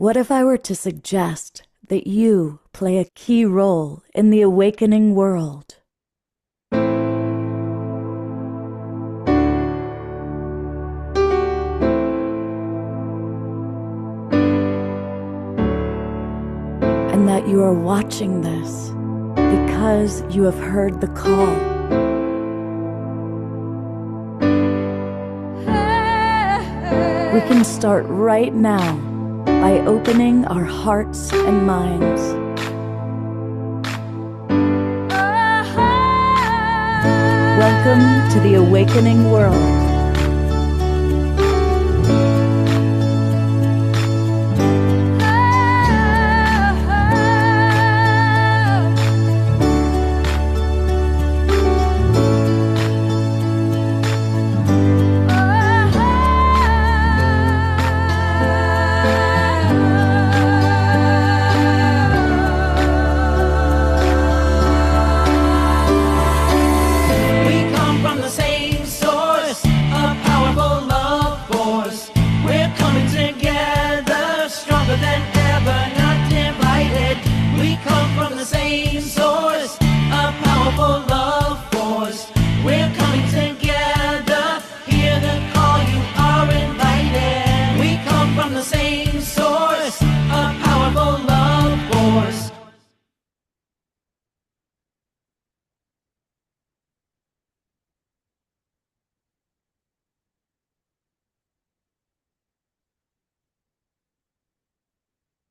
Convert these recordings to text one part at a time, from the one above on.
What if I were to suggest that you play a key role in the awakening world? And that you are watching this because you have heard the call. We can start right now by opening our hearts and minds. Welcome to the awakening world.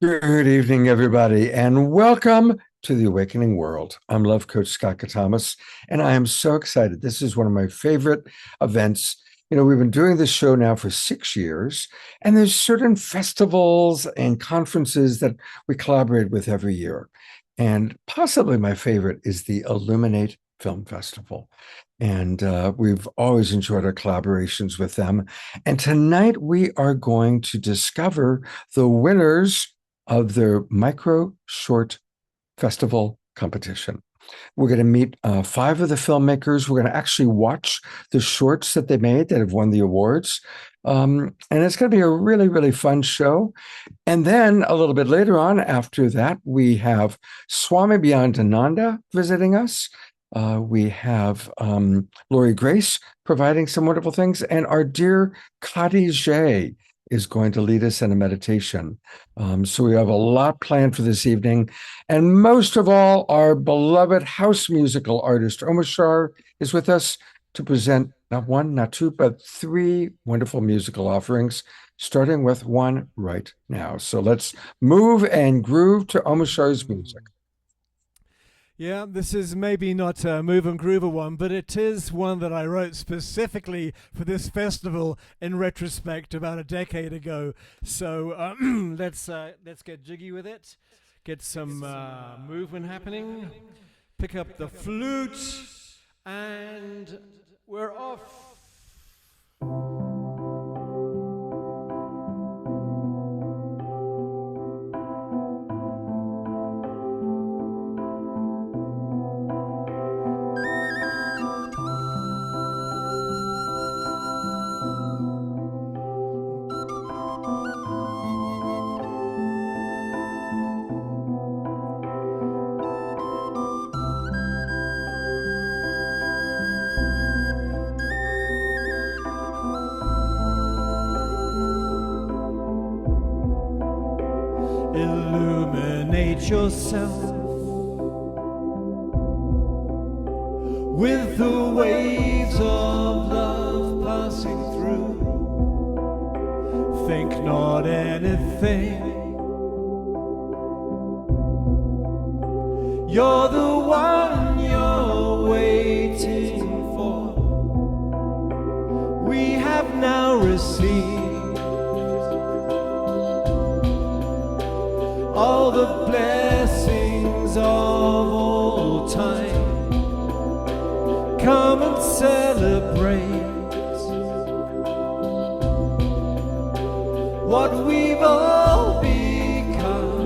Good evening, everybody, and welcome to the Awakening World. I'm Love Coach Scott Catamas, and I am so excited. This is one of my favorite events. You know, we've been doing this show now for 6 years, and there's certain festivals and conferences that we collaborate with every year. And possibly my favorite is the Illuminate Film Festival. And we've always enjoyed our collaborations with them. And tonight we are going to discover the winners of their micro short festival competition. We're going to meet 5 of the filmmakers. We're going to actually watch the shorts that they made that have won the awards. And it's going to be a really, really fun show. And then a little bit later on, after that, we have Swami Beyondananda visiting us. We have Lori Grace providing some wonderful things. And our dear Khadijih is going to lead us in a meditation. So we have a lot planned for this evening. And most of all, our beloved house musical artist, Omashar, is with us to present not 1, not 2, but 3 wonderful musical offerings, starting with one right now. So let's move and groove to Omashar's music. Yeah, this is maybe not a move and groover one, but it is one that I wrote specifically for this festival in retrospect about a decade ago. So let's get jiggy with it, get some movement happening, pick up the flute, and we're off. Illuminate yourself with the waves of love passing through. Think not anything. You're the one you're waiting for. We have now received all the blessings of all time. Come and celebrate what we've all become.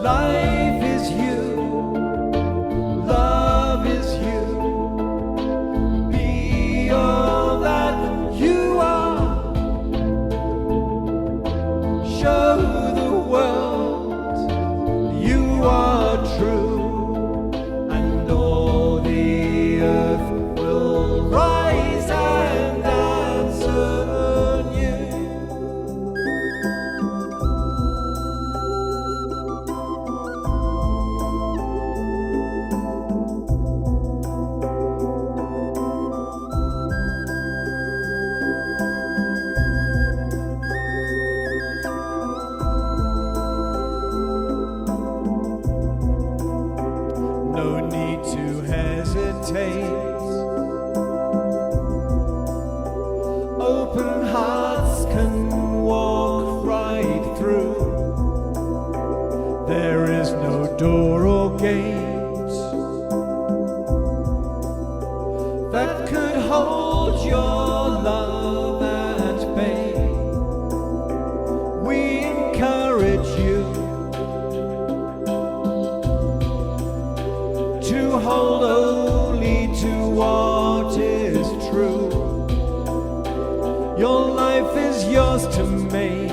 Life is you, love is you. Be all that you are. hesitate. Open hearts can walk right through. There is no door or gate that could hold your love at bay. We encourage you to hold only to what is true. Your life is yours to make.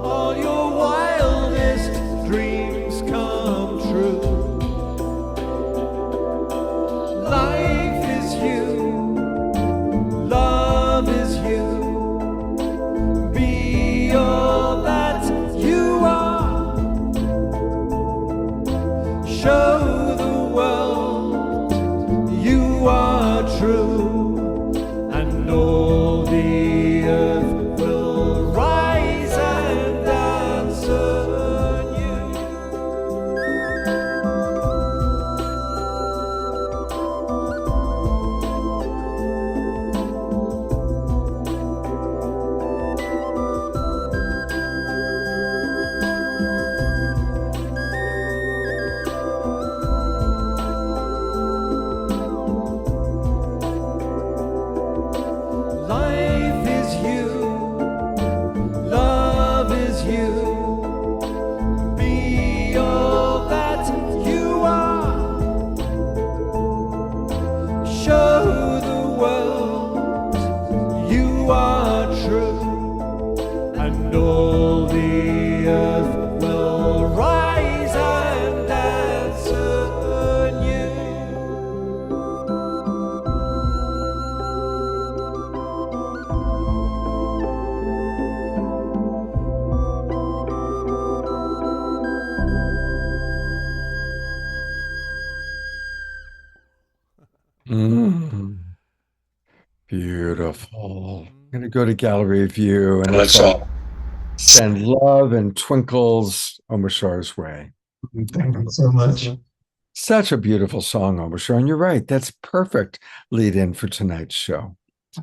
All your wildest dreams come true. Life is you, love is you. Be all that you are. Show the world you are true, and all the earth will rise and answer you. Life is you, love is you. Be all that you are. Show the world you are true, and all the earth will rise and answer you. Mm, beautiful. I'm going to go to gallery view and Let's all. send love and twinkles Omashar's way. Thank you so much. Such a beautiful song, Omashar. And you're right. That's perfect lead in for tonight's show.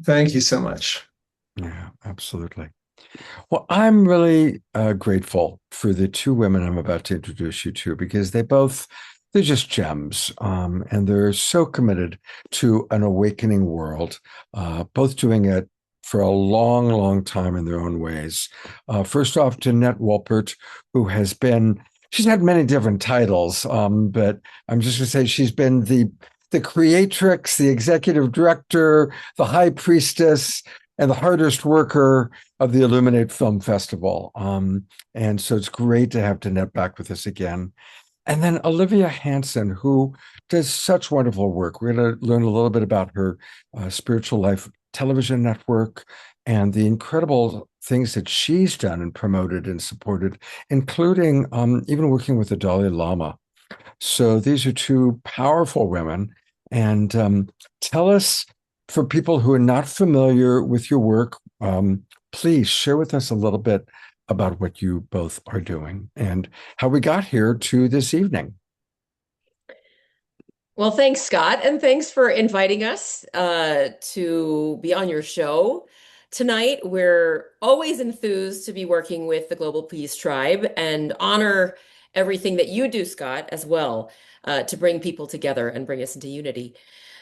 Thank you so much. Yeah, absolutely. Well, I'm really grateful for the two women I'm about to introduce you to because they're just gems. And they're so committed to an awakening world, both doing it for a long, long time in their own ways. First off, Danette Wolpert, who she's had many different titles, but I'm just going to say she's been the creatrix, the executive director, the high priestess, and the hardest worker of the Illuminate Film Festival. And so it's great to have Danette back with us again. And then Olivia Hansen, who does such wonderful work. We're going to learn a little bit about her Spiritual Life television network and the incredible things that she's done and promoted and supported, including even working with the Dalai Lama. So these are two powerful women. And tell us, for people who are not familiar with your work, please share with us a little bit about what you both are doing and how we got here to this evening. Well, thanks, Scott, and thanks for inviting us to be on your show tonight. We're always enthused to be working with the Global Peace Tribe and honor everything that you do, Scott, as well, to bring people together and bring us into unity.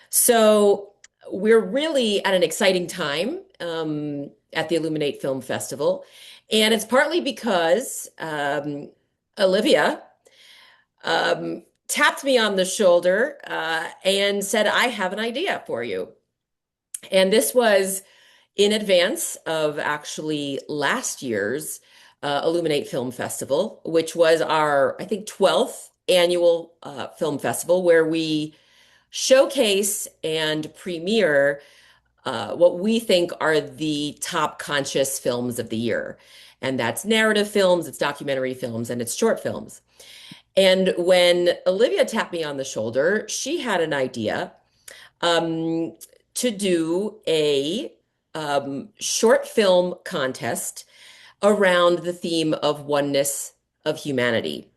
So we're really at an exciting time at the Illuminate Film Festival, and it's partly because Olivia tapped me on the shoulder and said, I have an idea for you. And this was in advance of actually last year's Illuminate Film Festival, which was our, I think, 12th annual film festival, where we showcase and premiere what we think are the top conscious films of the year. And that's narrative films, it's documentary films, and it's short films. And when Olivia tapped me on the shoulder, she had an idea to do a short film contest around the theme of oneness of humanity.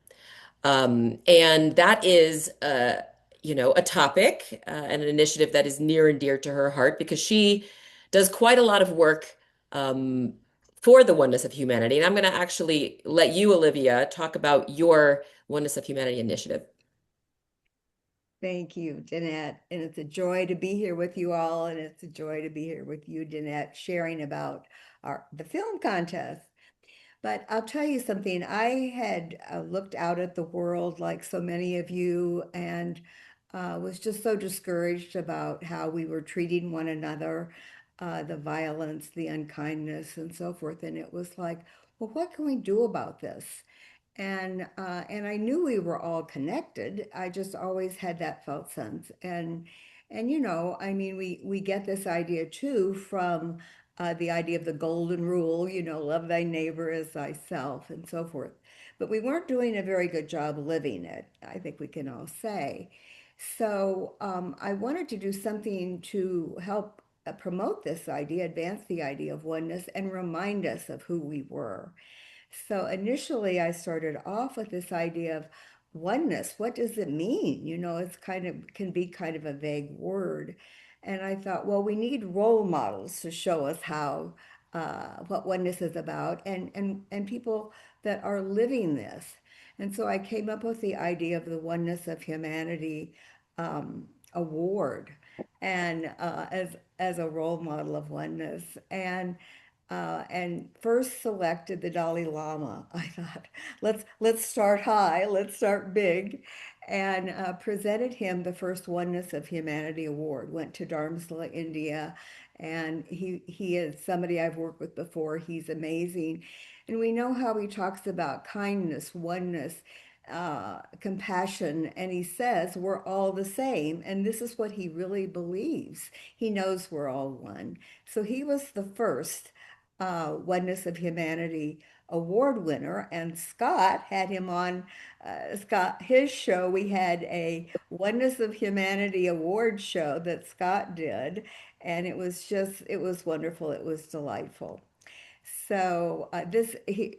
And that is, a topic and an initiative that is near and dear to her heart because she does quite a lot of work um, for the Oneness of Humanity. And I'm going to actually let you, Olivia, talk about your Oneness of Humanity initiative. Thank you, Danette. And it's a joy to be here with you all. And it's a joy to be here with you, Danette, sharing about the film contest. But I'll tell you something. I had looked out at the world like so many of you and was just so discouraged about how we were treating one another, the violence, the unkindness, and so forth. And it was like, well, what can we do about this? And I knew we were all connected. I just always had that felt sense. And I mean, we get this idea too from the idea of the golden rule, love thy neighbor as thyself and so forth. But we weren't doing a very good job living it, I think we can all say. So I wanted to do something to help promote this idea, advance the idea of oneness, and remind us of who we were. So initially, I started off with this idea of oneness. What does it mean? It's can be kind of a vague word. And I thought, well, we need role models to show us how what oneness is about, and people that are living this. And so I came up with the idea of the Oneness of Humanity award, and as a role model of oneness. And first selected the Dalai Lama. I thought, let's start high, let's start big, and presented him the first Oneness of Humanity Award. Went to Dharamsala, India, and he is somebody I've worked with before. He's amazing, and we know how he talks about kindness, oneness, compassion, and he says we're all the same, and this is what he really believes. He knows we're all one. So he was the first Oneness of Humanity award winner, and Scott had him on his show. We had a Oneness of Humanity award show that Scott did, and it was wonderful. It was delightful. So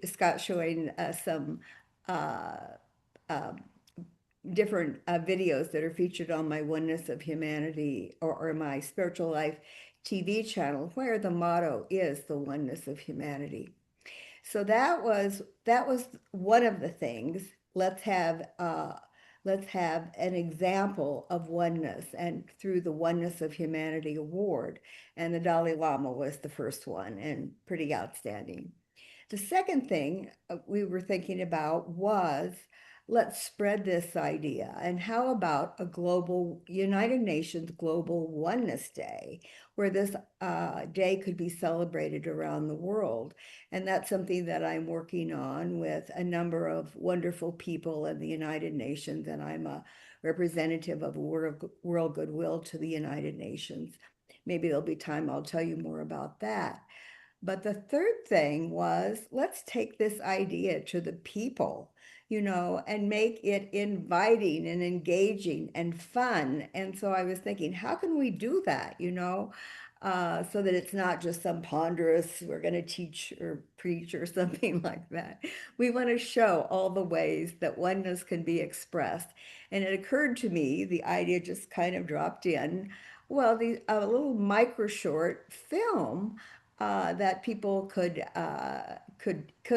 Scott showing some uh, uh, different videos that are featured on my Oneness of Humanity or my Spiritual Life TV channel, where the motto is the oneness of humanity. So that was one of the things. Let's have an example of oneness, and through the Oneness of Humanity Award, and the Dalai Lama was the first one, and pretty outstanding. The second thing we were thinking about was, let's spread this idea. And how about a global, United Nations Global Oneness Day, where this day could be celebrated around the world? And that's something that I'm working on with a number of wonderful people in the United Nations. And I'm a representative of World Goodwill to the United Nations. Maybe there'll be time I'll tell you more about that. But the third thing was, let's take this idea to the people, and make it inviting and engaging and fun. And so I was thinking, how can we do that, so that it's not just some ponderous, we're going to teach or preach or something like that. We want to show all the ways that oneness can be expressed. And it occurred to me, the idea just kind of dropped in. Well, a little micro short film that people could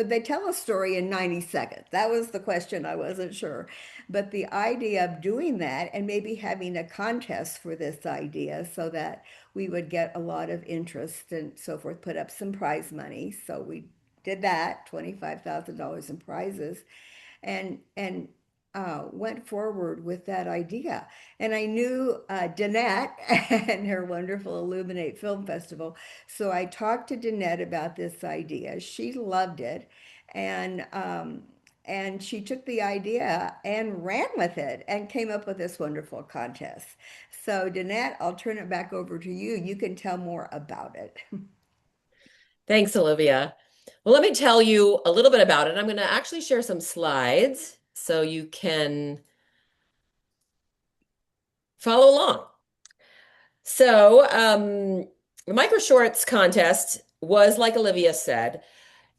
they tell a story in 90 seconds? That was the question. I wasn't sure. But the idea of doing that and maybe having a contest for this idea so that we would get a lot of interest and so forth, put up some prize money. So we did that, $25,000 in prizes, and went forward with that idea. And I knew Danette and her wonderful Illuminate Film Festival. So I talked to Danette about this idea. She loved it. And she took the idea and ran with it and came up with this wonderful contest. So Danette, I'll turn it back over to you. You can tell more about it. Thanks, Olivia. Well, let me tell you a little bit about it. I'm going to actually share some slides so you can follow along. So, the Micro Shorts contest was, like Olivia said,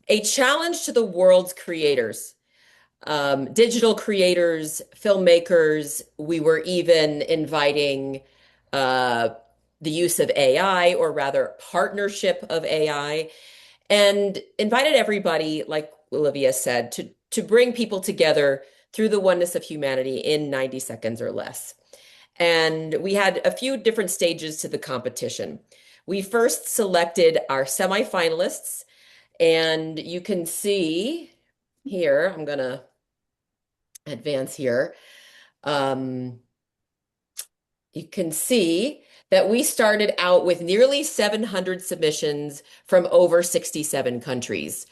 a challenge to the world's creators. digital creators, filmmakers. We were even inviting uh, the use of AI, or rather, partnership of AI, and invited everybody, like Olivia said, to bring people together through the oneness of humanity in 90 seconds or less. And we had a few different stages to the competition. We first selected our semifinalists, and you can see here, I'm going to advance here. Um, you can see that we started out with nearly 700 submissions from over 67 countries,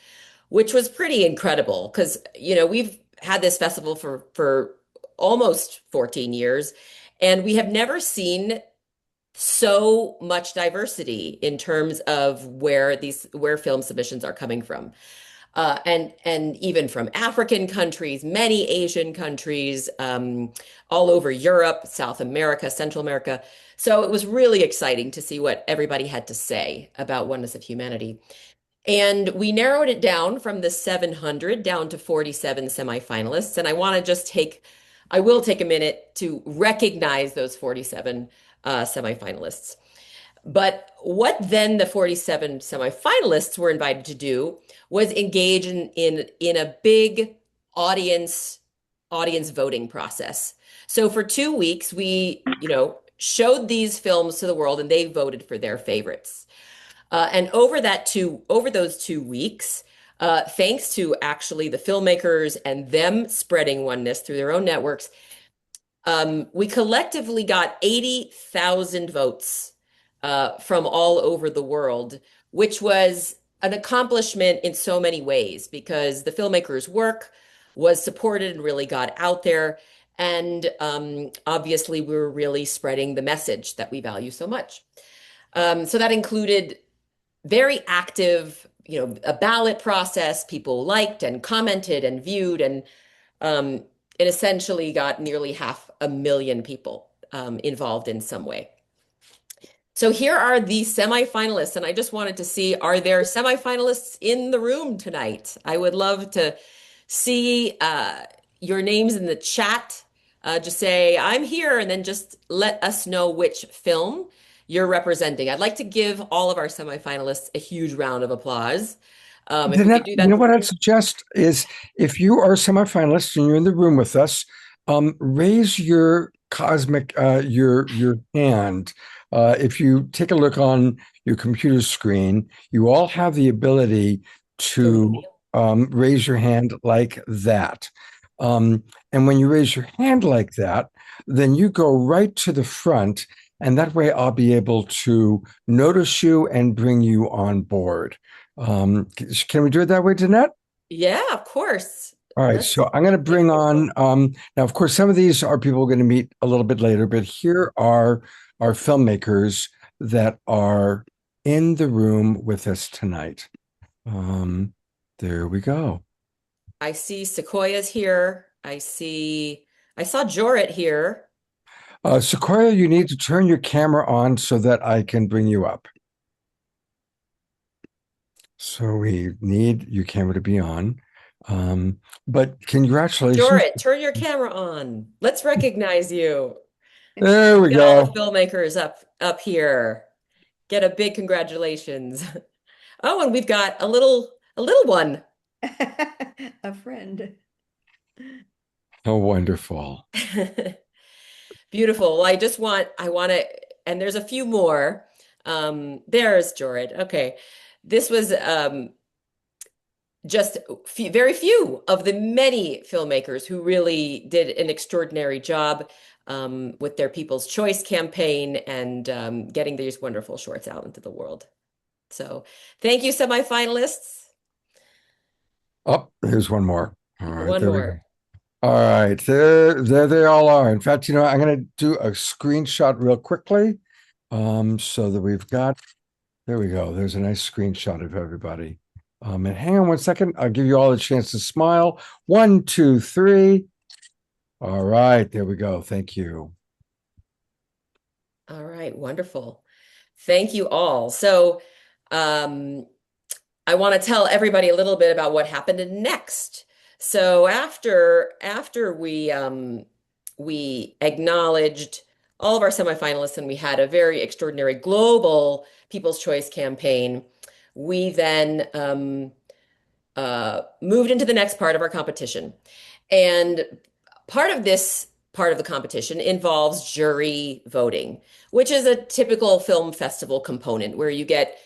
which was pretty incredible because, we've had this festival for almost 14 years, and we have never seen so much diversity in terms of where film submissions are coming from. And even from African countries, many Asian countries, all over Europe, South America, Central America. So it was really exciting to see what everybody had to say about Oneness of Humanity. And we narrowed it down from the 700 down to 47 semifinalists. And I will take a minute to recognize those 47 semifinalists. But what then the 47 semifinalists were invited to do was engage in a big audience voting process. So for 2 weeks, we, showed these films to the world, and they voted for their favorites. And over those 2 weeks, thanks to actually the filmmakers and them spreading oneness through their own networks, we collectively got 80,000 votes from all over the world, which was an accomplishment in so many ways because the filmmakers' work was supported and really got out there. And obviously, we were really spreading the message that we value so much. So that included very active, a ballot process. People liked and commented and viewed, and it essentially got nearly 500,000 people involved in some way. So here are the semifinalists, and I just wanted to see, are there semifinalists in the room tonight? I would love to see your names in the chat. Just say, I'm here, and then just let us know which film you're representing. I'd like to give all of our semifinalists a huge round of applause. If we could do that. What I'd suggest is if you are a semifinalist and you're in the room with us, raise your your hand. If you take a look on your computer screen, you all have the ability to raise your hand like that. And when you raise your hand like that, then you go right to the front, and that way I'll be able to notice you and bring you on board. Can we do it that way, Danette? Yeah, of course. All right, so I'm going to bring on, now, of course, some of these are people we're going to meet a little bit later, but here are our filmmakers that are in the room with us tonight. There we go. I see Sequoia's here. I saw Jorit here. Sequoia, you need to turn your camera on so that I can bring you up. So we need your camera to be on. But congratulations. Jorit, turn your camera on. Let's recognize you. There we Get go. all the filmmakers up here. Get a big congratulations. Oh, and we've got a little one. A friend. Oh, wonderful. Beautiful. Well, I want to, and there's a few more. There's Jorid. Okay. This was just very few of the many filmmakers who really did an extraordinary job with their People's Choice campaign and getting these wonderful shorts out into the world. So thank you, semifinalists. Oh, here's one more. All right, One there we more. go. All right, there they all are. In fact, I'm going to do a screenshot real quickly, so that we've got. There we go. There's a nice screenshot of everybody. And hang on one second. I'll give you all a chance to smile. 1, 2, 3. All right, there we go. Thank you. All right, wonderful. Thank you all. So, I want to tell everybody a little bit about what happened next. So after we acknowledged all of our semifinalists and we had a very extraordinary global People's Choice campaign, we then moved into the next part of our competition. And part of the competition involves jury voting, which is a typical film festival component where you get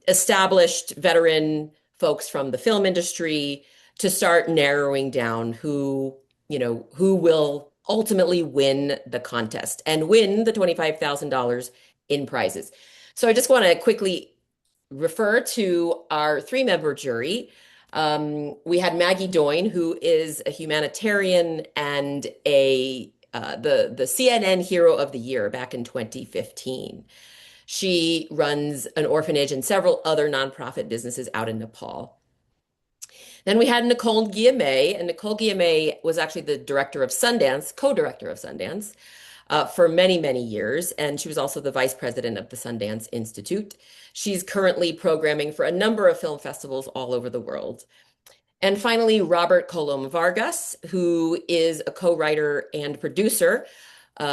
established veteran folks from the film industry to start narrowing down who will ultimately win the contest and win the $25,000 in prizes. So I just want to quickly refer to our three-member jury. We had Maggie Doyne, who is a humanitarian and the CNN Hero of the Year back in 2015. She runs an orphanage and several other nonprofit businesses out in Nepal. Then we had Nicole Guillemets, and Nicole Guillemets was actually the director of Sundance, co-director of Sundance, for many, many years. And she was also the vice president of the Sundance Institute. She's currently programming for a number of film festivals all over the world. And finally, Robert Colom Vargas, who is a co-writer and producer.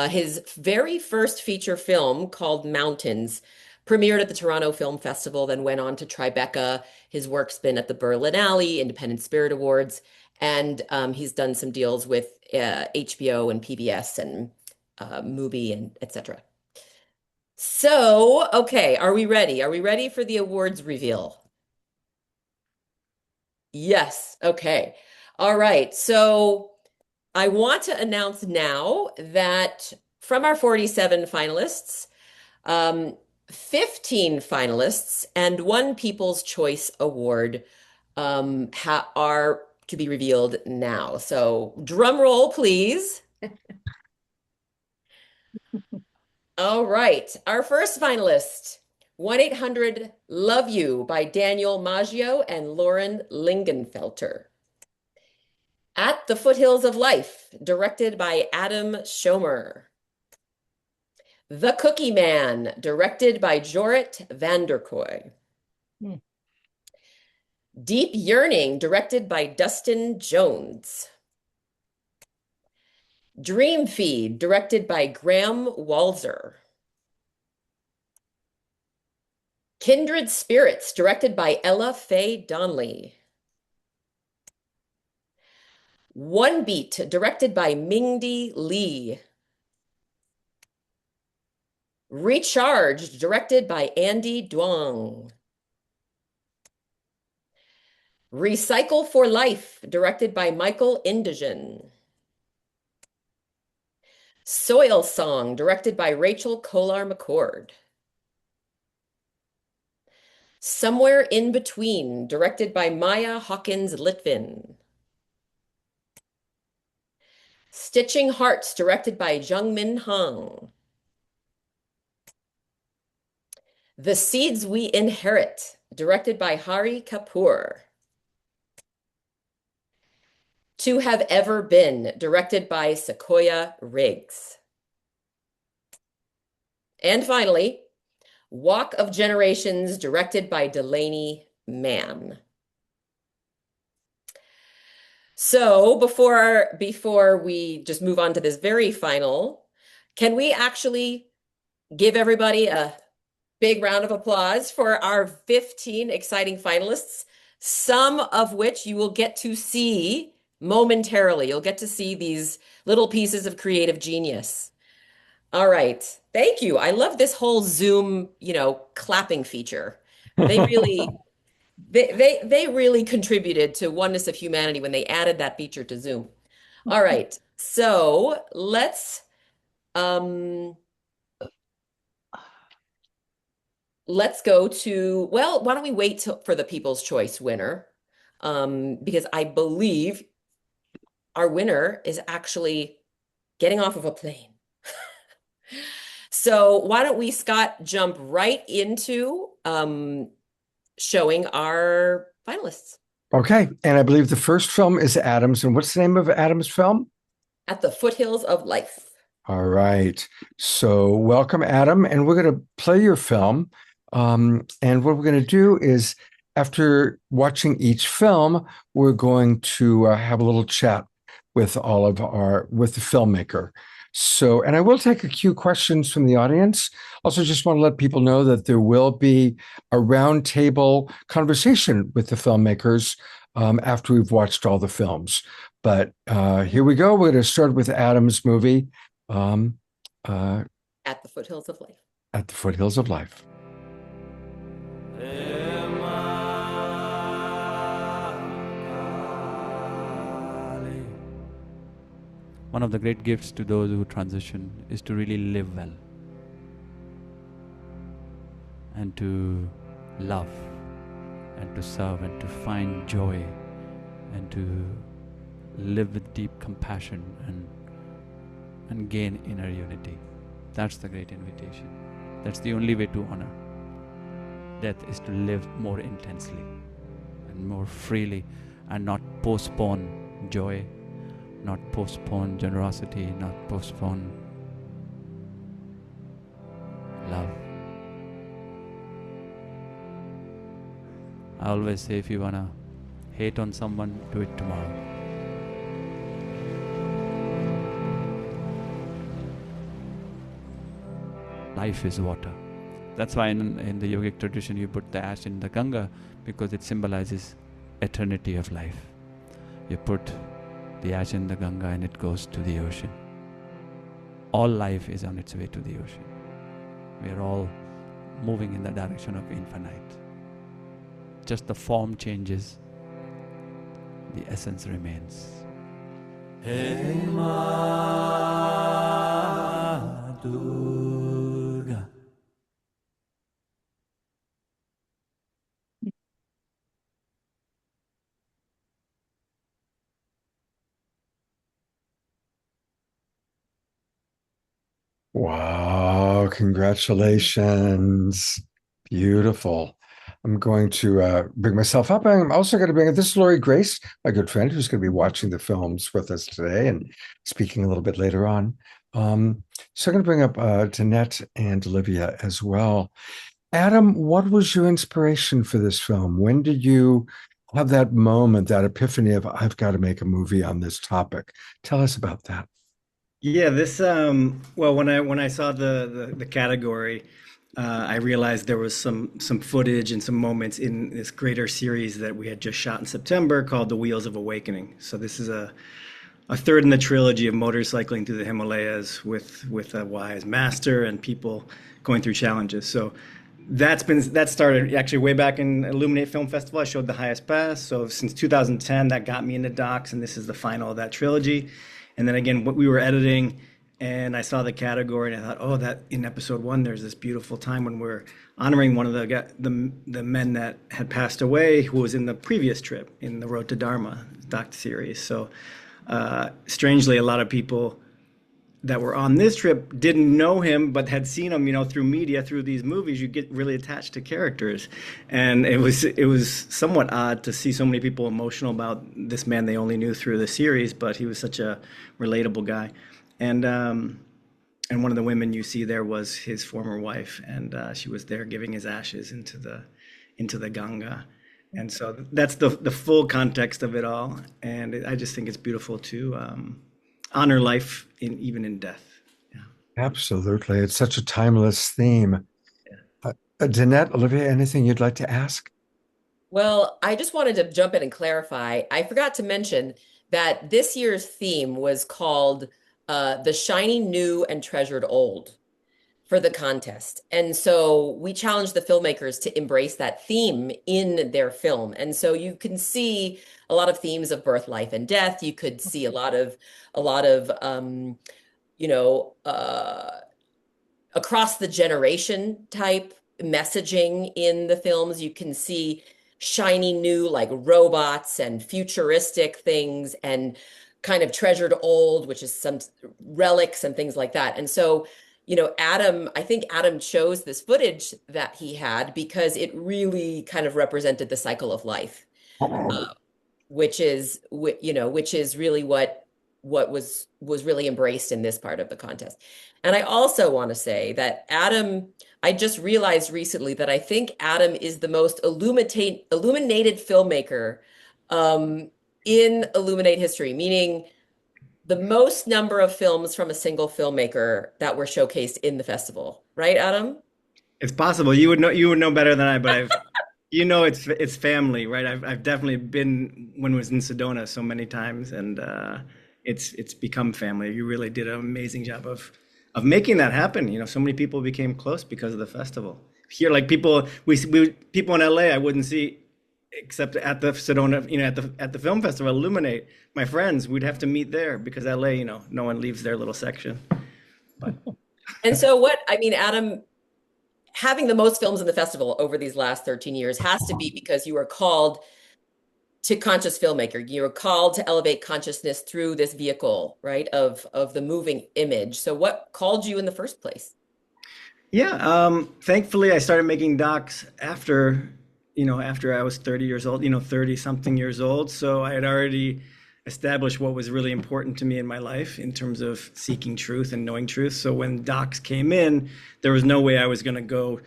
His very first feature film called Mountains premiered at the Toronto Film Festival, then went on to Tribeca. His work's been at the Berlinale, Independent Spirit Awards, and he's done some deals with HBO and PBS and Mubi and etc. So, okay, are we ready? Are we ready for the awards reveal? Yes, okay. All right, so I want to announce now that from our 47 finalists, 15 finalists and one People's Choice Award are to be revealed now. So drum roll, please. All right, our first finalist, 1-800-LOVE-YOU by Daniel Maggio and Lauren Lingenfelter. At the Foothills of Life, directed by Adam Schomer. The Cookie Man, directed by Jorrit van der Kooi. Deep Yearning, directed by Dustin Jones. Dream Feed, directed by Graham Walzer. Kindred Spirits, directed by Ella Faye Donnelly. One Beat, directed by Mingdi Lee. Recharged, directed by Andy Duong. Recycle for Life, directed by Michael Indigen. Soil Song, directed by Rachel Kolar-McCord. Somewhere in Between, directed by Maya Hawkins-Litvin. Stitching Hearts, directed by Jungmin Hong. The Seeds We Inherit, directed by Hari Kapoor. To Have Ever Been, directed by Sequoia Riggs. And finally, Walk of Generations, directed by Delaney Mann. So before we just move on to this very final, can we actually give everybody a big round of applause for our 15 exciting finalists, some of which you will get to see momentarily. You'll get to see these little pieces of creative genius. All right. Thank you. I love this whole Zoom, clapping feature. They really they really contributed to Oneness of Humanity when they added that feature to Zoom. All right. So let's go to, well, why don't we wait for the People's Choice winner? Because I believe our winner is actually getting off of a plane. So why don't we, Scott, jump right into showing our finalists. Okay. And I believe the first film is Adam's. And what's the name of Adam's film? At the Foothills of Life. All right. So welcome, Adam. And we're going to play your film. And what we're going to do is after watching each film, we're going to have a little chat with with the filmmaker. So, and I will take a few questions from the audience. Also, just want to let people know that there will be a roundtable conversation with the filmmakers after we've watched all the films. But here we go. We're going to start with Adam's movie, At the Foothills of Life. At the Foothills of Life. One of the great gifts to those who transition is to really live well and to love and to serve and to find joy and to live with deep compassion and gain inner unity. That's the great invitation. That's the only way to honor. Death is to live more intensely and more freely and not postpone joy, not postpone generosity, not postpone love. I always say, if you want to hate on someone, do it tomorrow. Life is water. That's why in the yogic tradition you put the ash in the Ganga, because it symbolizes eternity of life. You put the ash in the Ganga and it goes to the ocean. All life is on its way to the ocean. We are all moving in the direction of infinite. Just the form changes, the essence remains. Hey Ma Durga. Wow, congratulations. Beautiful. I'm going to bring myself up. I'm also going to bring this is Lori Grace, my good friend, who's going to be watching the films with us today and speaking a little bit later on. So I'm going to bring up Danette and Olivia as well. Adam, what was your inspiration for this film? When did you have that moment, that epiphany of, I've got to make a movie on this topic? Tell us about that. Yeah, this well, when I saw the category, I realized there was some footage and some moments in this greater series that we had just shot in September called The Wheels of Awakening. So this is a third in the trilogy of motorcycling through the Himalayas with a wise master and people going through challenges. So that started actually way back in Illuminate Film Festival. I showed the highest pass. So since 2010, that got me into docs, and this is the final of that trilogy. And then again, what we were editing, and I saw the category, and I thought, oh, that in episode 1, there's this beautiful time when we're honoring one of the men that had passed away, who was in the previous trip in the Road to Dharma doc series. So strangely, a lot of people that were on this trip didn't know him, but had seen him, through media, through these movies. You get really attached to characters, and it was somewhat odd to see so many people emotional about this man they only knew through the series, but he was such a relatable guy. And one of the women you see there was his former wife, and she was there giving his ashes into the Ganga. And so that's the full context of it all, and I just think it's beautiful to honor life even in death. Yeah. Absolutely. It's such a timeless theme. Yeah. Danette, Olivia, anything you'd like to ask? Well, I just wanted to jump in and clarify. I forgot to mention that this year's theme was called The Shiny New and Treasured Old for the contest. And so we challenged the filmmakers to embrace that theme in their film. And so you can see a lot of themes of birth, life, and death. You could see a lot of across the generation type messaging in the films. You can see shiny new, like robots and futuristic things, and kind of treasured old, which is some relics and things like that. And so, I think Adam chose this footage that he had because it really kind of represented the cycle of life, which is really what what was really embraced in this part of the contest. And I also want to say that Adam, I just realized recently that I think Adam is the most illuminated filmmaker in Illuminate history, meaning the most number of films from a single filmmaker that were showcased in the festival, right, Adam? It's possible. You would know better than I, but it's family, right? I've definitely been when I was in Sedona so many times, and it's become family. You really did an amazing job of making that happen. You know, so many people became close because of the festival. Here, like people in LA, I wouldn't see except at the Sedona, you know, at the film festival, Illuminate. My friends, we'd have to meet there because LA, you know, no one leaves their little section. But and so Adam, having the most films in the festival over these last 13 years has to be because you are called to conscious filmmaker. You are called to elevate consciousness through this vehicle, right, of the moving image. So what called you in the first place? Yeah, thankfully I started making docs after I was 30 years old, 30 something years old. So I had already established what was really important to me in my life in terms of seeking truth and knowing truth. So when docs came in, there was no way I was going to go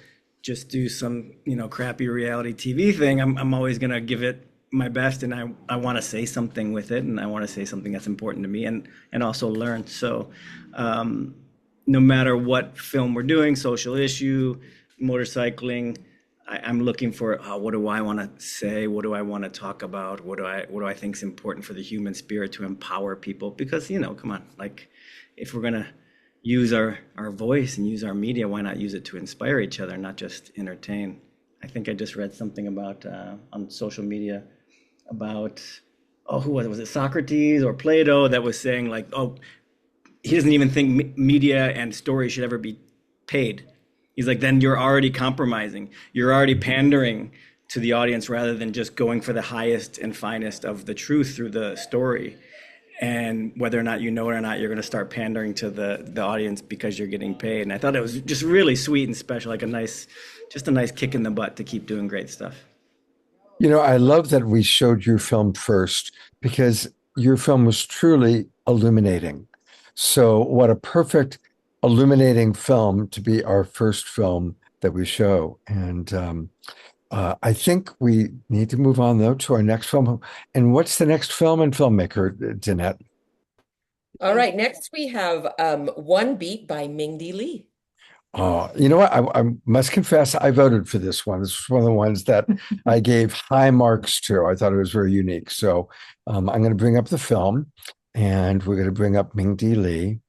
just do some, crappy reality TV thing. I'm always going to give it my best, and I want to say something with it, and I want to say something that's important to me and also learn. So no matter what film we're doing, social issue, motorcycling, I'm looking for what do I want to say? What do I want to talk about? What do I think is important for the human spirit to empower people? Because, come on, like if we're going to use our voice and use our media, why not use it to inspire each other, not just entertain? I think I just read something about on social media about, who was it? Was it Socrates or Plato that was saying like, he doesn't even think media and story should ever be paid. He's like, then you're already compromising. You're already pandering to the audience rather than just going for the highest and finest of the truth through the story. And whether or not you know it or not, you're going to start pandering to the audience because you're getting paid. And I thought it was just really sweet and special, like a nice kick in the butt to keep doing great stuff. I love that we showed your film first because your film was truly illuminating. So what a perfect illuminating film to be our first film that we show. And I think we need to move on, though, to our next film. And what's the next film and filmmaker, Danette? All right. Next, we have One Beat by Ming-Di Lee. You know what? I must confess, I voted for this one. This was one of the ones that I gave high marks to. I thought it was very unique. So I'm going to bring up the film, and we're going to bring up Ming-Di Lee.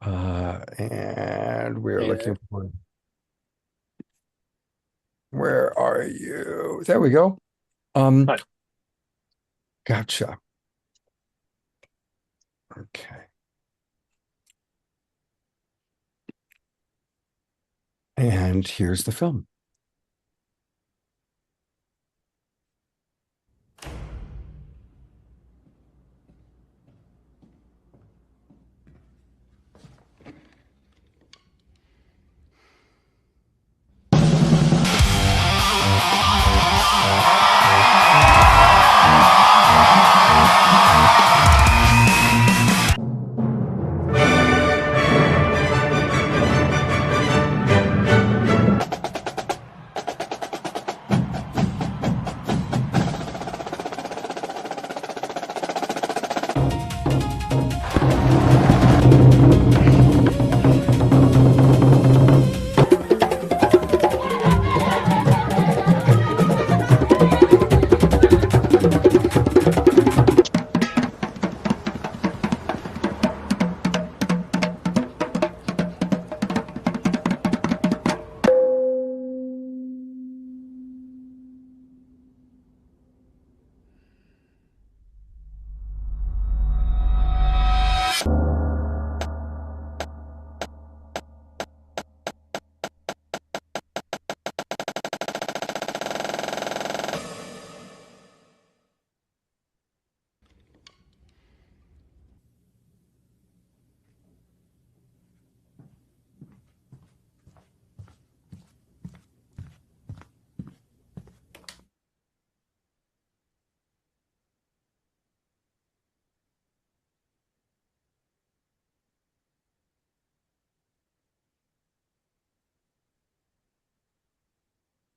And we're looking for, where are you? There we go. Gotcha. Okay. And here's the film.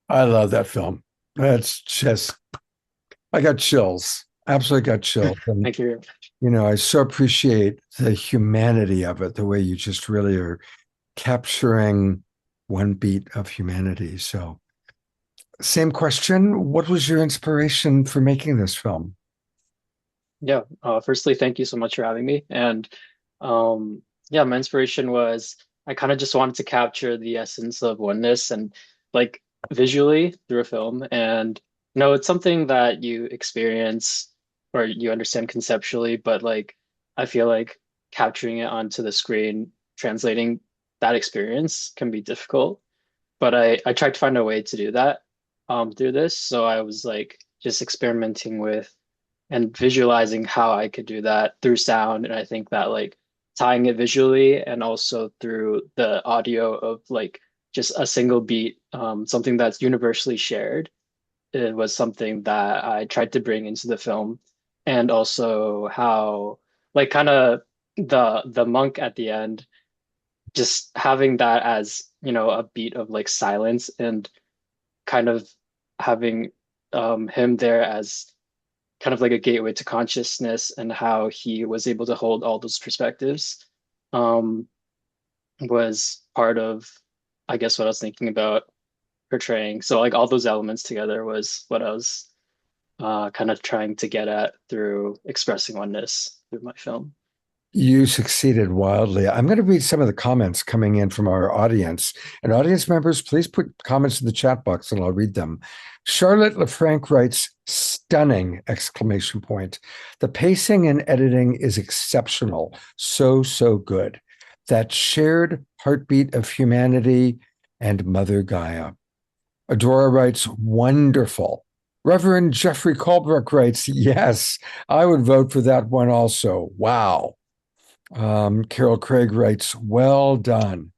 I love that film. That's just, I got chills. Absolutely got chills. And, Thank you. I so appreciate the humanity of it, the way you just really are capturing one beat of humanity. So, same question. What was your inspiration for making this film? Yeah. Firstly, thank you so much for having me. And yeah, my inspiration was I kind of just wanted to capture the essence of oneness and like visually through a film. And it's something that you experience or you understand conceptually, but like I feel like capturing it onto the screen, translating that experience can be difficult. But I tried to find a way to do that through this. So I was like just experimenting with and visualizing how I could do that through sound. And I think that like tying it visually and also through the audio of like just a single beat, something that's universally shared, it was something that I tried to bring into the film. And also how like kind of the monk at the end, just having that as, a beat of like silence and kind of having him there as kind of like a gateway to consciousness and how he was able to hold all those perspectives um, was part of, I guess, what I was thinking about portraying. So like all those elements together was what I was kind of trying to get at through expressing oneness through my film. You succeeded wildly. I'm going to read some of the comments coming in from our audience. And audience members, please put comments in the chat box and I'll read them. Charlotte LeFranc writes, stunning, exclamation point. The pacing and editing is exceptional. So, so good. That shared heartbeat of humanity and Mother Gaia. Adora writes, wonderful. Reverend Jeffrey Colbrook writes, yes, I would vote for that one also. Wow. Carol Craig writes, well done.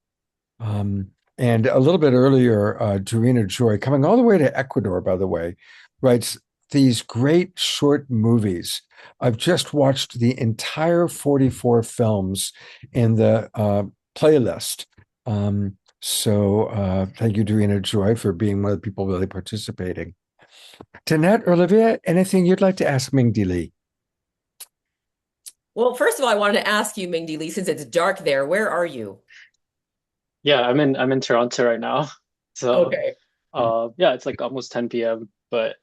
And a little bit earlier, Dorina Joy, coming all the way to Ecuador, by the way, writes, these great short movies. I've just watched the entire 44 films in the playlist. So thank you, Dorina Joy, for being one of the people really participating. Danette, Olivia, anything you'd like to ask Ming Di Lee? Well, first of all, I wanted to ask you, Ming Di Lee, since it's dark there, where are you? Yeah, I'm in Toronto right now. So Okay. yeah, it's like almost 10 p.m. but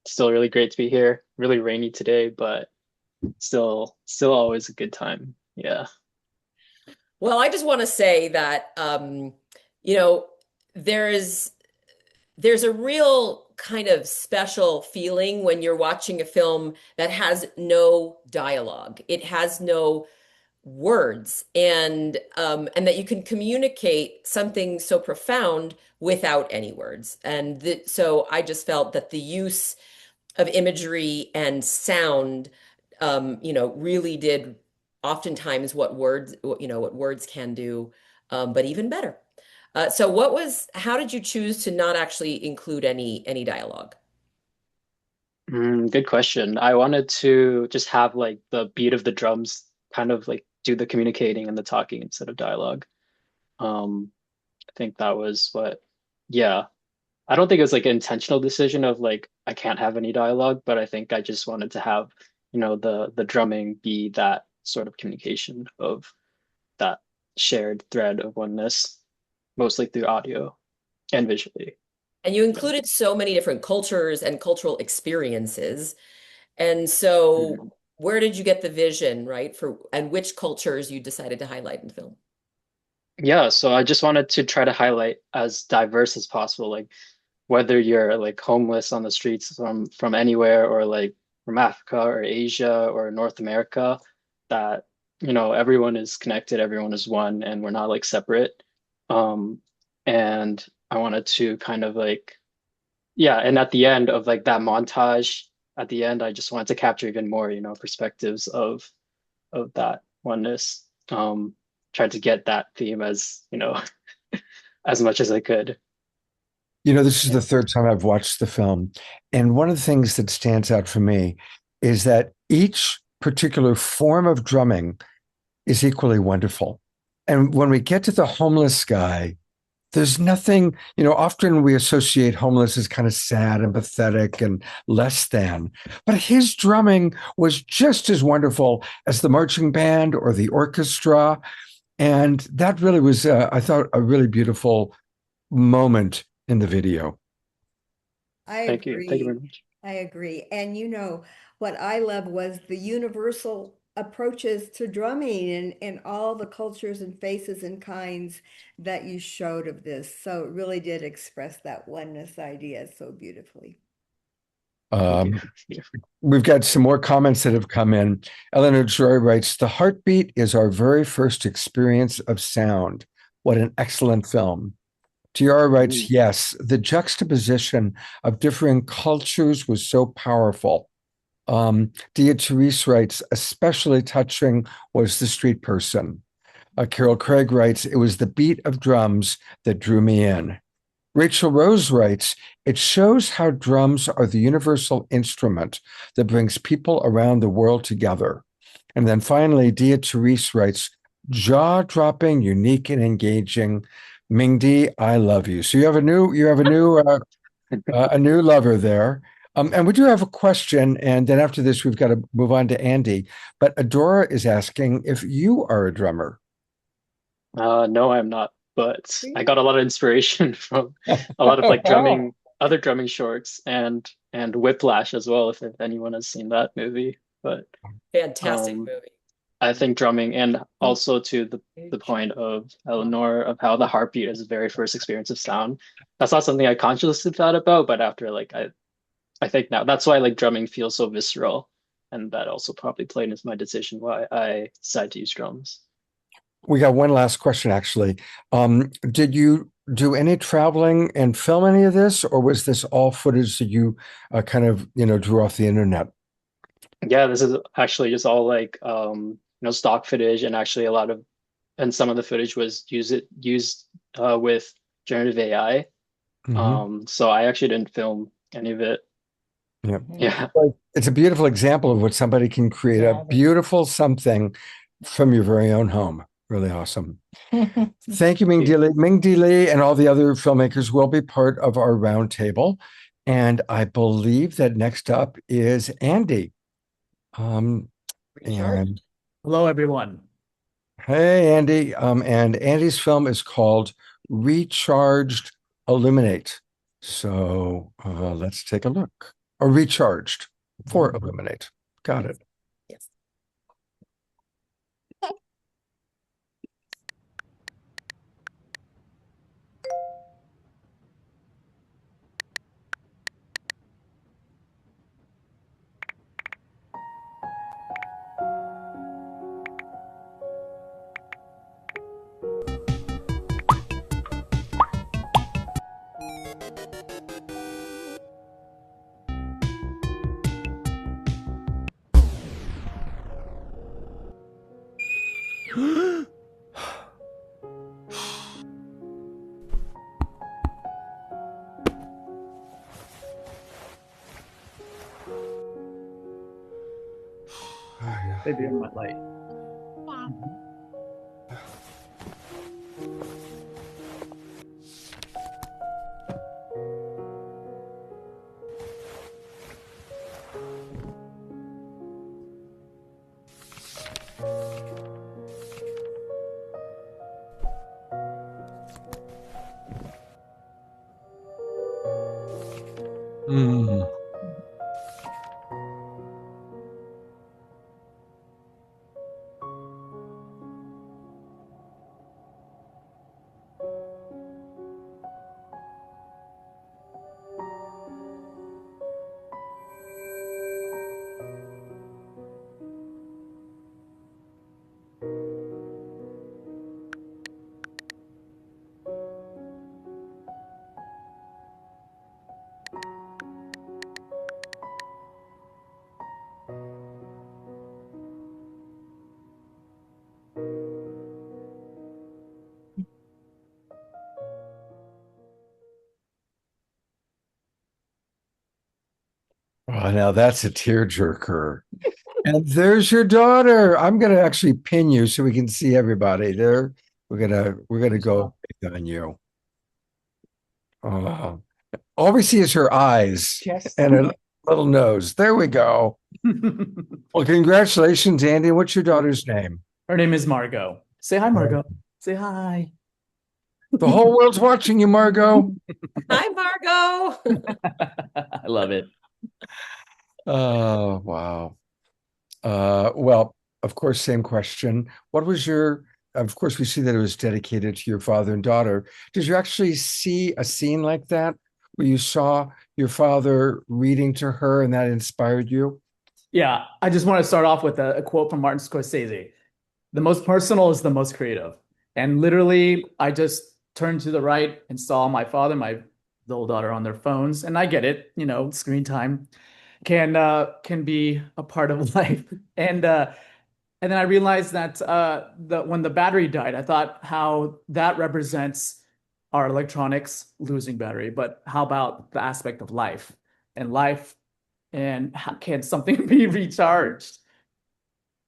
still really great to be here. Really rainy today, but still always a good time. Yeah. Well, I just want to say that there's a real kind of special feeling when you're watching a film that has no dialogue. It has no words, and that you can communicate something so profound without any words. And so I just felt that the use of imagery and sound, really did oftentimes what words can do, but even better. So how did you choose to not actually include any dialogue? Good question. I wanted to just have like the beat of the drums kind of like do the communicating and the talking instead of dialogue. I think that was yeah. I don't think it was like an intentional decision of like I can't have any dialogue, but I think I just wanted to have, the drumming be that sort of communication of that shared thread of oneness, mostly through audio and visually. And you included so many different cultures and cultural experiences. And so where did you get the vision, right, and which cultures you decided to highlight in the film? Yeah, so I just wanted to try to highlight as diverse as possible, like whether you're like homeless on the streets from anywhere or like from Africa or Asia or North America, that everyone is connected, everyone is one, and we're not like separate. And I wanted to kind of like, yeah, and at the end of like that montage, at the end, I just wanted to capture even more, perspectives of that oneness. Tried to get that theme as, as much as I could. This is the third time I've watched the film. And one of the things that stands out for me is that each particular form of drumming is equally wonderful. And when we get to the homeless guy, There's nothing, often we associate homeless as kind of sad and pathetic and less than, but his drumming was just as wonderful as the marching band or the orchestra. And that really was, I thought, a really beautiful moment in the video. I Thank you. agree. Thank you very much. I agree. And what I love was the universal approaches to drumming and all the cultures and faces and kinds that you showed of this. So it really did express that oneness idea so beautifully. We've got some more comments that have come in. Eleanor Joy writes, "The heartbeat is our very first experience of sound. What an excellent film." Tiara writes, "Yes, the juxtaposition of differing cultures was so powerful." Dia Therese writes, "Especially touching was the street person." Carol Craig writes, "It was the beat of drums that drew me in." Rachel Rose writes, "It shows how drums are the universal instrument that brings people around the world together." And then finally, Dia Therese writes, "Jaw-dropping, unique, and engaging. Mingdi, I love you." So you have a new a new lover there. And we do have a question, and then after this, we've got to move on to Andy. But Adora is asking if you are a drummer. No, I'm not, but I got a lot of inspiration from a lot of like drumming, other drumming shorts, and Whiplash as well, if anyone has seen that movie. But Fantastic movie. I think drumming, and also to the point of Eleanor, of how the heartbeat is the very first experience of sound. That's not something I consciously thought about, but after like I think now that's why like drumming feels so visceral, and that also probably played into my decision why I decided to use drums. We got one last question, actually. Did you do any traveling and film any of this, or was this all footage that you kind of, drew off the internet? Yeah, this is actually just all like stock footage, and actually some of the footage was used with generative AI. So I actually didn't film any of it. Yeah. It's a beautiful example of what somebody can create, a beautiful something from your very own home. Really awesome. Thank you, Mingdi Li. Mingdi Li and all the other filmmakers will be part of our roundtable. And I believe that next up is Andy. And hello, everyone. Hey, Andy. And Andy's film is called Recharged Illuminate. So let's take a look. Or Recharged for Illuminate. Got it. Yes. Maybe on my light. Oh, now that's a tearjerker. And there's your daughter. I'm going to actually pin you so we can see everybody there. We're gonna go on you. Oh, all we see is her eyes Yes. and a little nose. There we go. Well, congratulations, Andy. What's your daughter's name? Her name is Margot. Say hi, Margot. Say hi. The whole world's watching you, Margot. Hi, Margot. I love it. Oh, wow. Well, of course, same question. What was of course, we see that it was dedicated to your father and daughter. Did you actually see a scene like that where you saw your father reading to her and that inspired you? Yeah, I just want to start off with a quote from Martin Scorsese. The most personal is the most creative. And literally, I just turned to the right and saw my father, my little daughter on their phones. And I get it, screen time can be a part of life. And then I realized that when the battery died, I thought how that represents our electronics losing battery, but how about the aspect of life and how can something be recharged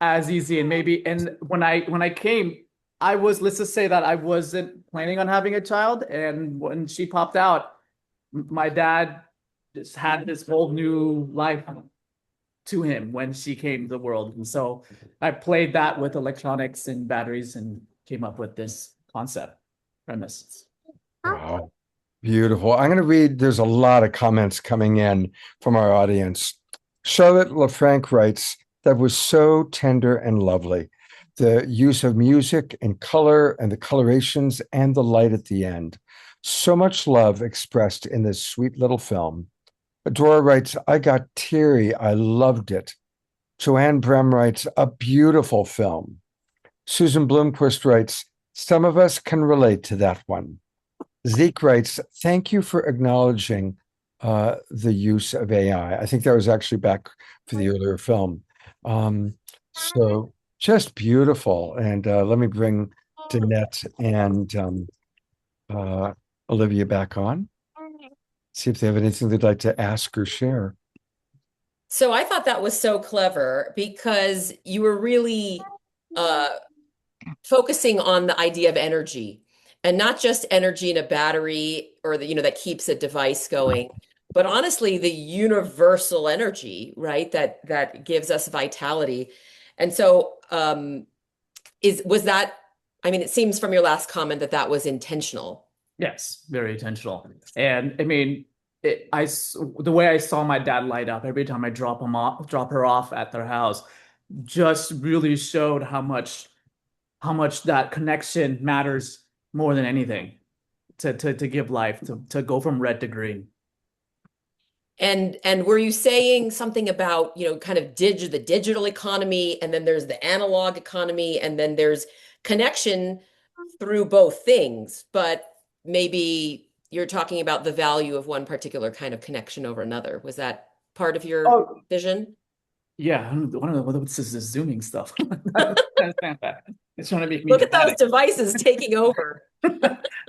as easy? And when I came, let's just say that I wasn't planning on having a child, and when she popped out, my dad just had this whole new life to him when she came to the world. And so I played that with electronics and batteries and came up with this concept premise. Wow. Beautiful. I'm going to read, there's a lot of comments coming in from our audience. Charlotte LaFranc writes, that was so tender and lovely. The use of music and color and the colorations and the light at the end. So much love expressed in this sweet little film. Adora writes, I got teary. I loved it. Joanne Brem writes, a beautiful film. Susan Bloomquist writes, some of us can relate to that one. Zeke writes, thank you for acknowledging the use of AI. I think that was actually back for the earlier film. So just beautiful. And let me bring Danette and Olivia back on. See if they have anything they'd like to ask or share. So I thought that was so clever because you were really focusing on the idea of energy, and not just energy in a battery or that keeps a device going, but honestly the universal energy, right? That gives us vitality. And so was that, I mean, it seems from your last comment that was intentional. Yes, very intentional. And I mean, the way I saw my dad light up every time I drop her off at their house, just really showed how much that connection matters more than anything to give life, to go from red to green. And were you saying something about, kind of the digital economy, and then there's the analog economy, and then there's connection through both things, but maybe you're talking about the value of one particular kind of connection over another. Was that part of your vision? Yeah, I don't know what's this zooming stuff. It's trying to make me look at those devices taking over.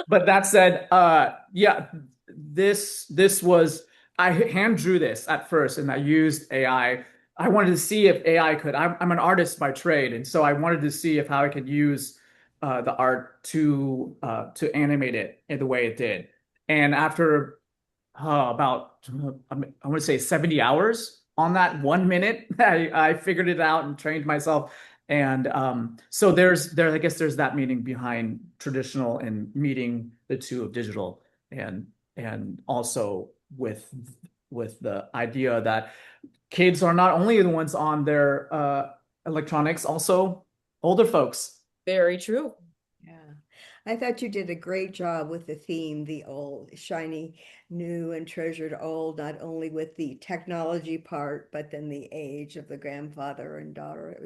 But that said, yeah, this was, I hand drew this at first, and I used AI. I wanted to see if AI could. I'm an artist by trade, and so I wanted to see if how I could use the art to animate it in the way it did. And after about I want to say 70 hours on that 1 minute, I figured it out and trained myself. And so I guess there's that meaning behind traditional and meeting the two of digital, and also with the idea that kids are not only the ones on their electronics, also older folks. Very true. Yeah. I thought you did a great job with the theme, the old, shiny, new, and treasured old, not only with the technology part, but then the age of the grandfather and daughter. It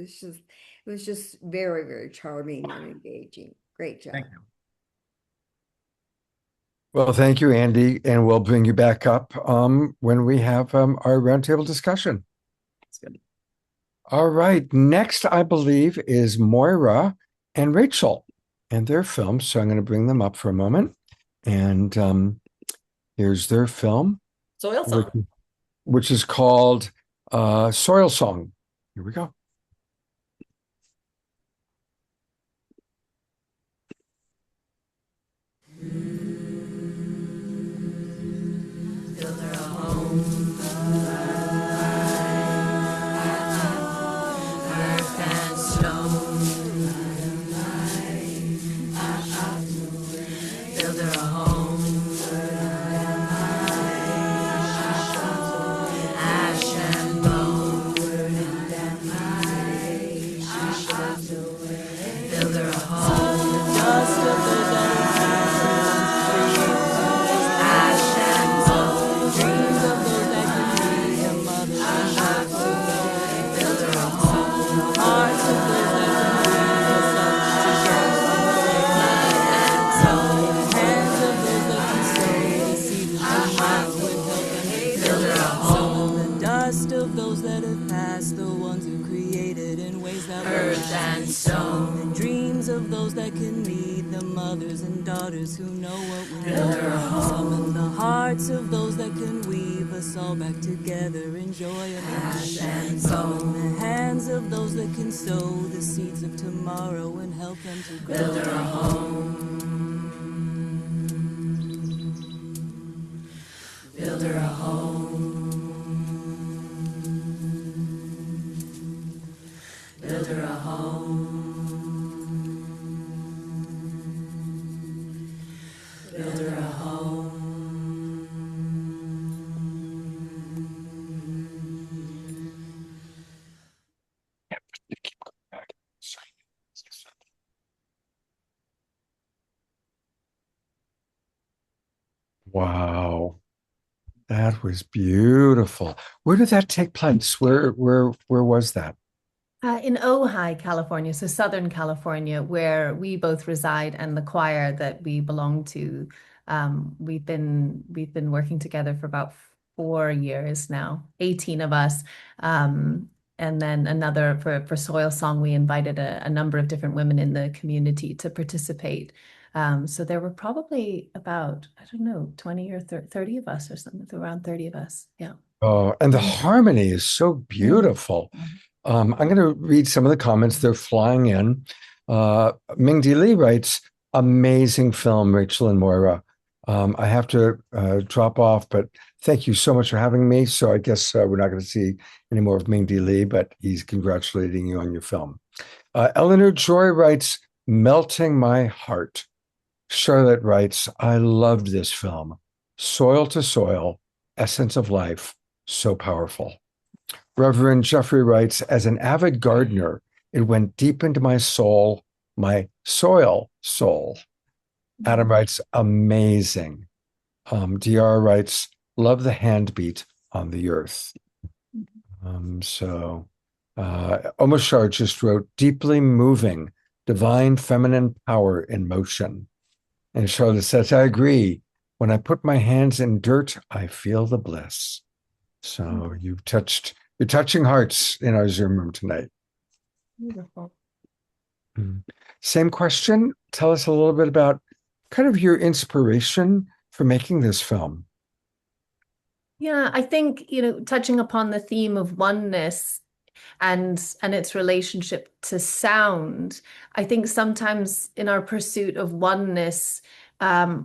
was just very, very charming and engaging. Great job. Thank you. Well, thank you, Andy, and we'll bring you back up when we have our roundtable discussion. That's good. All right. Next, I believe, is Moira and Rachel and their film. So I'm going to bring them up for a moment. And here's their film. Soil Song. Which is called Soil Song. Here we go. those that can lead, the mothers and daughters who know what we know. Summon the hearts of those that can weave us all back together in joy and summon the hands of those that can sow the seeds of tomorrow and help them to grow. Build her a home. Build her a home. Build her a home. Build her a home. Wow, that was beautiful. Where did that take place? Where was that? In Ojai, California, so Southern California, where we both reside, and the choir that we belong to. We've been working together for about 4 years now, 18 of us. And then another for Soil Song, we invited a number of different women in the community to participate. So there were probably about, I don't know, 20 or 30 of us or something, around 30 of us. Yeah. Oh, and the harmony is so beautiful. I'm going to read some of the comments. They're flying in. Ming-Di Lee writes, amazing film, Rachel and Moira. I have to drop off, but thank you so much for having me. So I guess we're not going to see any more of Ming-Di Lee, but he's congratulating you on your film. Eleanor Joy writes, melting my heart. Charlotte writes, I loved this film. Soil to soil, essence of life, so powerful. Reverend Jeffrey writes, as an avid gardener, it went deep into my soul, my soil soul. Adam writes, amazing. DR writes, love the handbeat on the earth. Omashar just wrote, deeply moving, divine feminine power in motion. And Charlotte says, I agree. When I put my hands in dirt, I feel the bliss. So you're touching hearts in our Zoom room tonight. Beautiful. Same question. Tell us a little bit about kind of your inspiration for making this film. Yeah, I think, touching upon the theme of oneness and its relationship to sound, I think sometimes in our pursuit of oneness,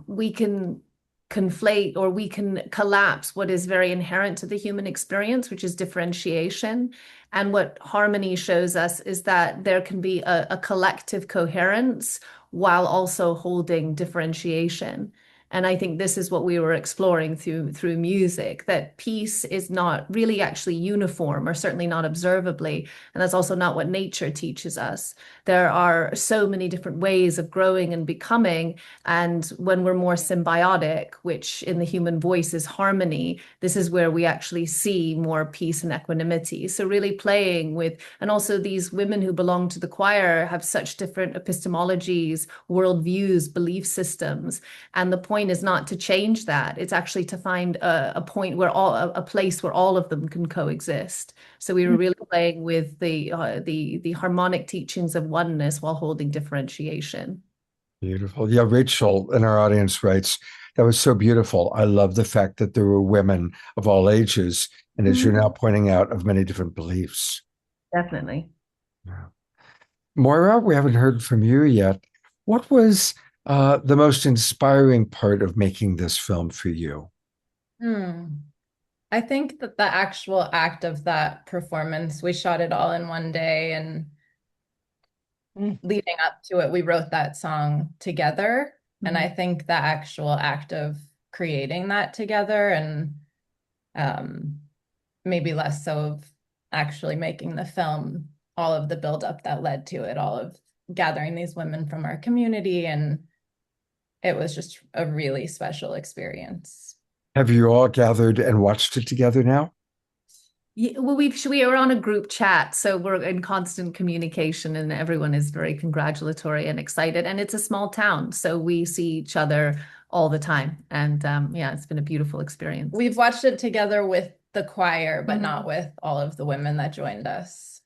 we can conflate or we can collapse what is very inherent to the human experience, which is differentiation. And what harmony shows us is that there can be a collective coherence while also holding differentiation. And I think this is what we were exploring through music, that peace is not really actually uniform, or certainly not observably. And that's also not what nature teaches us. There are so many different ways of growing and becoming. And when we're more symbiotic, which in the human voice is harmony, this is where we actually see more peace and equanimity. So really playing with, and also these women who belong to the choir have such different epistemologies, worldviews, belief systems. And the point is not to change that. It's actually to find a point where a place where all of them can coexist. So we were really playing with the harmonic teachings of oneness while holding differentiation. Beautiful. Yeah, Rachel in our audience writes, that was so beautiful. I love the fact that there were women of all ages, and as you're now pointing out, of many different beliefs. Definitely. Yeah. Moira, we haven't heard from you yet. What was the most inspiring part of making this film for you? I think that the actual act of that performance, we shot it all in one day, and leading up to it, we wrote that song together. And I think the actual act of creating that together, and maybe less so of actually making the film, all of the buildup that led to it, all of gathering these women from our community, and it was just a really special experience. Have you all gathered and watched it together now? Yeah, well, we are on a group chat, so we're in constant communication, and everyone is very congratulatory and excited. And it's a small town, so we see each other all the time. And yeah, it's been a beautiful experience. We've watched it together with the choir, but not with all of the women that joined us.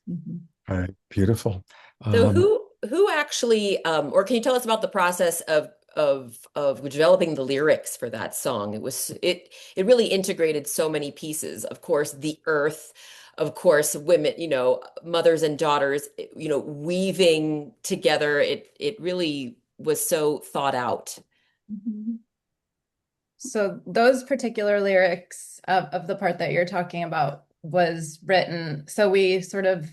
All right, beautiful. So who actually, or can you tell us about the process of developing the lyrics for that song? It really integrated so many pieces. Of course, the earth, of course, women, mothers and daughters, weaving together. It really was so thought out. So those particular lyrics of the part that you're talking about was written. So we sort of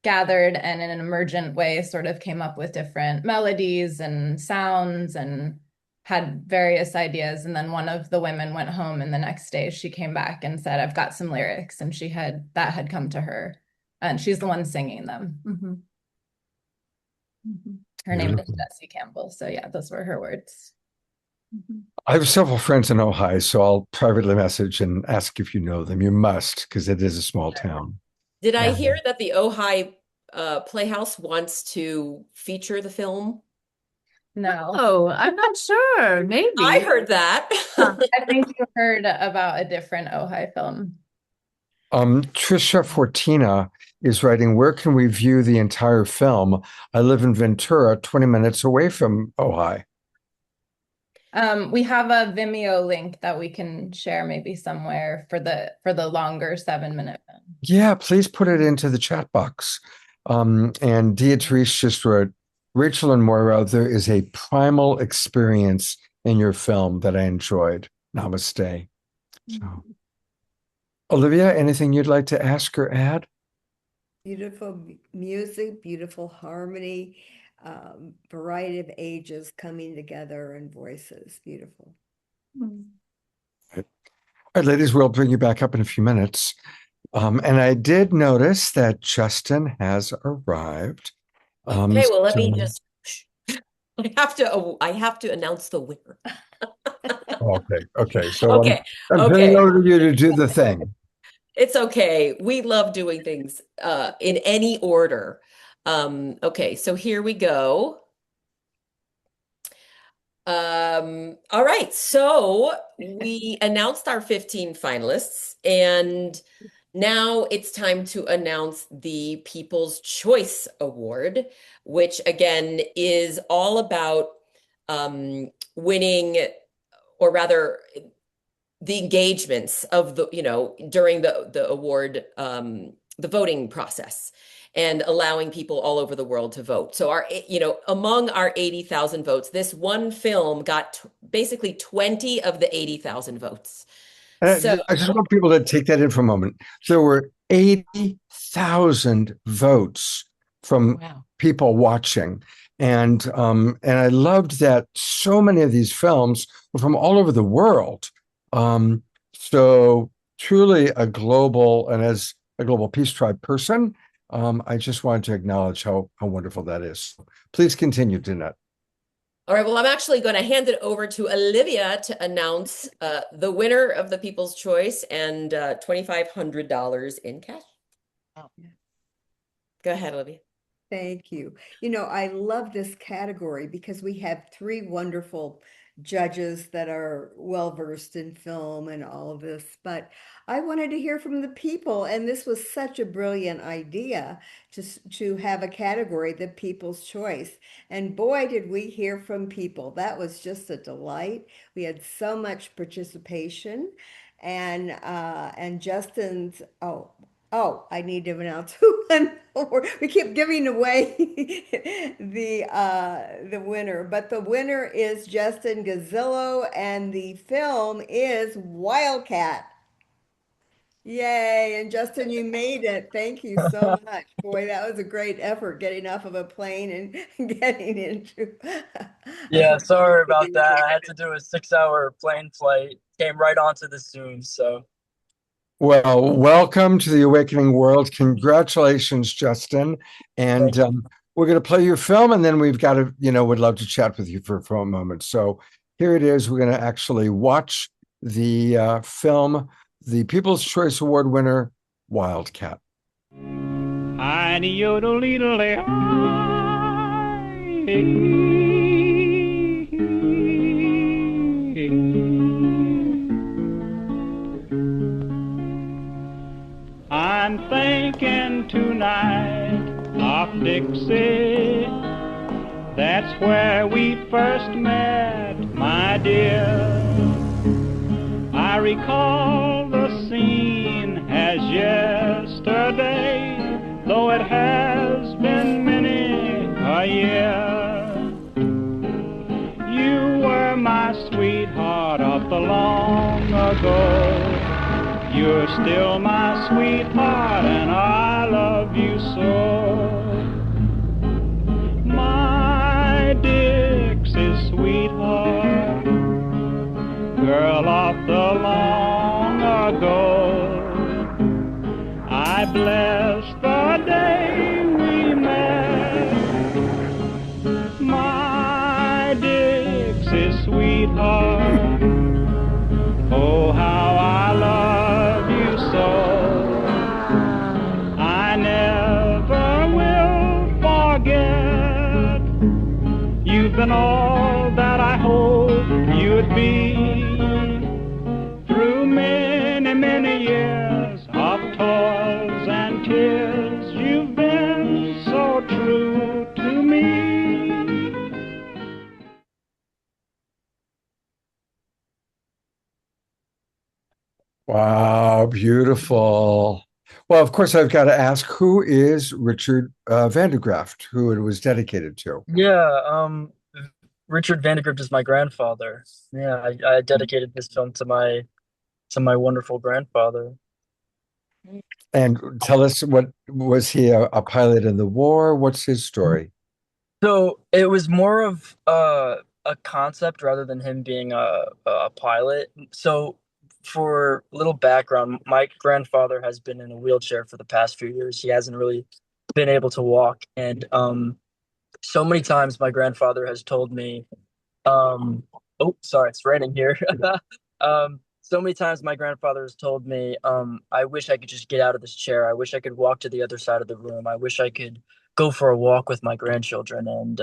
gathered and in an emergent way sort of came up with different melodies and sounds and had various ideas. And then one of the women went home, and the next day she came back and said, I've got some lyrics. And that had come to her, and she's the one singing them. Her name is Jessie Campbell. So yeah, those were her words. I have several friends in Ojai, so I'll privately message and ask if you know them. You must, because it is a small town. Did I hear that the Ojai Playhouse wants to feature the film? No. Oh, I'm not sure. Maybe. I heard that. I think you heard about a different Ojai film. Trisha Fortina is writing, where can we view the entire film? I live in Ventura, 20 minutes away from Ojai. We have a Vimeo link that we can share maybe somewhere for the longer 7-minute film. Yeah, please put it into the chat box. And Beatrice just wrote, Rachel and Moira, there is a primal experience in your film that I enjoyed. Namaste. So, Olivia, anything you'd like to ask or add? Beautiful music, beautiful harmony, variety of ages coming together and voices. Beautiful. All right, ladies, we'll bring you back up in a few minutes. And I did notice that Justin has arrived. Okay, well, let me just, I have to announce the winner. Okay. So Okay. I'm turning over to you to do the thing. It's okay. We love doing things in any order. Okay, so here we go. All right, so we announced our 15 finalists, and now it's time to announce the People's Choice Award, which again is all about winning, or rather the engagements of the, during the award, the voting process, and allowing people all over the world to vote. So among our 80,000 votes, this one film got basically 20 of the 80,000 votes. So I just want people to take that in for a moment. There were 80,000 votes from people watching. And I loved that so many of these films were from all over the world. So truly a global, and as a Global Peace Tribe person, I just wanted to acknowledge how wonderful that is. Please continue, Danette. All right, well, I'm actually going to hand it over to Olivia to announce the winner of the People's Choice and $2,500 in cash. Oh. Go ahead, Olivia. Thank you. I love this category because we have 3 wonderful judges that are well-versed in film and all of this, but I wanted to hear from the people, and this was such a brilliant idea to have a category, the People's Choice. And boy, did we hear from people. That was just a delight. We had so much participation, and Justin's, I need to announce who won. We keep giving away the winner, but the winner is Justin Gazzillo, and the film is Wildcat. Yay! And Justin, you made it. Thank you so much. Boy, that was a great effort getting off of a plane and getting into. Yeah, sorry about that. I had to do a 6-hour plane flight. Came right onto the Zoom, so. Well, welcome to the Awakening World. Congratulations, Justin. And we're going to play your film, and then we've got to, would love to chat with you for a moment. So here it is. We're going to actually watch the film, the People's Choice Award winner, Wildcat. I'm thinking tonight of Dixie That's where we first met, my dear. I recall the scene as yesterday, though it has been many a year. You were my sweetheart of the long ago. You're still my sweetheart, and I love you so. My Dixie sweetheart, girl of the long ago. I bless the day we met. My Dixie sweetheart, oh how I love you so. I never will forget. You've been all that I hoped you'd be. Through many, many years of toils and tears, you've been so true to me. Wow, beautiful. Well, of course, I've got to ask, who is Richard Vandergraft, who it was dedicated to? Yeah, Richard Vandegrift is my grandfather. Yeah, I dedicated this film to my wonderful grandfather. And tell us, what was he a pilot in the war? What's his story? So it was more of a concept rather than him being a pilot. So for a little background, my grandfather has been in a wheelchair for the past few years. He hasn't really been able to walk, and so many times my grandfather has told me, oh, sorry, it's raining here. So many times my grandfather has told me, I wish I could just get out of this chair. I wish I could walk to the other side of the room. I wish I could go for a walk with my grandchildren and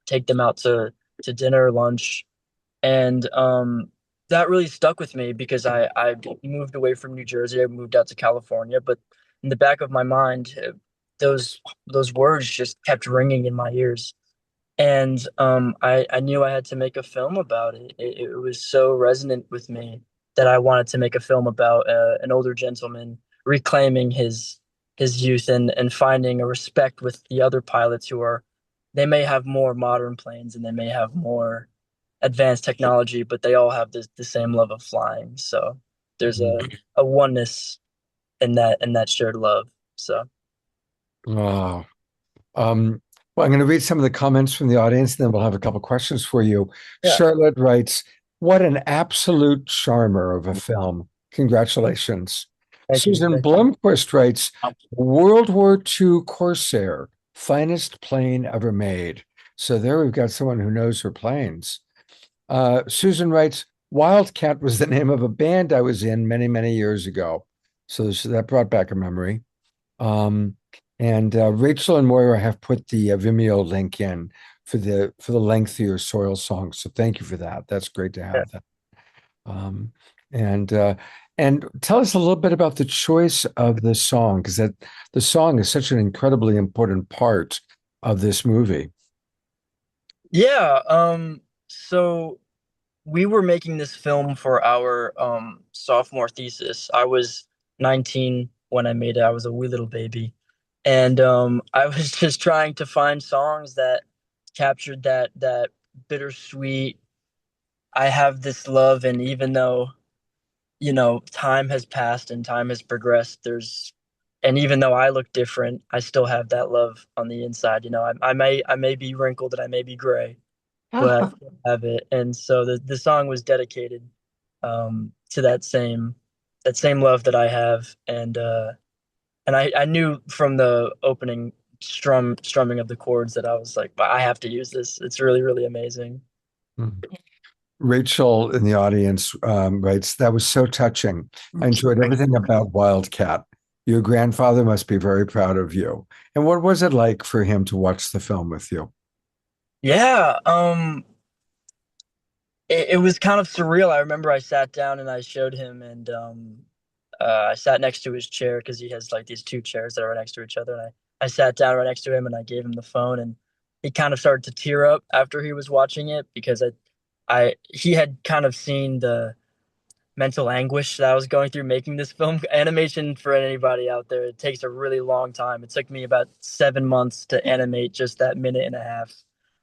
take them out to dinner, lunch. And that really stuck with me because I moved away from New Jersey. I moved out to California, but in the back of my mind, those words just kept ringing in my ears. And I knew I had to make a film about it. It was so resonant with me that I wanted to make a film about an older gentleman reclaiming his youth and finding a respect with the other pilots who are, they may have more modern planes and they may have more advanced technology, but they all have the same love of flying. So there's a oneness in that shared love. So Wow. Well, I'm going to read some of the comments from the audience, and then we'll have a couple questions for you. Yeah. Charlotte writes, "What an absolute charmer of a film. Congratulations." Thank you. Susan Thank you. Blomquist writes, "World War II Corsair, finest plane ever made." So there we've got someone who knows her planes. Susan writes, "Wildcat was the name of a band I was in many, many years ago." So that brought back a memory. And Rachel and Moira have put the Vimeo link in for the lengthier soil song. So thank you for that. That's great to have that. And tell us a little bit about the choice of the song, because the song is such an incredibly important part of this movie. Yeah. So we were making this film for our sophomore thesis. I was 19 when I made it. I was a wee little baby. And I was just trying to find songs that captured that bittersweet, I have this love, and even though, time has passed and time has progressed, and even though I look different, I still have that love on the inside. I may be wrinkled and I may be gray, but I still have it. And so the song was dedicated to that same love that I have. And I knew from the opening strumming of the chords that I was like, I have to use this. It's really, really amazing. Rachel in the audience writes, "That was so touching. I enjoyed everything about Wildcat. Your grandfather must be very proud of you." And what was it like for him to watch the film with you? Yeah, it was kind of surreal. I remember I sat down and I showed him, and I sat next to his chair because he has like these two chairs that are right next to each other. And I sat down right next to him and I gave him the phone, and he kind of started to tear up after he was watching it, because he had kind of seen the mental anguish that I was going through making this film. Animation, for anybody out there, it takes a really long time. It took me about 7 months to animate just that minute and a half.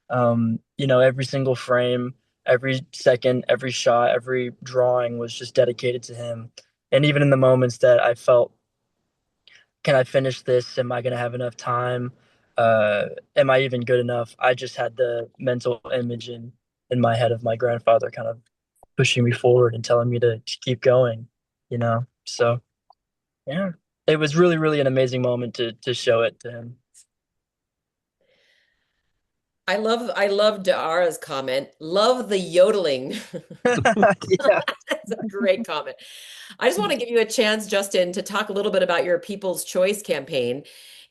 Every single frame, every second, every shot, every drawing was just dedicated to him. And even in the moments that I felt, can I finish this? Am I going to have enough time? Am I even good enough? I just had the mental image in my head of my grandfather kind of pushing me forward and telling me to keep going, So, yeah, it was really, really an amazing moment to show it to him. I love Dara's comment. Love the yodeling. Yeah. That's a great comment. I just want to give you a chance, Justin, to talk a little bit about your People's Choice campaign.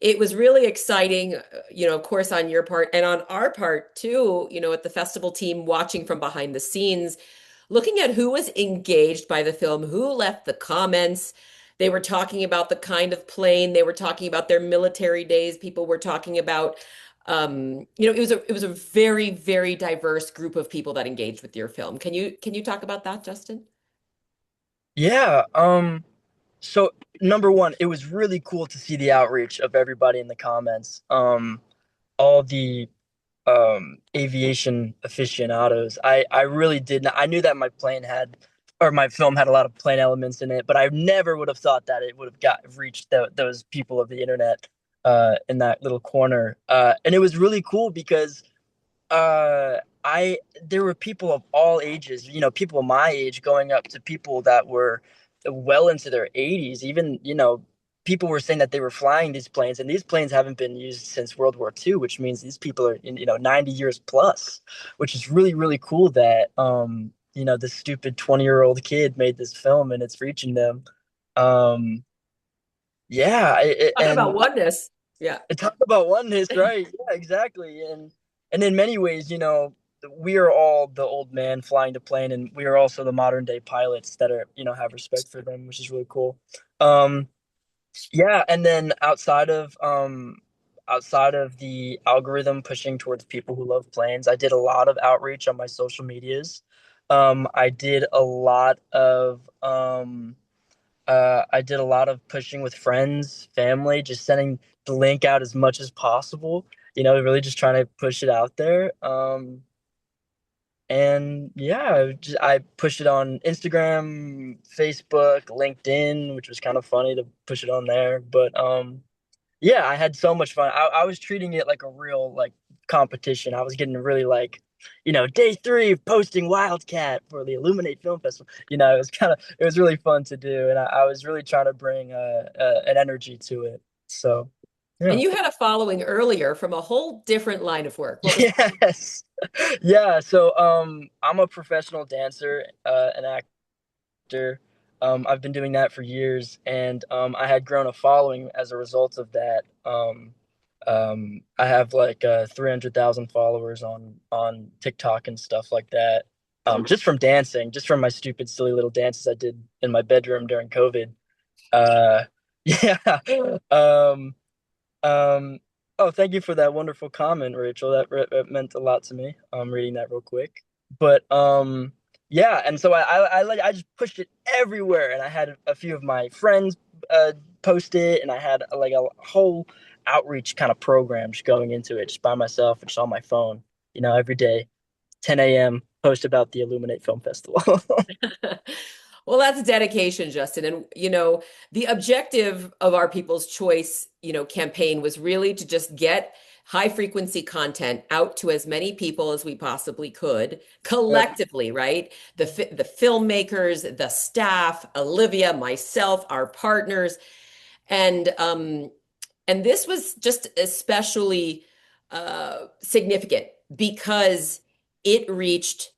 It was really exciting, of course, on your part and on our part too, at the festival team, watching from behind the scenes, looking at who was engaged by the film, who left the comments. They were talking about the kind of plane. They were talking about their military days. People were talking about, it was a very, very diverse group of people that engaged with your film. Can you talk about that, Justin? Yeah. So number one, it was really cool to see the outreach of everybody in the comments. All the aviation aficionados. I really did not. I knew that my film had a lot of plane elements in it, but I never would have thought that it would have reached those people of the internet in that little corner. And it was really cool because there were people of all ages, people my age going up to people that were well into their 80s. Even, people were saying that they were flying these planes, and these planes haven't been used since World War II, which means these people are in, 90 years plus, which is really, really cool that, this stupid 20-year-old kid made this film and it's reaching them. Yeah. Talk about oneness. Yeah. Talk about oneness, right? Yeah, exactly. And in many ways, we are all the old man flying the plane, and we are also the modern day pilots that are, have respect for them, which is really cool. Yeah, and then outside of the algorithm pushing towards people who love planes, I did a lot of outreach on my social medias. I did a lot of pushing with friends, family, just sending the link out as much as possible, really just trying to push it out there. And yeah, I pushed it on Instagram, Facebook, LinkedIn, which was kind of funny to push it on there. But yeah, I had so much fun. I was treating it like a real competition. I was getting really day 3 of posting Wildcat for the Illuminate Film Festival. It was really fun to do, and I was really trying to bring an energy to it. So. Yeah. And you had a following earlier from a whole different line of work. Yes. Yeah. So I'm a professional dancer, an actor. I've been doing that for years, and I had grown a following as a result of that. I have 300,000 followers on TikTok and stuff like that. Just from dancing, just from my stupid, silly little dances I did in my bedroom during COVID. Yeah. Oh, thank you for that wonderful comment, Rachel. That meant a lot to me. I'm reading that real quick. But yeah, and so I just pushed it everywhere, and I had a few of my friends post it, and I had a whole outreach kind of program just going into it just by myself, just on my phone, every day, 10 a.m. post about the Illuminate Film Festival. Well, that's dedication, Justin. And, the objective of our People's Choice, campaign was really to just get high frequency content out to as many people as we possibly could collectively, right? The filmmakers, the staff, Olivia, myself, our partners. And this was just especially significant because it reached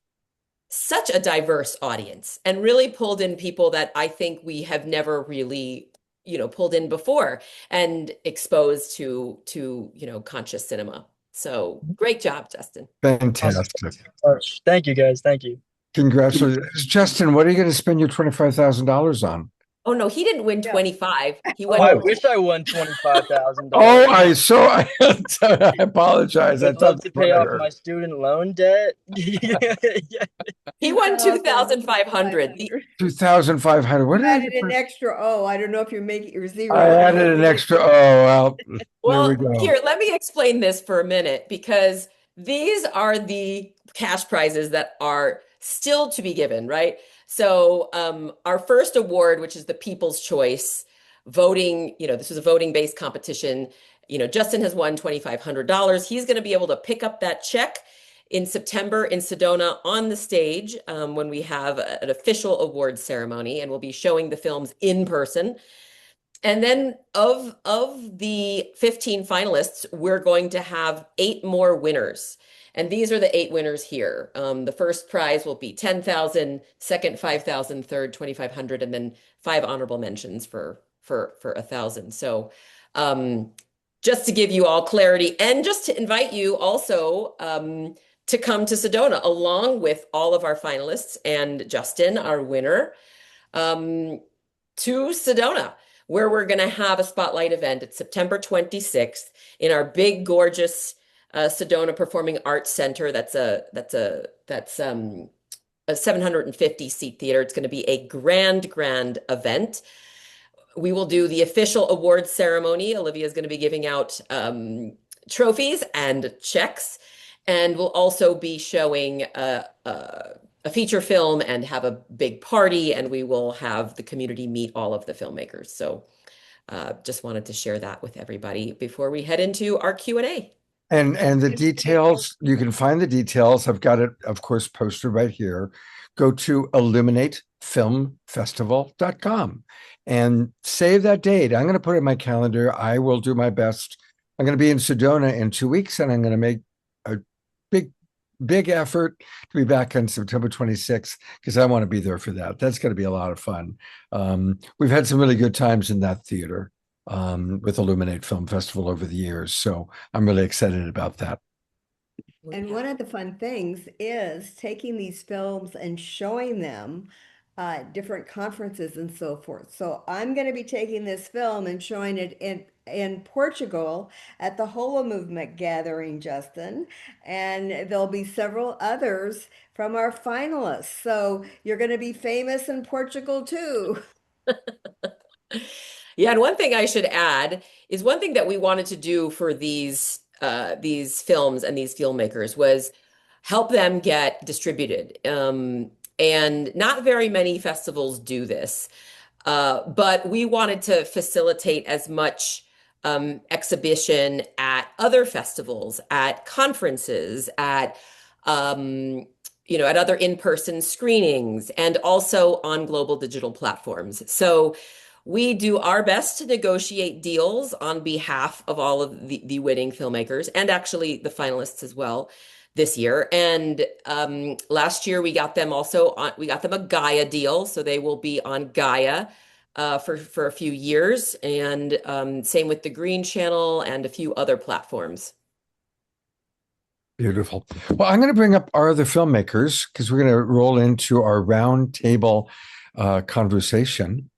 such a diverse audience and really pulled in people that I think we have never really, pulled in before and exposed to conscious cinema. So great job, Justin. Fantastic. Thank you, guys. Thank you. Congratulations. Justin, what are you going to spend your $25,000 on? Oh no, he didn't win Yeah. 25. He Oh, won. I wish I won $25,000. Oh, I apologize. I I'd thought love to that's what pay I off heard. my student loan debt. He won 2,500. 2,500. What You did I added an extra O. I don't know if you're making your zero. I added an extra. Oh, well, there Well, we go. here, let me explain this for a minute because these are the cash prizes that are still to be given, right? So, our first award, which is the People's Choice voting, this was a voting-based competition. Justin has won $2,500. He's going to be able to pick up that check in September in Sedona on the stage when we have an official award ceremony, and we'll be showing the films in person. And then of the 15 finalists, we're going to have 8 more winners. And these are the 8 winners here. The first prize will be 10,000, second 5,000, third 2,500, and then 5 honorable mentions for 1,000. So just to give you all clarity and just to invite you also to come to Sedona along with all of our finalists and Justin, our winner, to Sedona, where we're going to have a spotlight event. It's September 26th in our big, gorgeous Sedona Performing Arts Center. That's a 750-seat theater. It's going to be a grand event. We will do the official awards ceremony. Olivia is going to be giving out trophies and checks, and we'll also be showing a feature film and have a big party, and we will have the community meet all of the filmmakers. So just wanted to share that with everybody before we head into our Q&A. And the details, you can find the details. I've got it, of course, posted right here. Go to illuminatefilmfestival.com and save that date. I'm going to put it in my calendar. I will do my best. I'm going to be in Sedona in 2 weeks, and I'm going to make a big effort to be back on September 26th because I want to be there for that. That's going to be a lot of fun. We've had some really good times in that theater with Illuminate Film Festival over the years. So I'm really excited about that. And one of the fun things is taking these films and showing them different conferences and so forth. So I'm going to be taking this film and showing it in Portugal at the Holo Movement gathering, Justin, and there'll be several others from our finalists. So you're going to be famous in Portugal too. Yeah, and one thing I should add is one thing that we wanted to do for these films and these filmmakers was help them get distributed. And not very many festivals do this, but we wanted to facilitate as much exhibition at other festivals, at conferences, at at other in-person screenings, and also on global digital platforms. So we do our best to negotiate deals on behalf of all of the winning filmmakers and actually the finalists as well this year. And last year we got them a Gaia deal, so they will be on Gaia for a few years, and same with the Green Channel and a few other platforms. Beautiful. Well, I'm going to bring up our other filmmakers because we're going to roll into our round table conversation.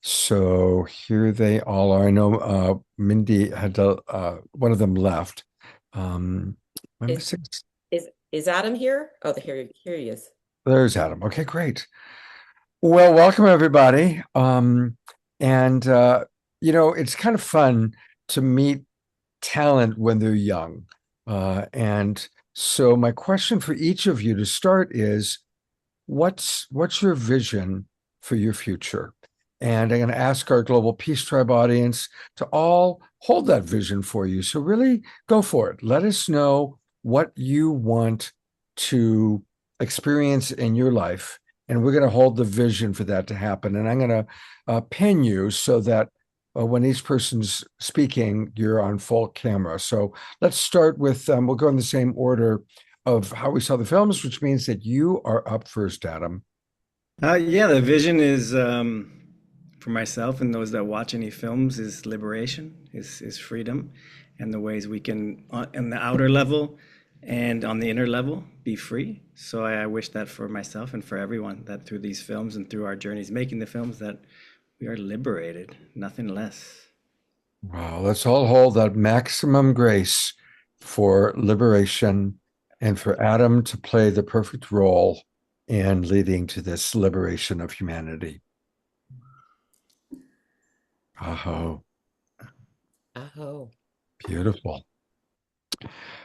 So here they all are. I know Mindy had one of them left. Is Adam here? Oh, here he is. There's Adam. Okay, great. Well, welcome everybody. It's kind of fun to meet talent when they're young. And so my question for each of you to start is, what's your vision for your future? And I'm going to ask our Global Peace Tribe audience to all hold that vision for you. So really go for it. Let us know what you want to experience in your life. And we're going to hold the vision for that to happen. And I'm going to pin you so that when each person's speaking, you're on full camera. So let's start with, we'll go in the same order of how we saw the films, which means that you are up first, Adam. The vision is for myself and those that watch any films is liberation, is freedom, and the ways we can, on the outer level, and on the inner level, be free. So I wish that for myself and for everyone, that through these films and through our journeys making the films, that we are liberated, nothing less. Wow, let's all hold that maximum grace for liberation and for Adam to play the perfect role in leading to this liberation of humanity. Aho. Aho. Beautiful.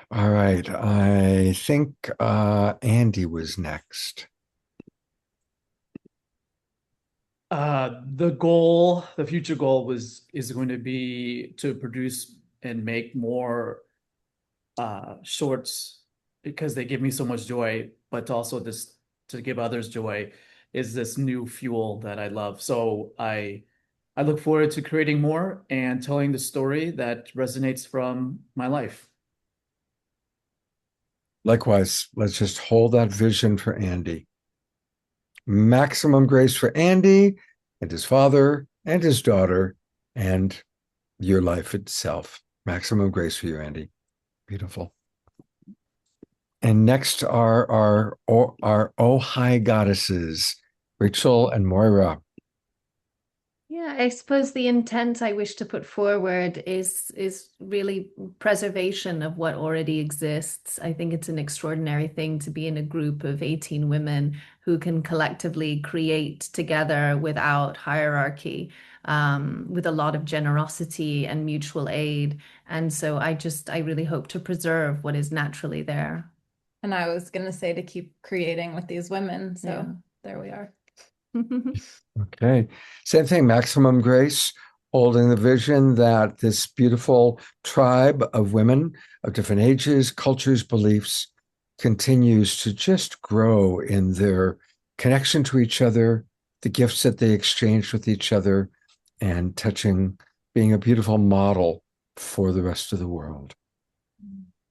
All right. I think Andy was next. The future goal is going to be to produce and make more shorts, because they give me so much joy, but also this to give others joy is this new fuel that I love. So I look forward to creating more and telling the story that resonates from my life. Likewise, let's just hold that vision for Andy. Maximum grace for Andy and his father and his daughter and your life itself. Maximum grace for you, Andy. Beautiful. And next are our Oh Hi Goddesses, Rachel and Moira. Yeah, I suppose the intent I wish to put forward is really preservation of what already exists. I think it's an extraordinary thing to be in a group of 18 women who can collectively create together without hierarchy, with a lot of generosity and mutual aid. And so I really hope to preserve what is naturally there. And I was going to say to keep creating with these women. So Yeah. there we are. Okay. Same thing, maximum grace, holding the vision that this beautiful tribe of women of different ages, cultures, beliefs continues to just grow in their connection to each other, the gifts that they exchange with each other, and being a beautiful model for the rest of the world.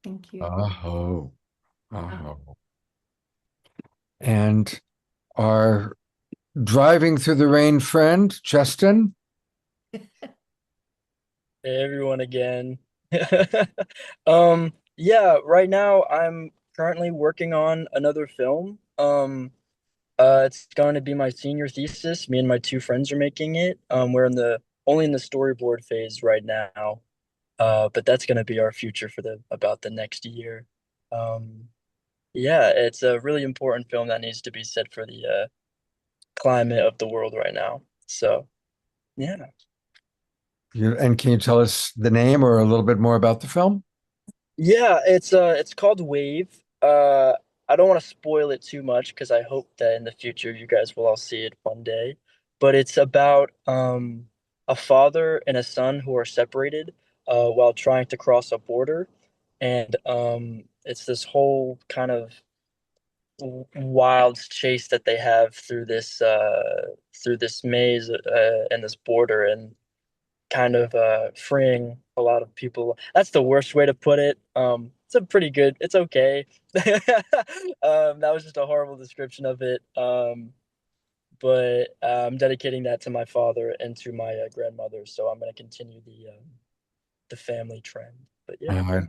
Thank you. Aho. Aho. And our driving through the rain friend, Justin. Hey everyone again. Yeah, right now I'm currently working on another film. It's going to be my senior thesis. Me and my two friends are making it. We're only in the storyboard phase right now. But that's going to be our future for about the next year. Yeah, it's a really important film that needs to be set for the climate of the world right now. So, yeah. And can you tell us the name or a little bit more about the film? Yeah, it's called Wave. I don't want to spoil it too much because I hope that in the future you guys will all see it one day. But it's about a father and a son who are separated while trying to cross a border, and it's this whole kind of wild chase that they have through this maze and this border, and kind of freeing a lot of people. That's the worst way to put it. It's okay. That was just a horrible description of it. But I'm dedicating that to my father and to my grandmother, so I'm going to continue the family trend. But yeah. All right.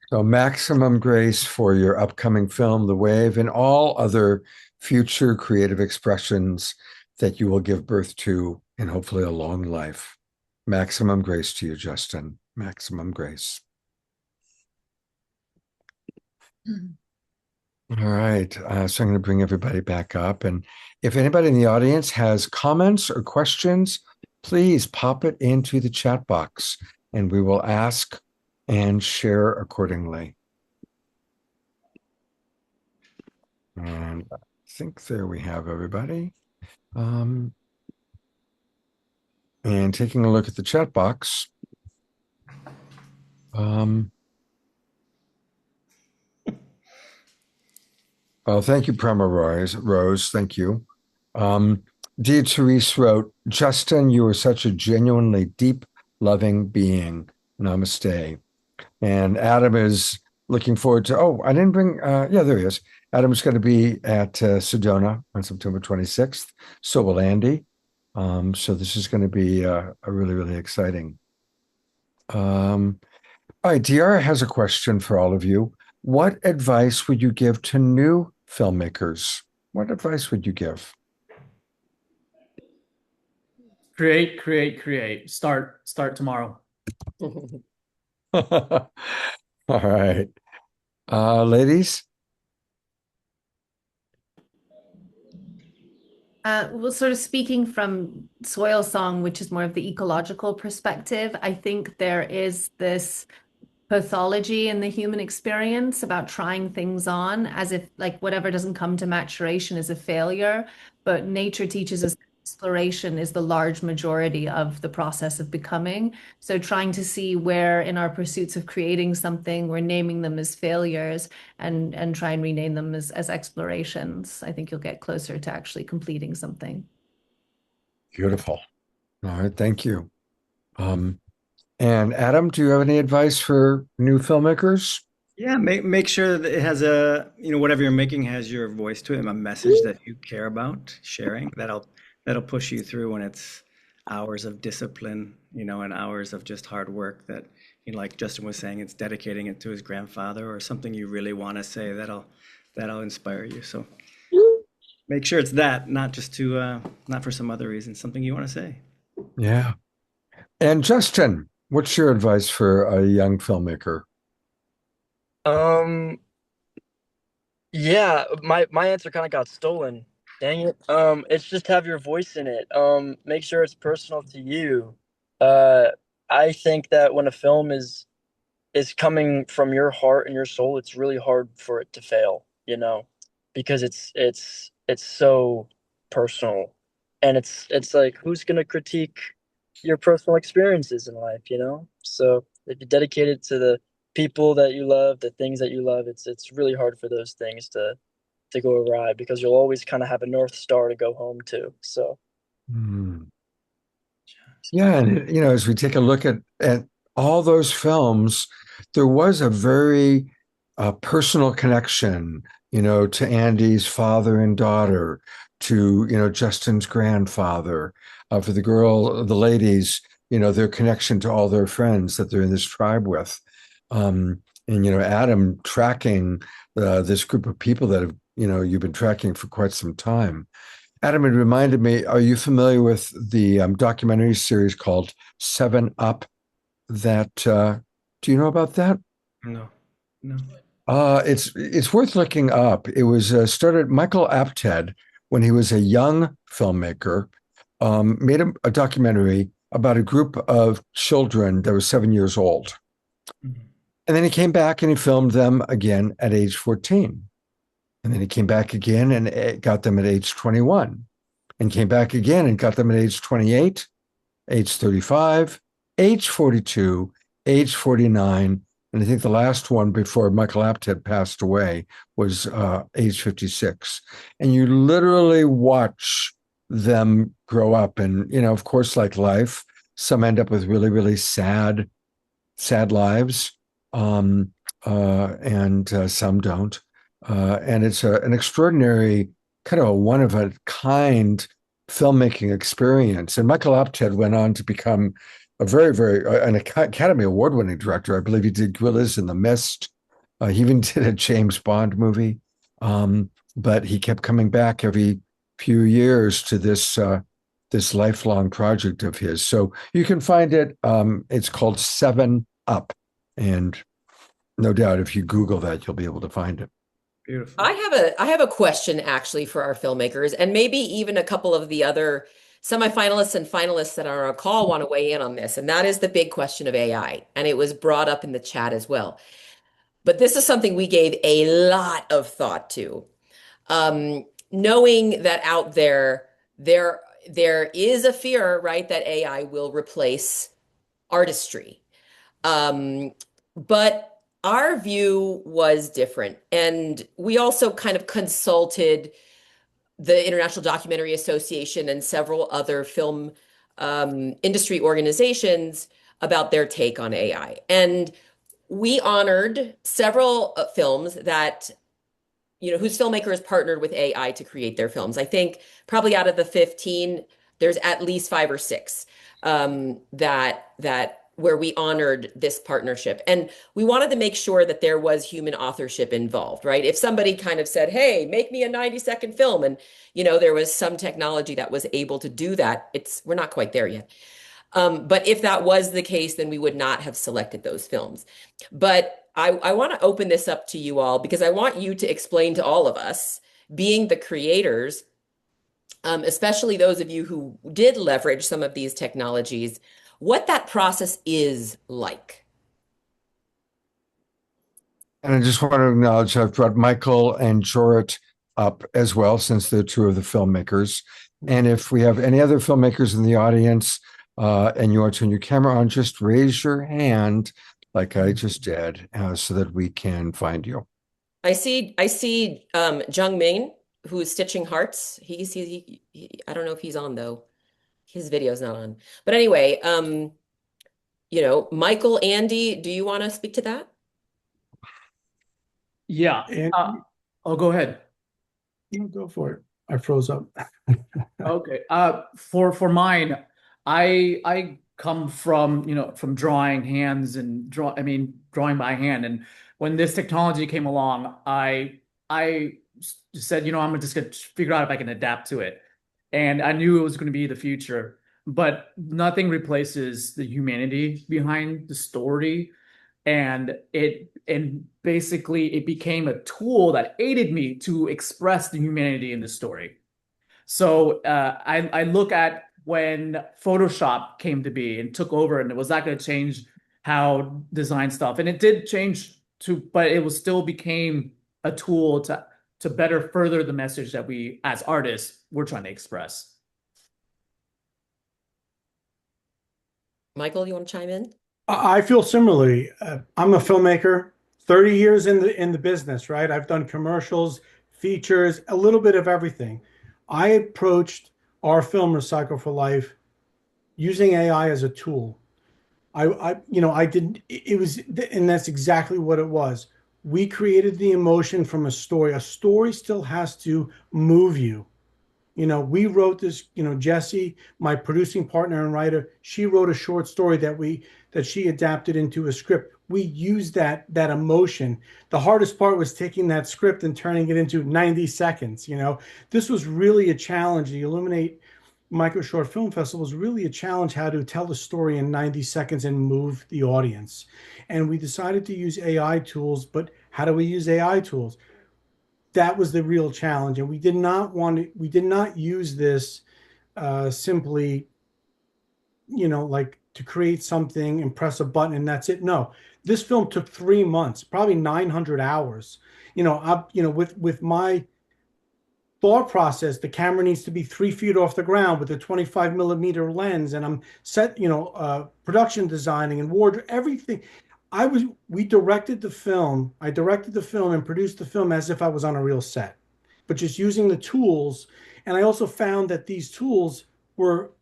So maximum grace for your upcoming film, The Wave, and all other future creative expressions that you will give birth to in hopefully a long life. Maximum grace to you, Justin. Maximum grace. All right. So I'm going to bring everybody back up. And if anybody in the audience has comments or questions, please pop it into the chat box and we will ask and share accordingly. And I think there we have everybody. And taking a look at the chat box. Oh, thank you, Prema Rose. Thank you. Dear Therese wrote, Justin, you are such a genuinely deep, loving being. Namaste. And Adam is looking forward to, I didn't bring, yeah, there he is. Adam's going to be at Sedona on September 26th. So will Andy. So this is going to be a really, really exciting. All right, Diara has a question for all of you. what advice would you give to new filmmakers? What advice would you give? Create. Start tomorrow. All right. Ladies? Well, sort of speaking from Soil Song, which is more of the ecological perspective, I think there is this pathology in the human experience about trying things on as if like whatever doesn't come to maturation is a failure. But nature teaches us exploration is the large majority of the process of becoming. So trying to see where in our pursuits of creating something, we're naming them as failures and try and rename them as explorations. I think you'll get closer to actually completing something. Beautiful. All right, thank you. And Adam, do you have any advice for new filmmakers? Yeah, make sure that it has a, whatever you're making has your voice to it, a message that you care about sharing. That'll push you through when it's hours of discipline, and hours of just hard work that, like Justin was saying, it's dedicating it to his grandfather or something you really want to say that'll inspire you. So make sure it's that, not just not for some other reason, something you want to say. Yeah. And Justin, what's your advice for a young filmmaker? Yeah, my answer kind of got stolen. Dang it. It's just have your voice in it. Make sure it's personal to you. I think that when a film is coming from your heart and your soul, it's really hard for it to fail, because it's so personal. And it's like, who's gonna critique your personal experiences in life, So if you dedicate it to the people that you love, the things that you love, it's really hard for those things to go awry, because you'll always kind of have a North Star to go home to. So Yeah, and as we take a look at all those films, there was a very personal connection, to Andy's father and daughter, to Justin's grandfather, for the ladies, their connection to all their friends that they're in this tribe with, and Adam tracking this group of people that have you've been tracking for quite some time. Adam, it reminded me, are you familiar with the documentary series called 7 Up? Do you know about that? No. It's worth looking up. It was started, Michael Apted, when he was a young filmmaker, made a documentary about a group of children that were 7 years old. Mm-hmm. And then he came back and he filmed them again at age 14. And then he came back again and got them at age 21, and came back again and got them at age 28, age 35, age 42, age 49. And I think the last one before Michael Apted passed away was age 56. And you literally watch them grow up. And, of course, like life, some end up with really, really sad lives, and some don't. And it's an extraordinary, kind of a one-of-a-kind filmmaking experience. And Michael Apted went on to become a very, very an Academy Award-winning director. I believe he did Gorillas in the Mist. He even did a James Bond movie. But he kept coming back every few years to this lifelong project of his. So you can find it. It's called 7 Up, and no doubt if you Google that, you'll be able to find it. Beautiful. I have a question actually for our filmmakers, and maybe even a couple of the other semifinalists and finalists that are on our call want to weigh in on this. And that is the big question of AI. And it was brought up in the chat as well. But this is something we gave a lot of thought to. Knowing that out there is a fear, right, that AI will replace artistry. But our view was different. And we also kind of consulted the International Documentary Association and several other film industry organizations about their take on AI. And we honored several films that, whose filmmakers partnered with AI to create their films. I think probably out of the 15, there's at least 5 or 6 that where we honored this partnership. And we wanted to make sure that there was human authorship involved, right? If somebody kind of said, hey, make me a 90-second film, and there was some technology that was able to do that, we're not quite there yet. But if that was the case, then we would not have selected those films. But I want to open this up to you all because I want you to explain to all of us, being the creators, especially those of you who did leverage some of these technologies, what that process is like. And I just want to acknowledge I've brought Michael and Jorrit up as well, since they're two of the filmmakers. And if we have any other filmmakers in the audience and you want to turn your camera on, just raise your hand like I just did so that we can find you. I see Jung Min, who is stitching hearts. I don't know if he's on though. His video's not on. But anyway, Michael, Andy, do you want to speak to that? Yeah. Go ahead. Go for it. I froze up. Okay. For mine, I come from from drawing hands and drawing by hand. And when this technology came along, I said, I'm just gonna figure out if I can adapt to it. And I knew it was going to be the future, but nothing replaces the humanity behind the story. And basically it became a tool that aided me to express the humanity in the story. So I look at when Photoshop came to be and took over, and was that going to change how design stuff? And it did change but it was still became a tool to better further the message that we, as artists, we're trying to express. Michael, you want to chime in? I feel similarly. I'm a filmmaker, 30 years in the business, right? I've done commercials, features, a little bit of everything. I approached our film Recycle for Life using AI as a tool. I didn't, it was, and that's exactly what it was. We created the emotion from a story. A story still has to move you. We wrote this, Jessie, my producing partner and writer, she wrote a short story that she adapted into a script. We used that emotion. The hardest part was taking that script and turning it into 90 seconds. This was really a challenge. The Illuminate Micro Short Film Festival was really a challenge, how to tell the story in 90 seconds and move the audience. And we decided to use AI tools, but how do we use AI tools? That was the real challenge. And we did not use this simply, like to create something and press a button and that's it. No, this film took 3 months, probably 900 hours. With my thought process, the camera needs to be 3 feet off the ground with a 25 millimeter lens, and I'm set, production designing and wardrobe, everything. We directed the film. I directed the film and produced the film as if I was on a real set, but just using the tools. And I also found that these tools were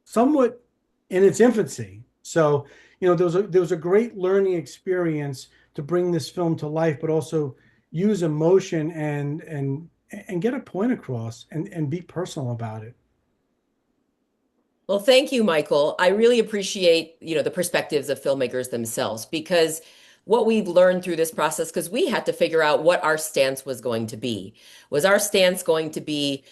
somewhat in its infancy. So, there was a great learning experience to bring this film to life, but also use emotion and get a point across and be personal about it. Well, thank you, Michael. I really appreciate, the perspectives of filmmakers themselves, because what we've learned through this process, because we had to figure out what our stance was going to be. Was our stance going to be,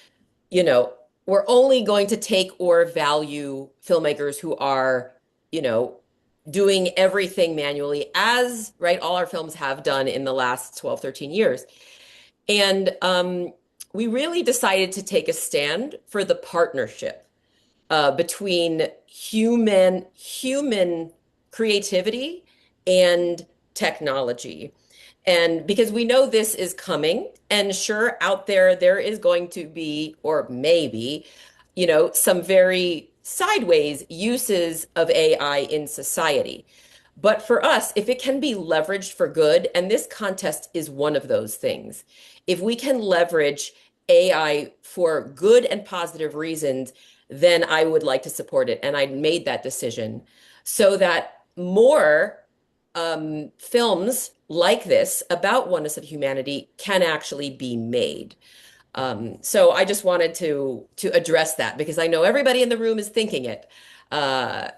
we're only going to take or value filmmakers who are, doing everything manually, as, right, all our films have done in the last 12, 13 years. And we really decided to take a stand for the partnership between human creativity and technology. And because we know this is coming, and sure, out there is going to be, or maybe, some very sideways uses of AI in society. But for us, if it can be leveraged for good, and this contest is one of those things, if we can leverage AI for good and positive reasons, then I would like to support it. And I made that decision so that more films like this about Oneness of Humanity can actually be made. So I just wanted to address that, because I know everybody in the room is thinking it. And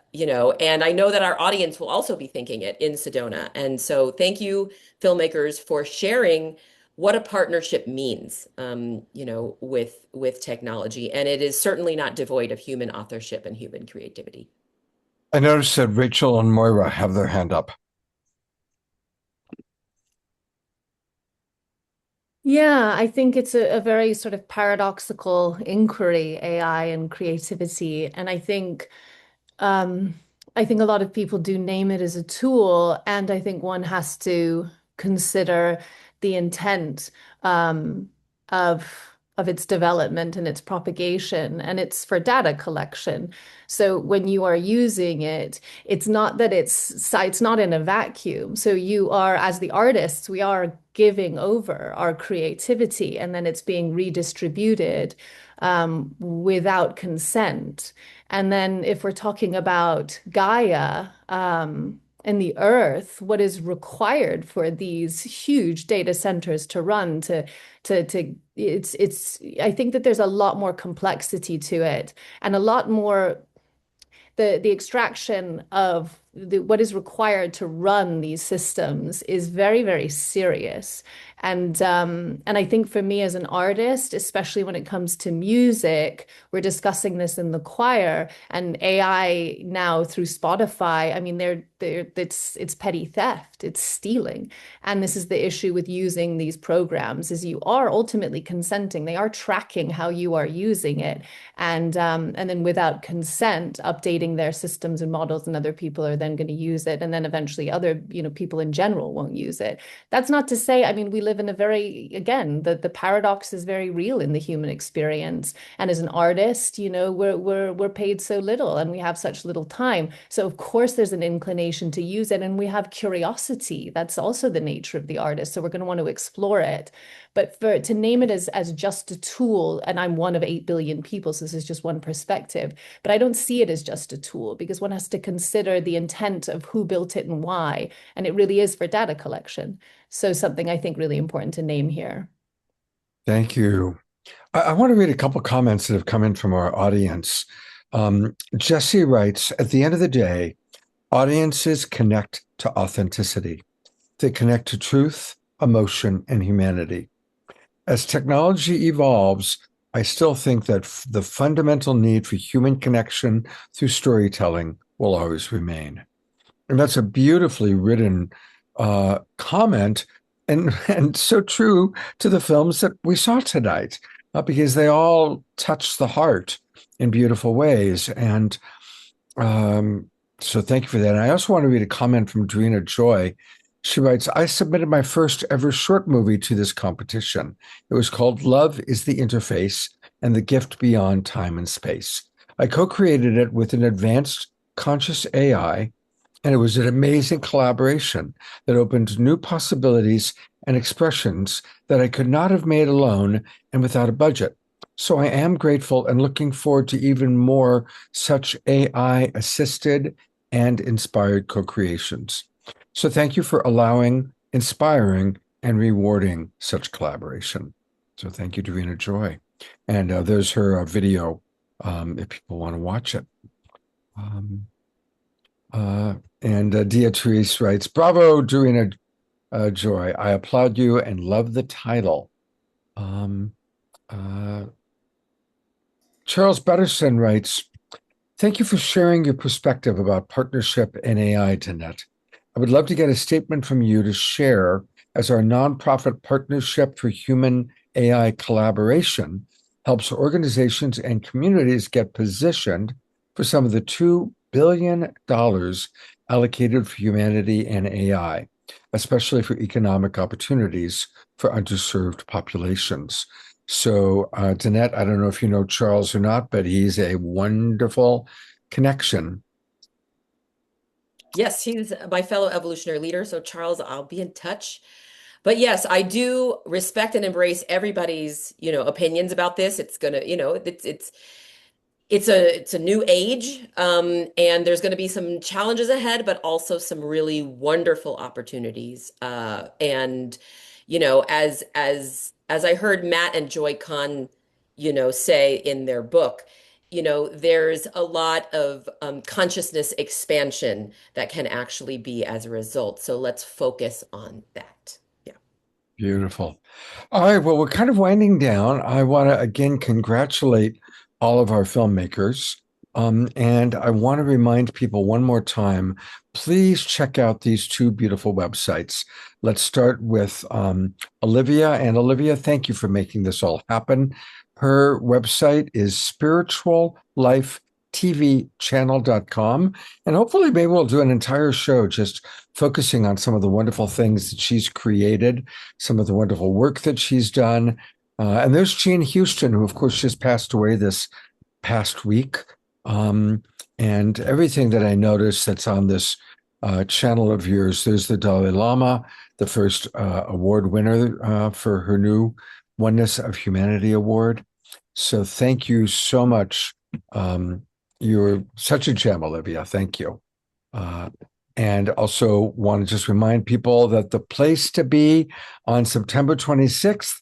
I know that our audience will also be thinking it in Sedona. And so thank you, filmmakers, for sharing what a partnership means, with technology. And it is certainly not devoid of human authorship and human creativity. I noticed that Rachel and Moira have their hand up. Yeah, I think it's a very sort of paradoxical inquiry, AI and creativity. And I think a lot of people do name it as a tool, and I think one has to consider the intent of its development and its propagation, and it's for data collection. So when you are using it, it's not that it's not in a vacuum. So you are, as the artists, we are giving over our creativity, and then it's being redistributed without consent. And then if we're talking about Gaia and the earth, what is required for these huge data centers to run I think that there's a lot more complexity to it and a lot more the extraction of what is required to run these systems is very, very serious. And I think for me as an artist, especially when it comes to music, we're discussing this in the choir, and AI now through Spotify. I mean, it's petty theft, it's stealing, and this is the issue with using these programs: is you are ultimately consenting. They are tracking how you are using it, and then without consent, updating their systems and models, and other people are then going to use it, and then eventually other people in general won't use it. That's not to say, I mean, we live in a very, again, the paradox is very real in the human experience. And as an artist, we're paid so little and we have such little time. So of course there's an inclination to use it, and we have curiosity. That's also the nature of the artist. So we're going to want to explore it. But to name it as just a tool, and I'm one of 8 billion people, so this is just one perspective, but I don't see it as just a tool, because one has to consider the intent of who built it and why. And it really is for data collection. So something I think really important to name here. Thank you. I want to read a couple comments that have come in from our audience. Jesse writes, at the end of the day, audiences connect to authenticity. They connect to truth, emotion, and humanity. As technology evolves, I still think that the fundamental need for human connection through storytelling will always remain. And that's a beautifully written comment, and so true to the films that we saw tonight, because they all touch the heart in beautiful ways. And so thank you for that. And I also want to read a comment from Dorina Joy. She writes, I submitted my first ever short movie to this competition. It was called Love is the Interface and the Gift Beyond Time and Space. I co-created it with an advanced conscious AI, and it was an amazing collaboration that opened new possibilities and expressions that I could not have made alone and without a budget. So I am grateful and looking forward to even more such AI-assisted and inspired co-creations. So thank you for allowing, inspiring, and rewarding such collaboration. So thank you, Dorina Joy. And there's her video if people want to watch it. And Dia Therese writes, bravo, Dorina Joy. I applaud you and love the title. Charles Betterson writes, thank you for sharing your perspective about partnership and AI, Danette. I would love to get a statement from you to share as our nonprofit Partnership for Human AI Collaboration helps organizations and communities get positioned for some of the $2 billion allocated for humanity and AI, especially for economic opportunities for underserved populations. So, Danette, I don't know if you know Charles or not, but he's a wonderful connection. Yes, he's my fellow evolutionary leader. So Charles, I'll be in touch. But yes, I do respect and embrace everybody's, opinions about this. It's gonna, it's a new age, and there's going to be some challenges ahead, but also some really wonderful opportunities. And as I heard Matt and Joy Kahn, say in their book, there's a lot of consciousness expansion that can actually be as a result. So let's focus on that. Yeah. Beautiful. All right. Well, we're kind of winding down. I want to again congratulate all of our filmmakers. And I want to remind people one more time, please check out these two beautiful websites. Let's start with Olivia. And Olivia, thank you for making this all happen. Her website is spirituallifetvchannel.com. And hopefully maybe we'll do an entire show just focusing on some of the wonderful things that she's created, some of the wonderful work that she's done. And there's Jean Houston, who of course just passed away this past week. And everything that I noticed that's on this channel of yours, there's the Dalai Lama, the first award winner for her new Oneness of Humanity award. So thank you so much. You're such a gem, Olivia. Thank you. And also want to just remind people that the place to be on September 26th,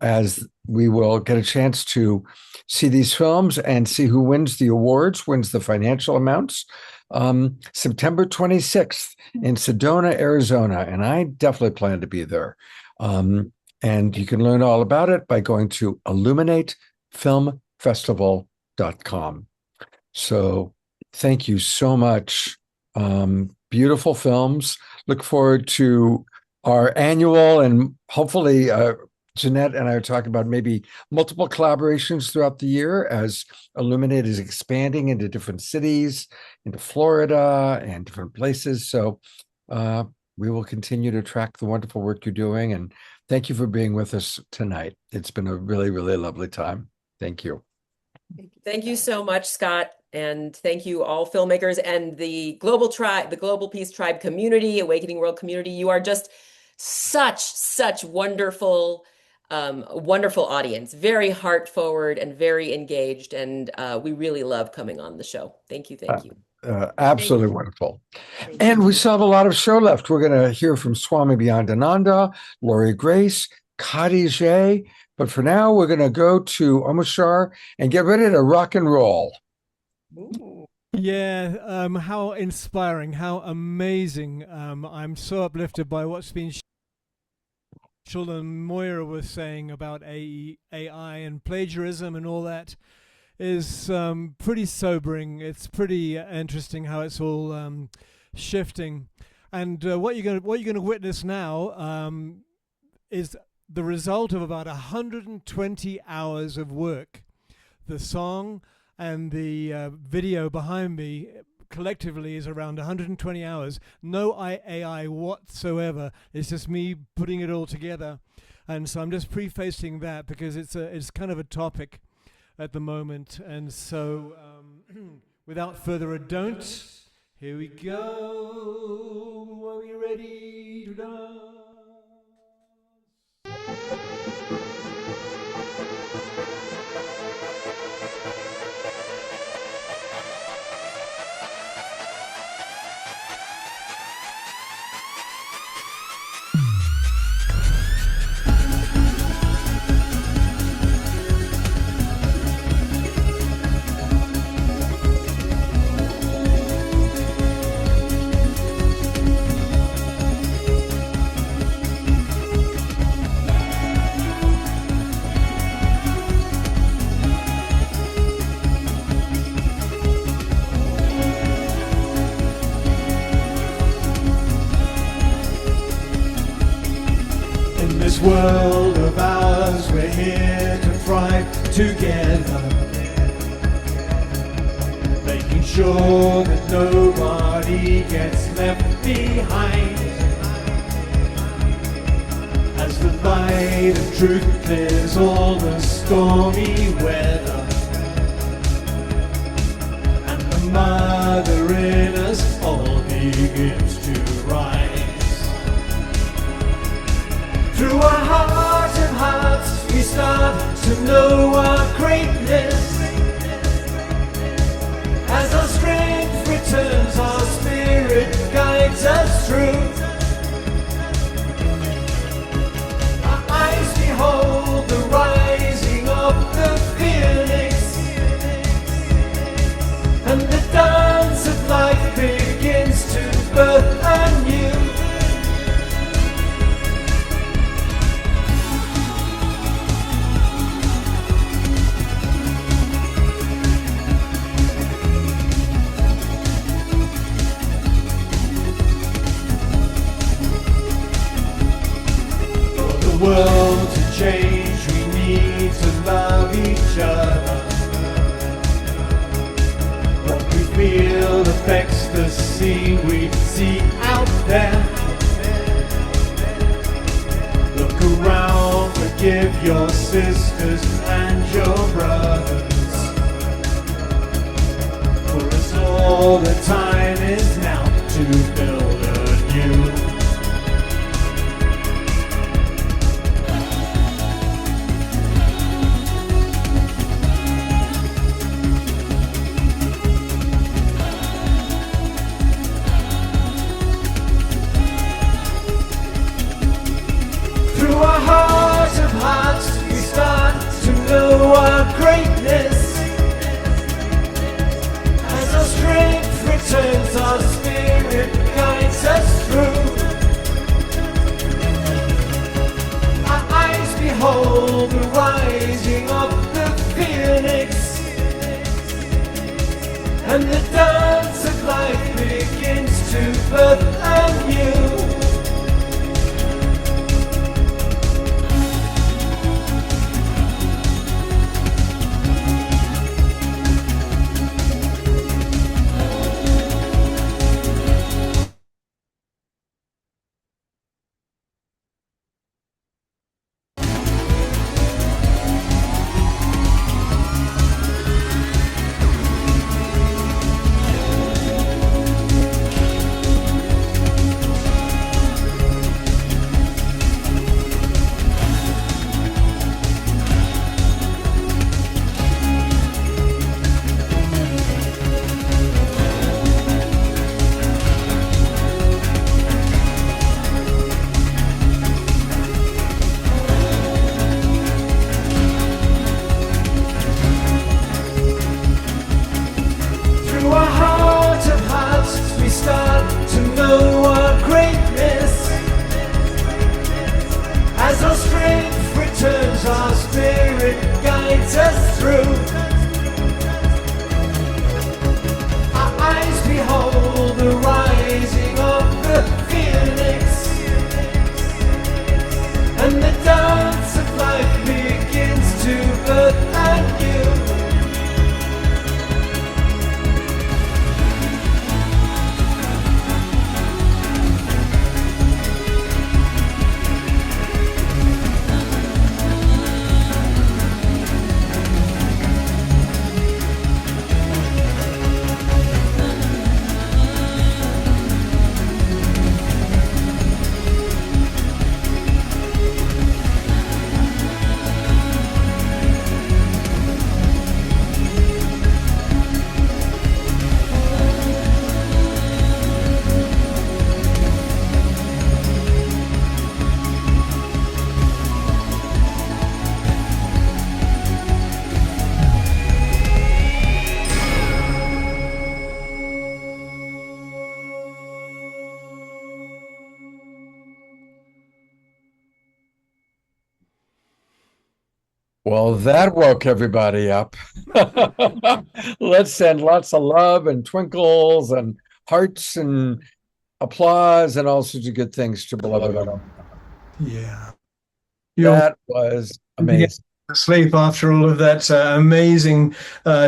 as we will get a chance to see these films and see who wins the awards, wins the financial amounts. September 26th in Sedona, Arizona. And I definitely plan to be there. And you can learn all about it by going to illuminatefilmfestival.com. So thank you so much. Beautiful films. Look forward to our annual, and hopefully Danette and I are talking about maybe multiple collaborations throughout the year as Illuminate is expanding into different cities, into Florida and different places. So we will continue to track the wonderful work you're doing. And thank you for being with us tonight. It's been a really, really lovely time. Thank you. Thank you so much, Scott. And thank you all filmmakers and the Global Tribe, the Global Peace Tribe community, Awakening World community. You are just such wonderful, wonderful audience, very heart forward and very engaged. And we really love coming on the show. Thank you. Thank you. Absolutely wonderful. And we still have a lot of show left. We're going to hear from Swami Beyondananda, Lori Grace, Khadijih. But for now, we're going to go to Omashar and get ready to rock and roll. Yeah, how inspiring, how amazing. I'm so uplifted by what's been shown, and Moira was saying about AI and plagiarism and all that is pretty sobering. It's pretty interesting how it's all shifting. And what you're going to witness now is the result of about 120 hours of work. The song and the video behind me collectively is around 120 hours. No AI whatsoever. It's just me putting it all together. And so I'm just prefacing that because it's kind of a topic at the moment. And so without further ado, here we go. Are we ready to dance? This world of ours, we're here to thrive together, making sure that nobody gets left behind. As the light of truth clears all the stormy weather, and the mother in us all begins to rise. Through our heart and hearts, we start to know our greatness. As our strength returns, our spirit guides us through. Our eyes behold the rising of the phoenix, galaxy we see out there. Look around, forgive your sisters and your brothers. For us all the time is now to build anew. Through our heart of hearts we start to know our greatness. As our strength returns, our spirit guides us through. Our eyes behold the rising of the phoenix, and the dance of life begins to birth anew. Well, that woke everybody up. Let's send lots of love and twinkles and hearts and applause and all sorts of good things to beloved. Yeah. That was amazing. Sleep after all of that amazing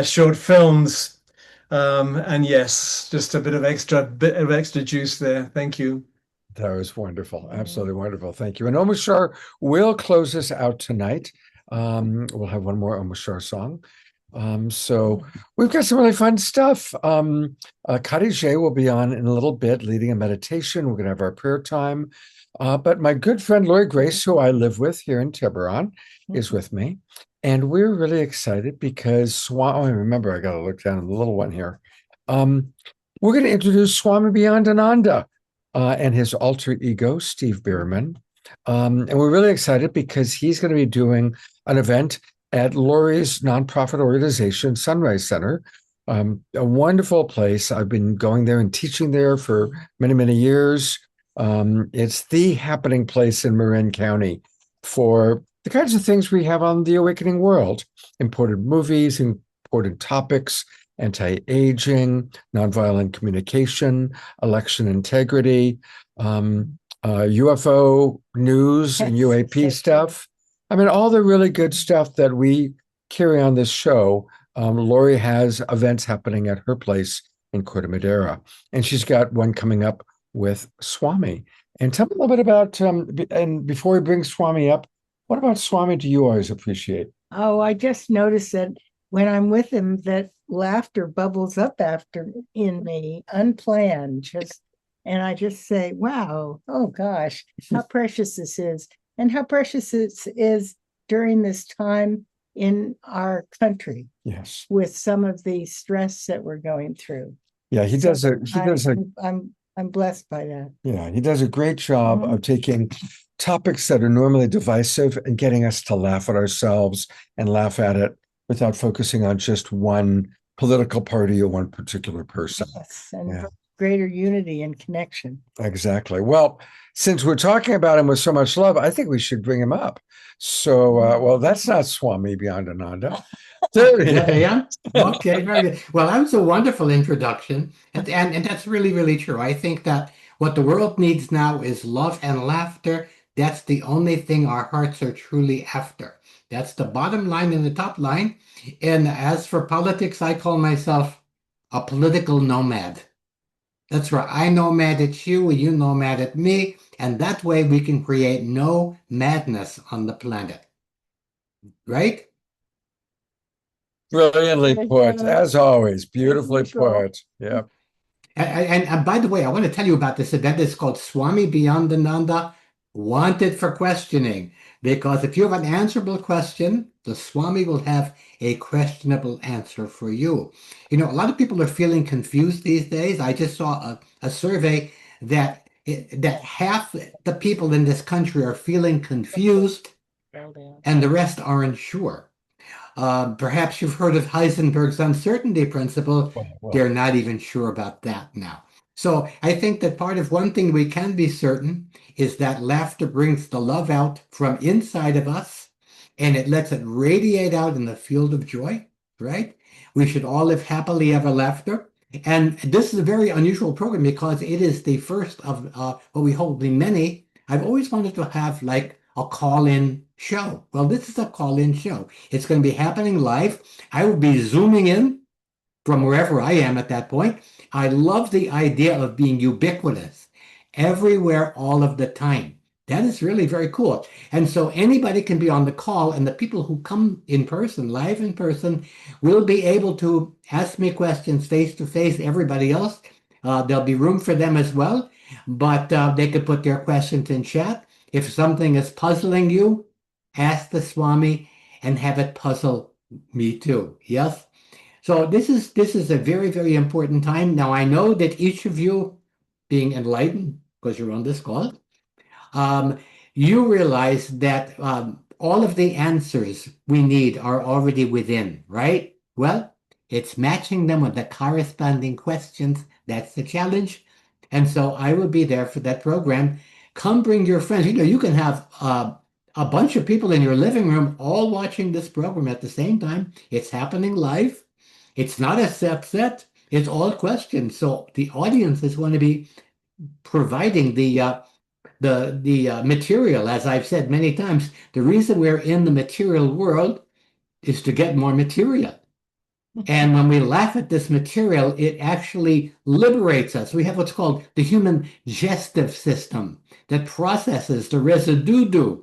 short films. And yes, just a bit of extra juice there. Thank you. That was wonderful. Absolutely wonderful. Thank you. And Omashar will close us out tonight. We'll have one more Omashar song. So we've got some really fun stuff. Khadijih will be on in a little bit, leading a meditation. We're going to have our prayer time. But my good friend Lori Grace, who I live with here in Tiburon, is with me. And we're really excited because remember, I got to look down at the little one here. We're going to introduce Swami Beyondananda and his alter ego, Steve Bierman. And we're really excited because he's going to be doing an event at Lori's nonprofit organization, Sunrise Center, a wonderful place. I've been going there and teaching there for many, many years. It's the happening place in Marin County for the kinds of things we have on The Awakening World: important movies, important topics, anti-aging, nonviolent communication, election integrity, UFO news and UAP stuff. I mean, all the really good stuff that we carry on this show. Lori has events happening at her place in Corte Madera. And she's got one coming up with Swami. And tell me a little bit about, and before we bring Swami up, what about Swami do you always appreciate? Oh, I just noticed that when I'm with him, that laughter bubbles up after in me, unplanned, and I just say, wow, oh gosh, how precious this is. And how precious this is during this time in our country. Yes. With some of the stress that we're going through. Yeah, I'm blessed by that. Yeah, he does a great job of taking topics that are normally divisive and getting us to laugh at ourselves and laugh at it without focusing on just one political party or one particular person. Yes, and greater unity and connection. Exactly. Well, since we're talking about him with so much love, I think we should bring him up. So, well, that's not Swami Beyondananda. Yeah. Okay, very good. Well, that was a wonderful introduction. And that's really, really true. I think that what the world needs now is love and laughter. That's the only thing our hearts are truly after. That's the bottom line and the top line. And as for politics, I call myself a political nomad. That's right. I nomad at you, you nomad at me. And that way we can create no madness on the planet. Right? Brilliantly put, as always. Beautifully put. Yeah. And by the way, I want to tell you about this event. It's called Swami Beyondananda Wanted for Questioning. Because if you have an answerable question, the Swami will have a questionable answer for you. You know, a lot of people are feeling confused these days. I just saw a survey that half the people in this country are feeling confused and the rest aren't sure. Perhaps you've heard of Heisenberg's uncertainty principle. They're not even sure about that now. So I think that part of one thing we can be certain is that laughter brings the love out from inside of us, and it lets it radiate out in the field of joy, right? We should all live happily ever after. And this is a very unusual program because it is the first of what we hope will be many. I've always wanted to have like a call-in show. Well, this is a call-in show. It's going to be happening live. I will be zooming in from wherever I am at that point. I love the idea of being ubiquitous, everywhere, all of the time. That is really very cool. And so anybody can be on the call, and the people who come in person, live in person, will be able to ask me questions face to face. Everybody else, there'll be room for them as well, but they could put their questions in chat. If something is puzzling you, ask the Swami and have it puzzle me too. Yes? So this is a very, very important time. Now, I know that each of you, being enlightened, because you're on this call, you realize that all of the answers we need are already within, right? Well, it's matching them with the corresponding questions. That's the challenge. And so I will be there for that program. Come bring your friends. You know, you can have a bunch of people in your living room all watching this program at the same time. It's happening live. It's not a set. It's all questions. So the audience is going to be providing the material. As I've said many times, the reason we're in the material world is to get more material. And when we laugh at this material, it actually liberates us. We have what's called the human digestive system that processes the residue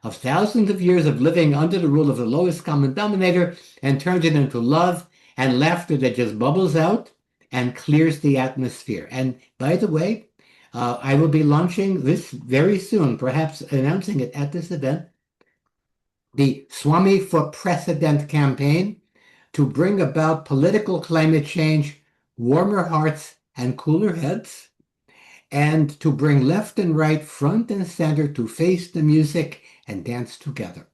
of thousands of years of living under the rule of the lowest common denominator and turns it into love and laughter that just bubbles out and clears the atmosphere. And by the way, I will be launching this very soon, perhaps announcing it at this event, the Swami for President campaign to bring about political climate change, warmer hearts and cooler heads, and to bring left and right, front and center to face the music and dance together.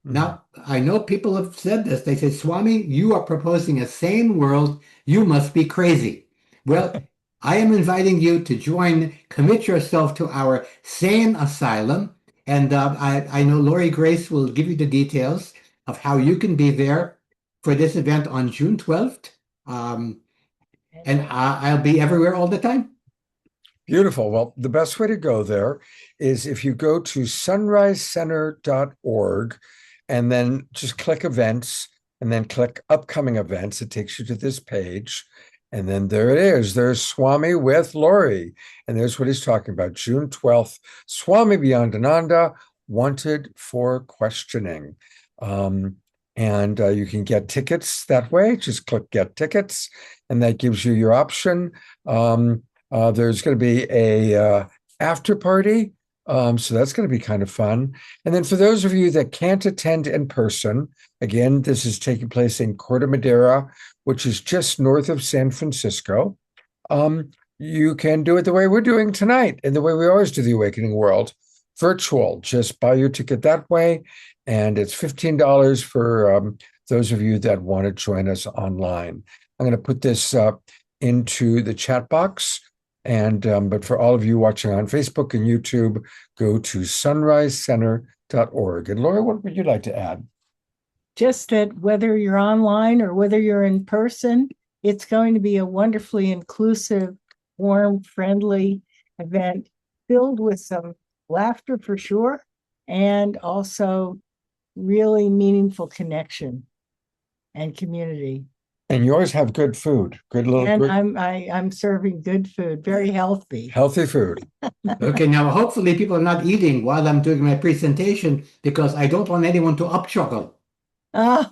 Now, I know people have said this. They say, Swami, you are proposing a sane world. You must be crazy. Well, I am inviting you to join, commit yourself to our sane asylum. And I know Lori Grace will give you the details of how you can be there for this event on June 12th. And I'll be everywhere all the time. Beautiful. Well, the best way to go there is if you go to sunrisecenter.org and then just click events and then click upcoming events. It takes you to this page. And then there it is. There's Swami with Lori. And there's what he's talking about. June 12th, Swami Beyondananda, wanted for questioning. And you can get tickets that way. Just click get tickets, and that gives you your option. There's going to be a after party. So that's going to be kind of fun. And then for those of you that can't attend in person, again, this is taking place in Corte Madera, which is just north of San Francisco. You can do it the way we're doing tonight and the way we always do the Awakening World, virtual. Just buy your ticket that way. And it's $15 for those of you that want to join us online. I'm going to put this into the chat box. And but for all of you watching on Facebook and YouTube, go to sunrisecenter.org. And Laura, what would you like to add? Just that whether you're online or whether you're in person, it's going to be a wonderfully inclusive, warm, friendly event filled with some laughter for sure, and also really meaningful connection and community. And you always have good food, good little. And I'm serving good food, very healthy. Healthy food. Okay, now hopefully people are not eating while I'm doing my presentation because I don't want anyone to upchuckle. Oh.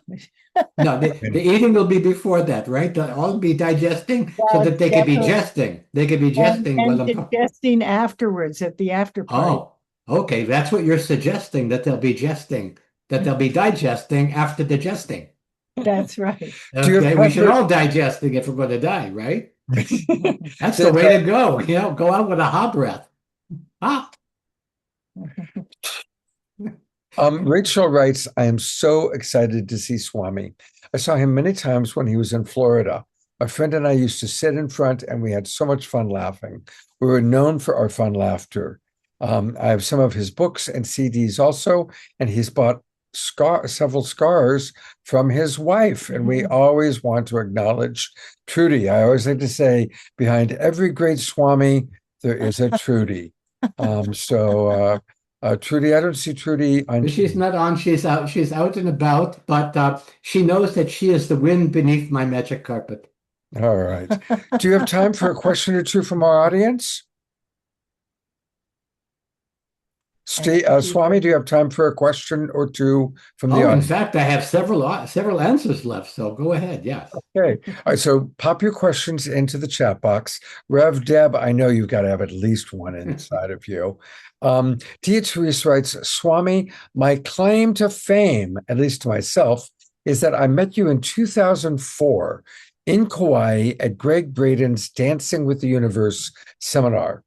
No, the eating will be before that, right? They'll all be digesting so that they can be jesting. They can be jesting and while I'm talking. digesting afterwards at the after party. Oh, okay. That's what you're suggesting, that they'll be jesting, that they'll be digesting after digesting. That's right. Okay, we should all digesting if we're going to die, right? That's the way to go. You know, go out with a hot breath. Ah. Rachel writes, I am so excited to see Swami. I saw him many times when he was in Florida. My friend and I used to sit in front and we had so much fun laughing. We were known for our fun laughter. I have some of his books and CDs also, and he's bought several scars from his wife. And we always want to acknowledge Trudy. I always like to say, behind every great Swami, there is a Trudy. Trudy, I don't see Trudy on. She's not on. She's out. She's out and about, but she knows that she is the wind beneath my magic carpet. All right. Do you have time for a question or two from our audience? Swami, do you have time for a question or two from the audience? In fact, I have several answers left, so go ahead. Yes. Okay. All right. So pop your questions into the chat box. Rev Deb, I know you've got to have at least one inside of you. Tia Therese writes, Swami, my claim to fame, at least to myself, is that I met you in 2004 in Kauai at Greg Braden's Dancing with the Universe seminar.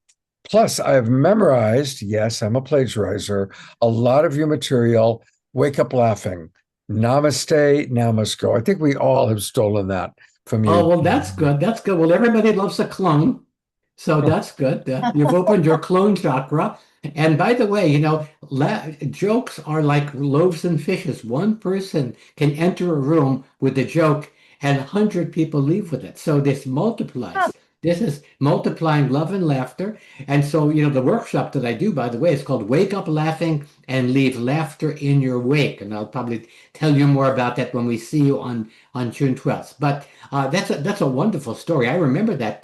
Plus, I've memorized, yes, I'm a plagiarizer, a lot of your material. Wake up laughing. Namaste, now must go. I think we all have stolen that from you. Oh, well, that's good. That's good. Well, everybody loves a clone. So that's good. You've opened your clone chakra. And by the way, you know, jokes are like loaves and fishes. One person can enter a room with a joke and 100 people leave with it. So this multiplies. This is multiplying love and laughter. And so, you know, the workshop that I do, by the way, is called Wake Up Laughing and Leave Laughter in Your Wake. And I'll probably tell you more about that when we see you on June 12th. But that's a wonderful story. I remember that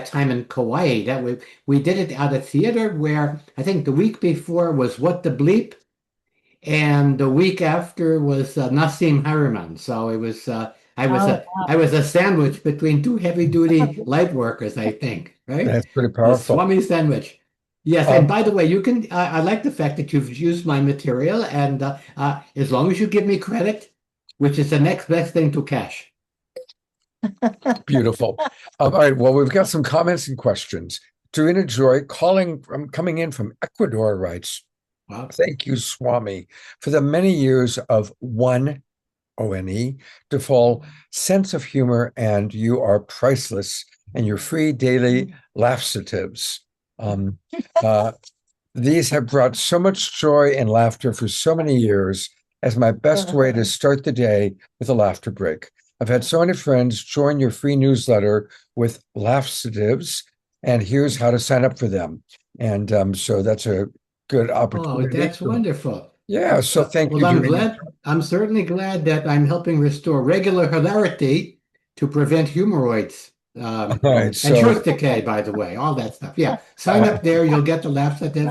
time in Kauai. That we did it at a theater where I think the week before was What the Bleep, and the week after was Nassim Harriman. So it was I was a sandwich between two heavy-duty light workers, I think, right? That's pretty powerful. A Swami sandwich. Yes, and by the way, you can. I like the fact that you've used my material, and as long as you give me credit, which is the next best thing to cash. Beautiful. All right. Well, we've got some comments and questions. Dorina Joy coming in from Ecuador writes, wow. Thank you, Swami, for the many years of ONE to full sense of humor, and you are priceless, and your free daily laughsatives. These have brought so much joy and laughter for so many years as my best way to start the day with a laughter break. I've had so many friends join your free newsletter with laughsatives, and here's how to sign up for them. And so that's a good opportunity. Oh, that's wonderful. Yeah, so thank you. Well, I'm certainly glad that I'm helping restore regular hilarity to prevent hemorrhoids. Um, All right, and so truth decay, by the way, all that stuff. Yeah, sign up there. You'll get the laxative.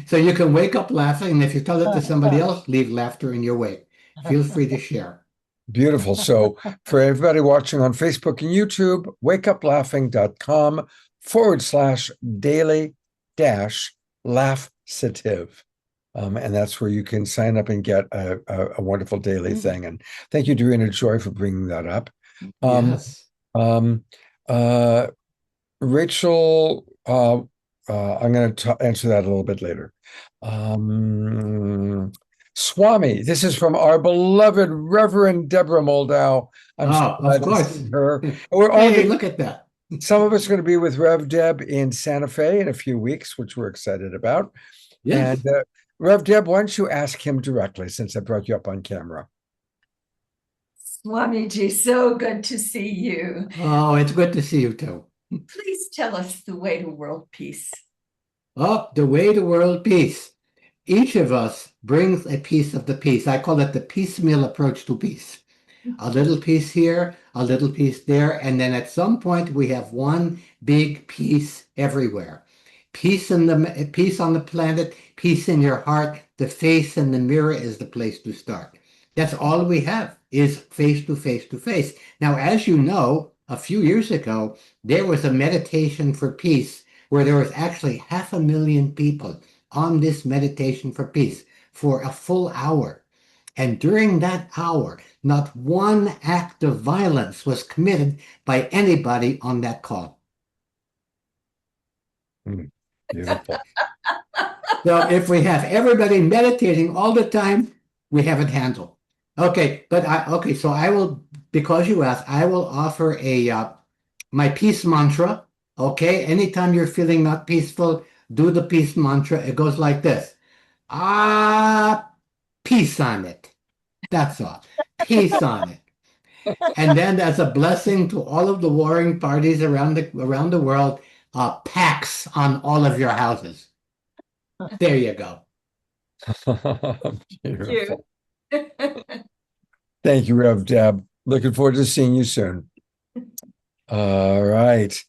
So you can wake up laughing, and if you tell it to somebody else, leave laughter in your wake. Feel free to share. beautiful. So for everybody watching on Facebook and YouTube, wakeuplaughing.com/daily-laughative. And that's where you can sign up and get a wonderful daily thing. And thank you, Dorina Joy, for bringing that up. Yes. Rachel, I'm going to answer that a little bit later. Swami, this is from our beloved Reverend Deborah Moldow. I'm so glad of course. to see her. And we're all Hey, look at that. some of us are going to be with Rev Deb in Santa Fe in a few weeks, which we're excited about. Yes. And Rev Deb, why don't you ask him directly since I brought you up on camera? Swamiji, so good to see you. Oh, it's good to see you too. Please tell us the way to world peace. Oh, the way to world peace. Each of us brings a piece of the peace. I call it the piecemeal approach to peace. A little piece here, a little piece there, and then at some point we have one big piece everywhere. Peace on the planet, peace in your heart. The face in the mirror is the place to start. That's all we have is face to face to face. Now, as you know, a few years ago, there was a meditation for peace where there was actually 500,000 people on this meditation for peace for a full hour. And during that hour, not one act of violence was committed by anybody on that call. Beautiful. So if we have everybody meditating all the time, we have it handled. Okay, but so I will, because you asked, I will offer my peace mantra. Okay, anytime you're feeling not peaceful, do the peace mantra. It goes like this: peace on it. That's all. Peace on it. And then as a blessing to all of the warring parties around the world, pax on all of your houses. There you go. Beautiful. Thank you, Rev Deb. Looking forward to seeing you soon. All right.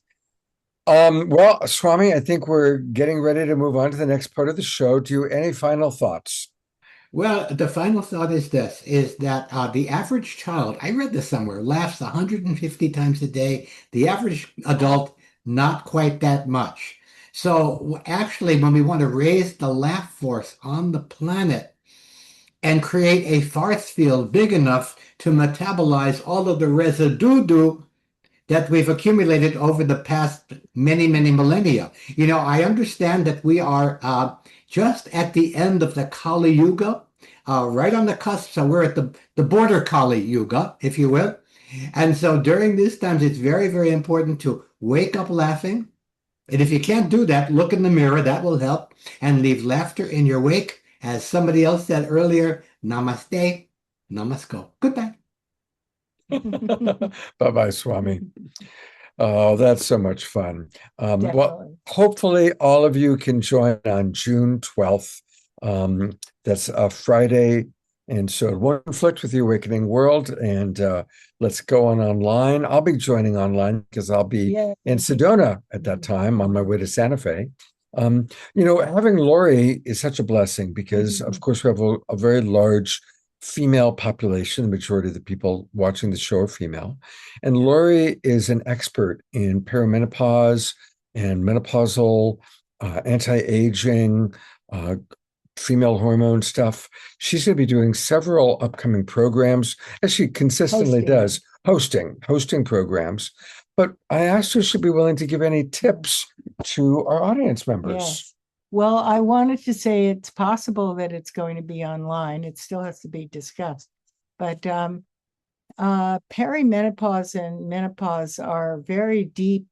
Well, Swami, I think we're getting ready to move on to the next part of the show. Do you any final thoughts? Well, the final thought is this, is that the average child, I read this somewhere, laughs 150 times a day. The average adult, not quite that much. So actually, when we want to raise the laugh force on the planet and create a force field big enough to metabolize all of the residue that we've accumulated over the past many, many millennia. You know, I understand that we are just at the end of the Kali Yuga, right on the cusp. So we're at the border Kali Yuga, if you will. And so during these times, it's very, very important to wake up laughing. And if you can't do that, look in the mirror. That will help. And leave laughter in your wake. As somebody else said earlier, namaste, namasko. Goodbye. Bye-bye, Swami. Oh, that's so much fun. Well, hopefully all of you can join on June 12th. That's a Friday. And so it won't conflict with the Awakening World. And let's go online. I'll be joining online because I'll be in Sedona at that time on my way to Santa Fe. You know, having Lori is such a blessing because, of course, we have a very large female population. The majority of the people watching the show are female. And Lori is an expert in perimenopause and menopausal, anti-aging, female hormone stuff. She's going to be doing several upcoming programs, as she consistently does, hosting programs. But I asked her if she'd be willing to give any tips to our audience members. Yes. Well, I wanted to say it's possible that it's going to be online. It still has to be discussed. But perimenopause and menopause are very deep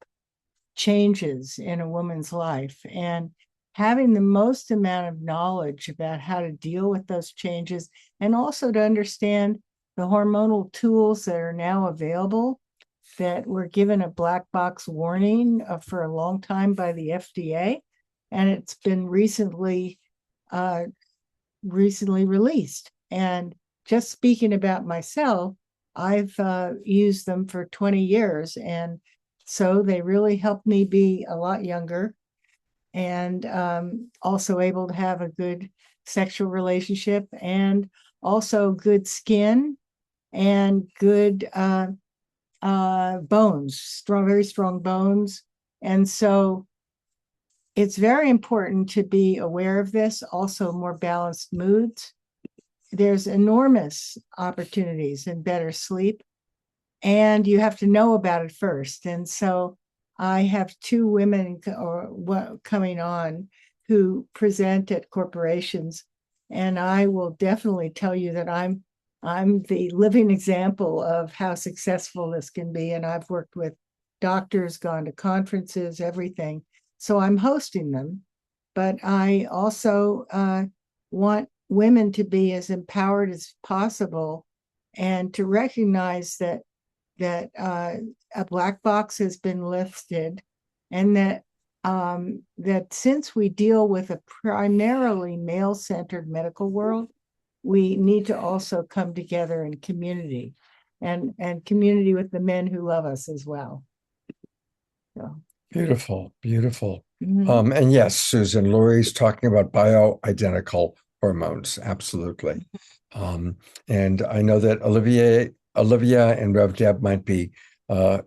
changes in a woman's life. And having the most amount of knowledge about how to deal with those changes and also to understand the hormonal tools that are now available that were given a black box warning for a long time by the FDA. And it's been recently released. And just speaking about myself, I've used them for 20 years. And so they really helped me be a lot younger and also able to have a good sexual relationship and also good skin and good bones, strong, very strong bones. And so it's very important to be aware of this, also more balanced moods. There's enormous opportunities in better sleep, and you have to know about it first. And so I have two women coming on who present at corporations, and I will definitely tell you that I'm the living example of how successful this can be. And I've worked with doctors, gone to conferences, everything. So I'm hosting them, but I also want women to be as empowered as possible and to recognize that a black box has been lifted, and that since we deal with a primarily male-centered medical world, we need to also come together in community and community with the men who love us as well. So. Beautiful, beautiful. And yes, Susan, Lori's talking about bioidentical hormones. Absolutely. And I know that Olivia and Rev Deb might be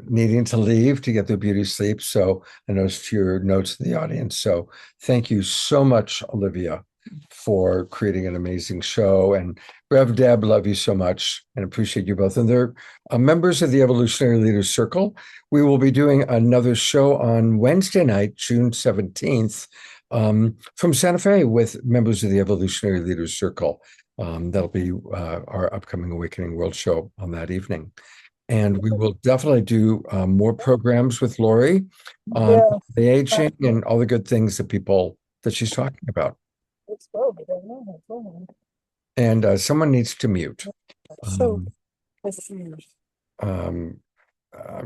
needing to leave to get their beauty sleep. So I noticed your notes in the audience. So thank you so much, Olivia, for creating an amazing show. And Rev Deb, love you so much and appreciate you both. And they're members of the Evolutionary Leaders Circle. We will be doing another show on Wednesday night, June 17th, from Santa Fe with members of the Evolutionary Leaders Circle. That'll be our upcoming Awakening World show on that evening. And we will definitely do more programs with Lori on the aging and all the good things that she's talking about. And someone needs to mute. I'm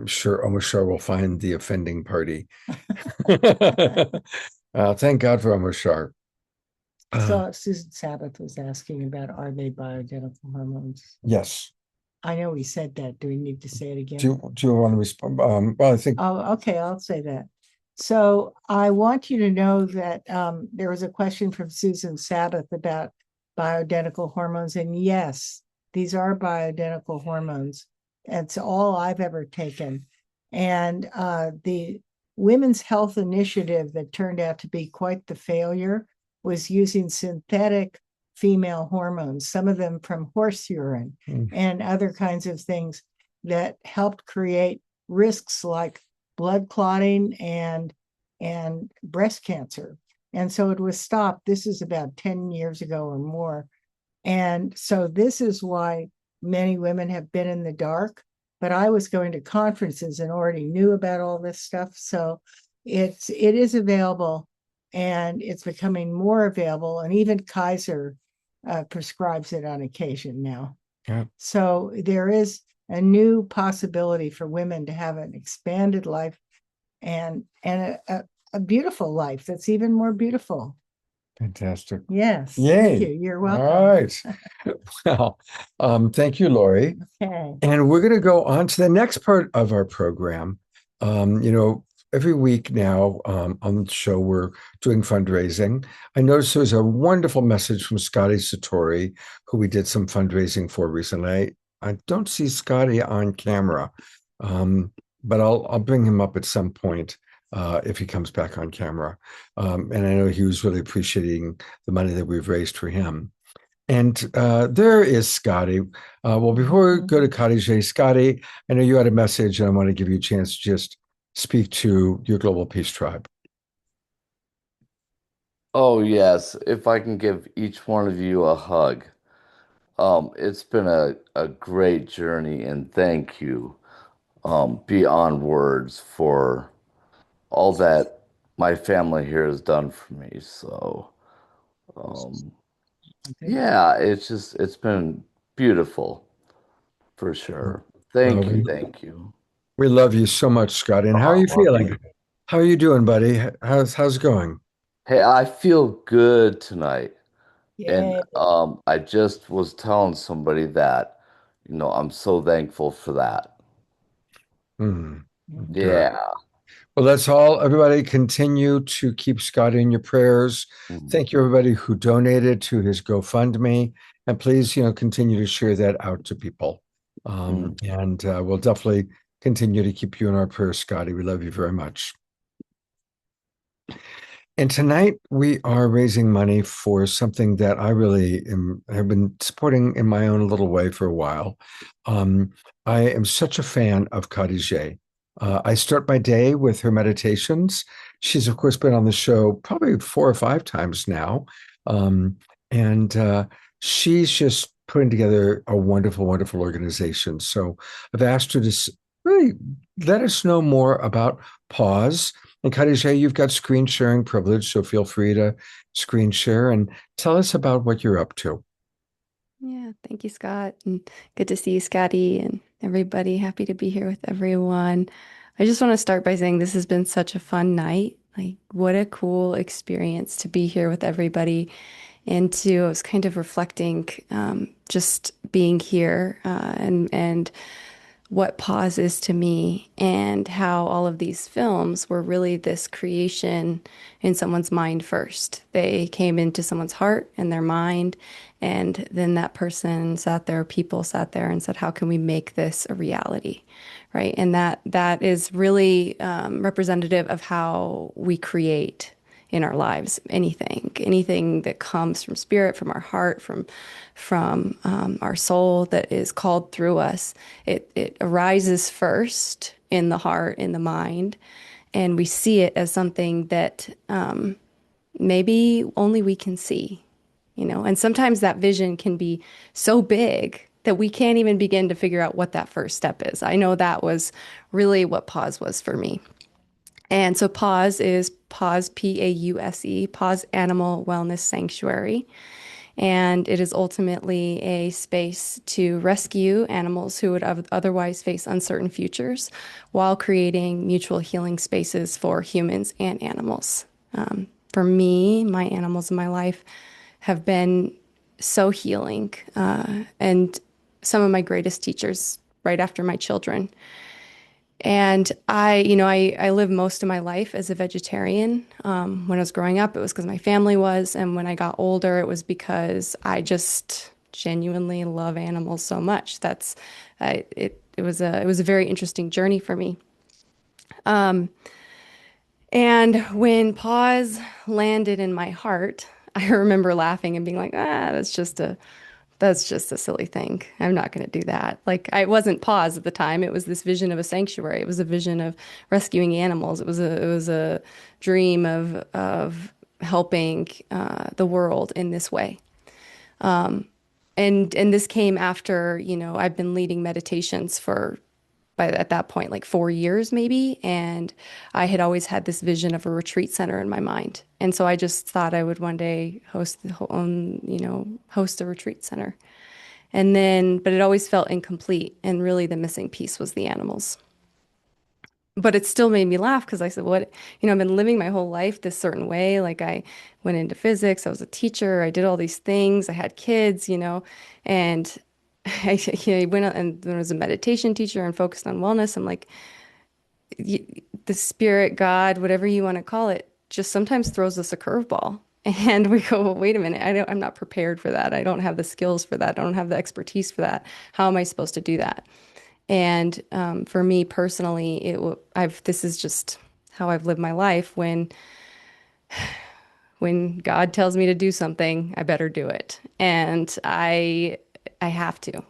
sure Omashar will find the offending party. Thank God for Omashar. So Susan Sabbath was asking about, are they bioidentical hormones? Yes. I know we said that. Do we need to say it again? Do you want to respond? Well, I think. Oh, okay, I'll say that. So I want you to know that there was a question from Susan Sabbath about bioidentical hormones. And yes, these are bioidentical hormones. It's all I've ever taken. And the Women's Health Initiative that turned out to be quite the failure was using synthetic female hormones, some of them from horse urine and other kinds of things that helped create risks like blood clotting and breast cancer. And so it was stopped. This is about 10 years ago or more. And so this is why many women have been in the dark. But I was going to conferences and already knew about all this stuff. So it is available, and it's becoming more available. And even Kaiser prescribes it on occasion now. Yeah. So there is a new possibility for women to have an expanded life and a beautiful life that's even more beautiful. Fantastic. Yes. Yay. Thank you. You're welcome. All right. Well, thank you, Lori. Okay. And we're going to go on to the next part of our program. Every week now on the show, we're doing fundraising. I noticed there's a wonderful message from Scotty Satori, who we did some fundraising for recently. I don't see Scotty on camera, but I'll bring him up at some point if he comes back on camera. And I know he was really appreciating the money that we've raised for him. And there is Scotty. Well, before we go to Khadijih, Scotty, I know you had a message, and I want to give you a chance to just speak to your Global Peace Tribe. Oh, yes. If I can give each one of you a hug. It's been a great journey, and thank you beyond words for all that my family here has done for me. So, yeah, it's been beautiful for sure. Thank you. We love you so much, Scotty. And how are you feeling? How are you doing, buddy? How's it going? Hey, I feel good tonight. Yay. And I just was telling somebody that, I'm so thankful for that. Good. Yeah. Well, let's all, everybody, continue to keep Scott in your prayers. Thank you, everybody who donated to his GoFundMe. And please, continue to share that out to people. And we'll definitely continue to keep you in our prayers, Scotty. We love you very much. And tonight we are raising money for something that I really have been supporting in my own little way for a while. I am such a fan of Khadijih. I start my day with her meditations. She's, of course, been on the show probably 4 or 5 times now. And she's just putting together a wonderful, wonderful organization. So I've asked her to really let us know more about Pause. And Khadijih, you've got screen sharing privilege, so feel free to screen share and tell us about what you're up to. Yeah, thank you, Scott. And good to see you, Scotty, and everybody. Happy to be here with everyone. I just want to start by saying this has been such a fun night. Like, what a cool experience to be here with everybody. And I was kind of reflecting just being here and what Pause is to me, and how all of these films were really this creation in someone's mind first. They came into someone's heart and their mind, and then that person sat there, people sat there and said, how can we make this a reality, right? And that is really representative of how we create in our lives, anything that comes from spirit, from our heart, from our soul that is called through us. It arises first in the heart, in the mind, and we see it as something that maybe only we can see, and sometimes that vision can be so big that we can't even begin to figure out what that first step is. I know that was really what Pause was for me. And so Pause is Pause, Pause, Pause Animal Wellness Sanctuary. And it is ultimately a space to rescue animals who would otherwise face uncertain futures while creating mutual healing spaces for humans and animals. For me, my animals in my life have been so healing, and some of my greatest teachers right after my children. And I lived most of my life as a vegetarian. When I was growing up, it was because my family was. And when I got older, it was because I just genuinely love animals so much. It was a very interesting journey for me. And when Pause landed in my heart, I remember laughing and being like, that's just a silly thing. I'm not going to do that. Like, I wasn't Pause at the time. It was this vision of a sanctuary. It was a vision of rescuing animals. It was a dream of helping the world in this way. And this came after, I've been leading meditations at that point, like 4 years maybe. And I had always had this vision of a retreat center in my mind. And so I just thought I would one day host a retreat center. But it always felt incomplete. And really the missing piece was the animals. But it still made me laugh because I said, I've been living my whole life this certain way. Like, I went into physics, I was a teacher, I did all these things, I had kids, and I went out and there was a meditation teacher and focused on wellness. I'm like, the spirit, God, whatever you want to call it, just sometimes throws us a curveball. And we go, well, wait a minute, I'm not prepared for that. I don't have the skills for that. I don't have the expertise for that. How am I supposed to do that? And for me personally, this is just how I've lived my life. When God tells me to do something, I better do it. And I have to.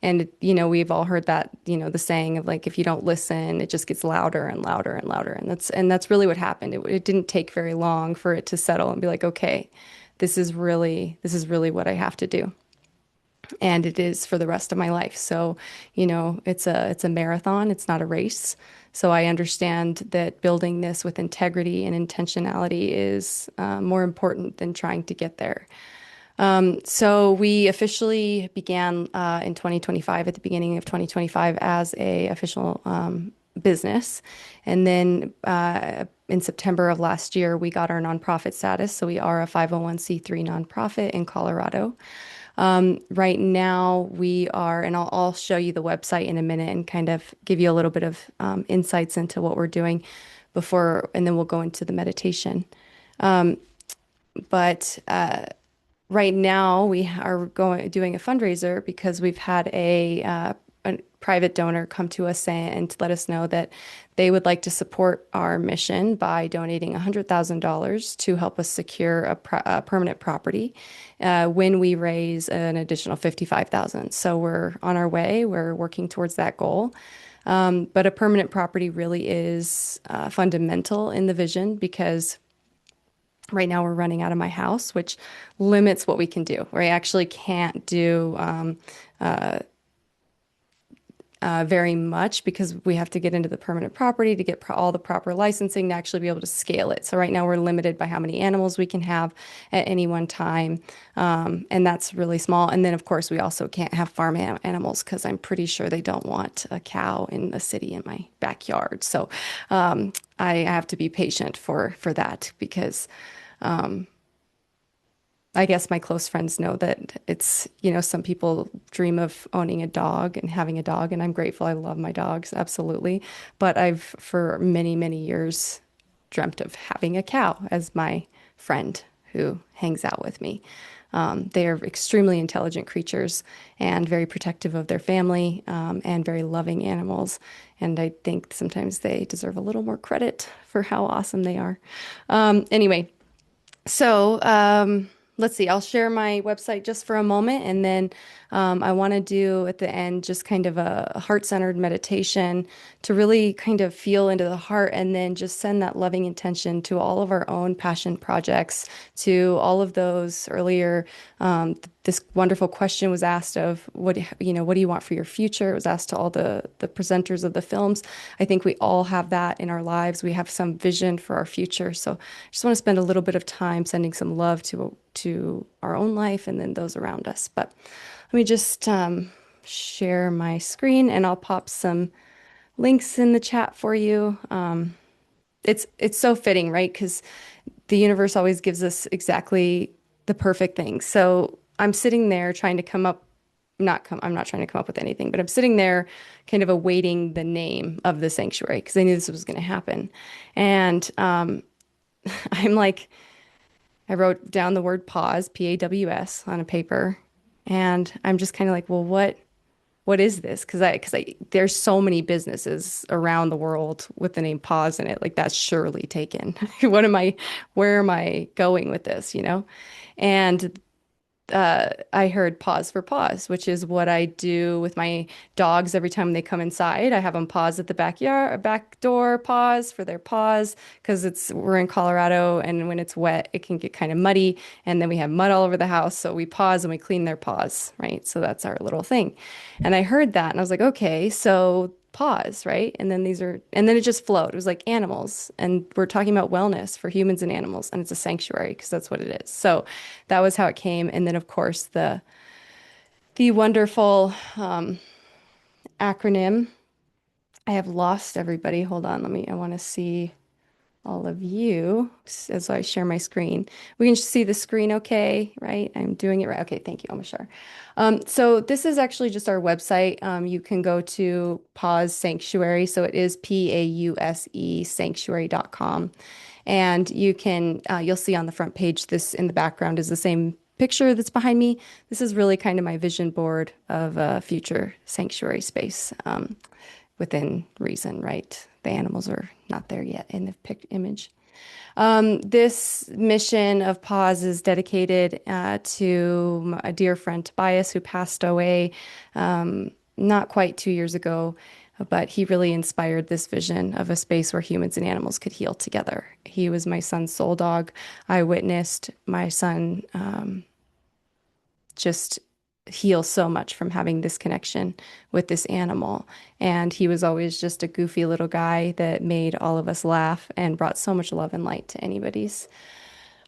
We've all heard that, the saying of like, if you don't listen, it just gets louder and louder and louder. And that's really what happened. It didn't take very long for it to settle and be like, okay, this is really what I have to do. And it is for the rest of my life. So, it's a marathon. It's not a race. So I understand that building this with integrity and intentionality is more important than trying to get there. So we officially began in 2025, at the beginning of 2025, as a official business. And then in September of last year, we got our nonprofit status. So we are a 501c3 nonprofit in Colorado. Right now we are, and I'll show you the website in a minute and kind of give you a little bit of insights into what we're doing before, and then we'll go into the meditation. But right now we are doing a fundraiser because we've had a private donor come to us and to let us know that they would like to support our mission by donating $100,000 to help us secure a permanent property when we raise an additional $55,000. So we're on our way. We're working towards that goal. But a permanent property really is fundamental in the vision because right now we're running out of my house, which limits what we can do. We actually can't do very much because we have to get into the permanent property to get all the proper licensing to actually be able to scale it. So right now we're limited by how many animals we can have at any one time. And that's really small. And then of course we also can't have farm animals because I'm pretty sure they don't want a cow in the city in my backyard. So I have to be patient for that because I guess my close friends know that it's, some people dream of owning a dog and having a dog, and I'm grateful. I love my dogs, absolutely. But I've, for many, many years, dreamt of having a cow as my friend who hangs out with me. They are extremely intelligent creatures and very protective of their family and very loving animals. And I think sometimes they deserve a little more credit for how awesome they are. Anyway, so let's see, I'll share my website just for a moment, and then I want to do at the end just kind of a heart-centered meditation to really kind of feel into the heart and then just send that loving intention to all of our own passion projects, to all of those earlier. This wonderful question was asked of what do you want for your future? It was asked to all the presenters of the films. I think we all have that in our lives. We have some vision for our future. So I just want to spend a little bit of time sending some love to our own life and then those around us. But let me just share my screen and I'll pop some links in the chat for you. It's so fitting, right? Because the universe always gives us exactly the perfect thing. So I'm sitting there trying to I'm not trying to come up with anything, but I'm sitting there kind of awaiting the name of the sanctuary because I knew this was going to happen. And I'm like, I wrote down the word pause, P-A-W-S, on a paper. And I'm just kind of like, well, what is this? Because there's so many businesses around the world with the name pause in it. Like that's surely taken. Where am I going with this, And I heard pause for pause, which is what I do with my dogs every time they come inside. I have them pause at the back door, pause for their paws, because we're in Colorado, and when it's wet, it can get kind of muddy, and then we have mud all over the house. So we pause and we clean their paws, right? So that's our little thing. And I heard that, and I was like, okay, so pause, right? And then it just flowed. It was like animals, and we're talking about wellness for humans and animals, and it's a sanctuary because that's what it is. So that was how it came. And then of course the wonderful acronym. I have lost everybody. Hold on, I want to see all of you as I share my screen. We can see the screen okay, right? I'm doing it right. Okay, thank you, Omashar. So this is actually just our website. You can go to Pause Sanctuary. So it is PAUSE sanctuary.com. And you'll see on the front page, this in the background is the same picture that's behind me. This is really kind of my vision board of a future sanctuary space within reason, right? The animals are not there yet in the image. This mission of Pause is dedicated to a dear friend, Tobias, who passed away not quite 2 years ago, but he really inspired this vision of a space where humans and animals could heal together. He was my son's soul dog. I witnessed my son just heal so much from having this connection with this animal. And he was always just a goofy little guy that made all of us laugh and brought so much love and light to anybody's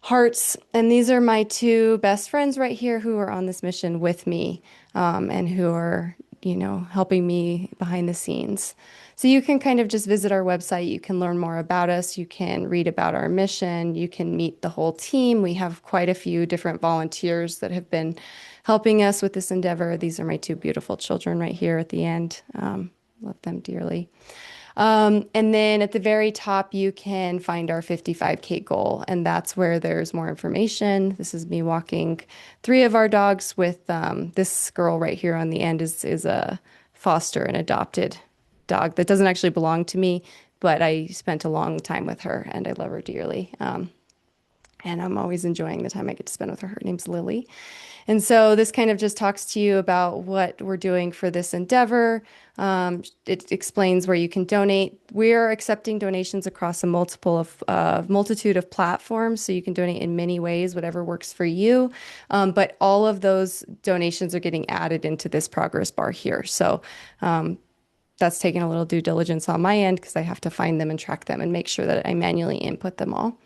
hearts. And these are my two best friends right here who are on this mission with me and who are helping me behind the scenes. So you can kind of just visit our website. You can learn more about us. You can read about our mission. You can meet the whole team. We have quite a few different volunteers that have been helping us with this endeavor. These are my two beautiful children right here at the end. Love them dearly. And then at the very top, you can find our 55K goal, and that's where there's more information. This is me walking 3 of our dogs with this girl right here on the end is a foster and adopted dog that doesn't actually belong to me, but I spent a long time with her, and I love her dearly. And I'm always enjoying the time I get to spend with her. Her name's Lily. And so this kind of just talks to you about what we're doing for this endeavor. It explains where you can donate. We're accepting donations across a multitude of platforms, so you can donate in many ways, whatever works for you. But all of those donations are getting added into this progress bar here. So that's taking a little due diligence on my end because I have to find them and track them and make sure that I manually input them all.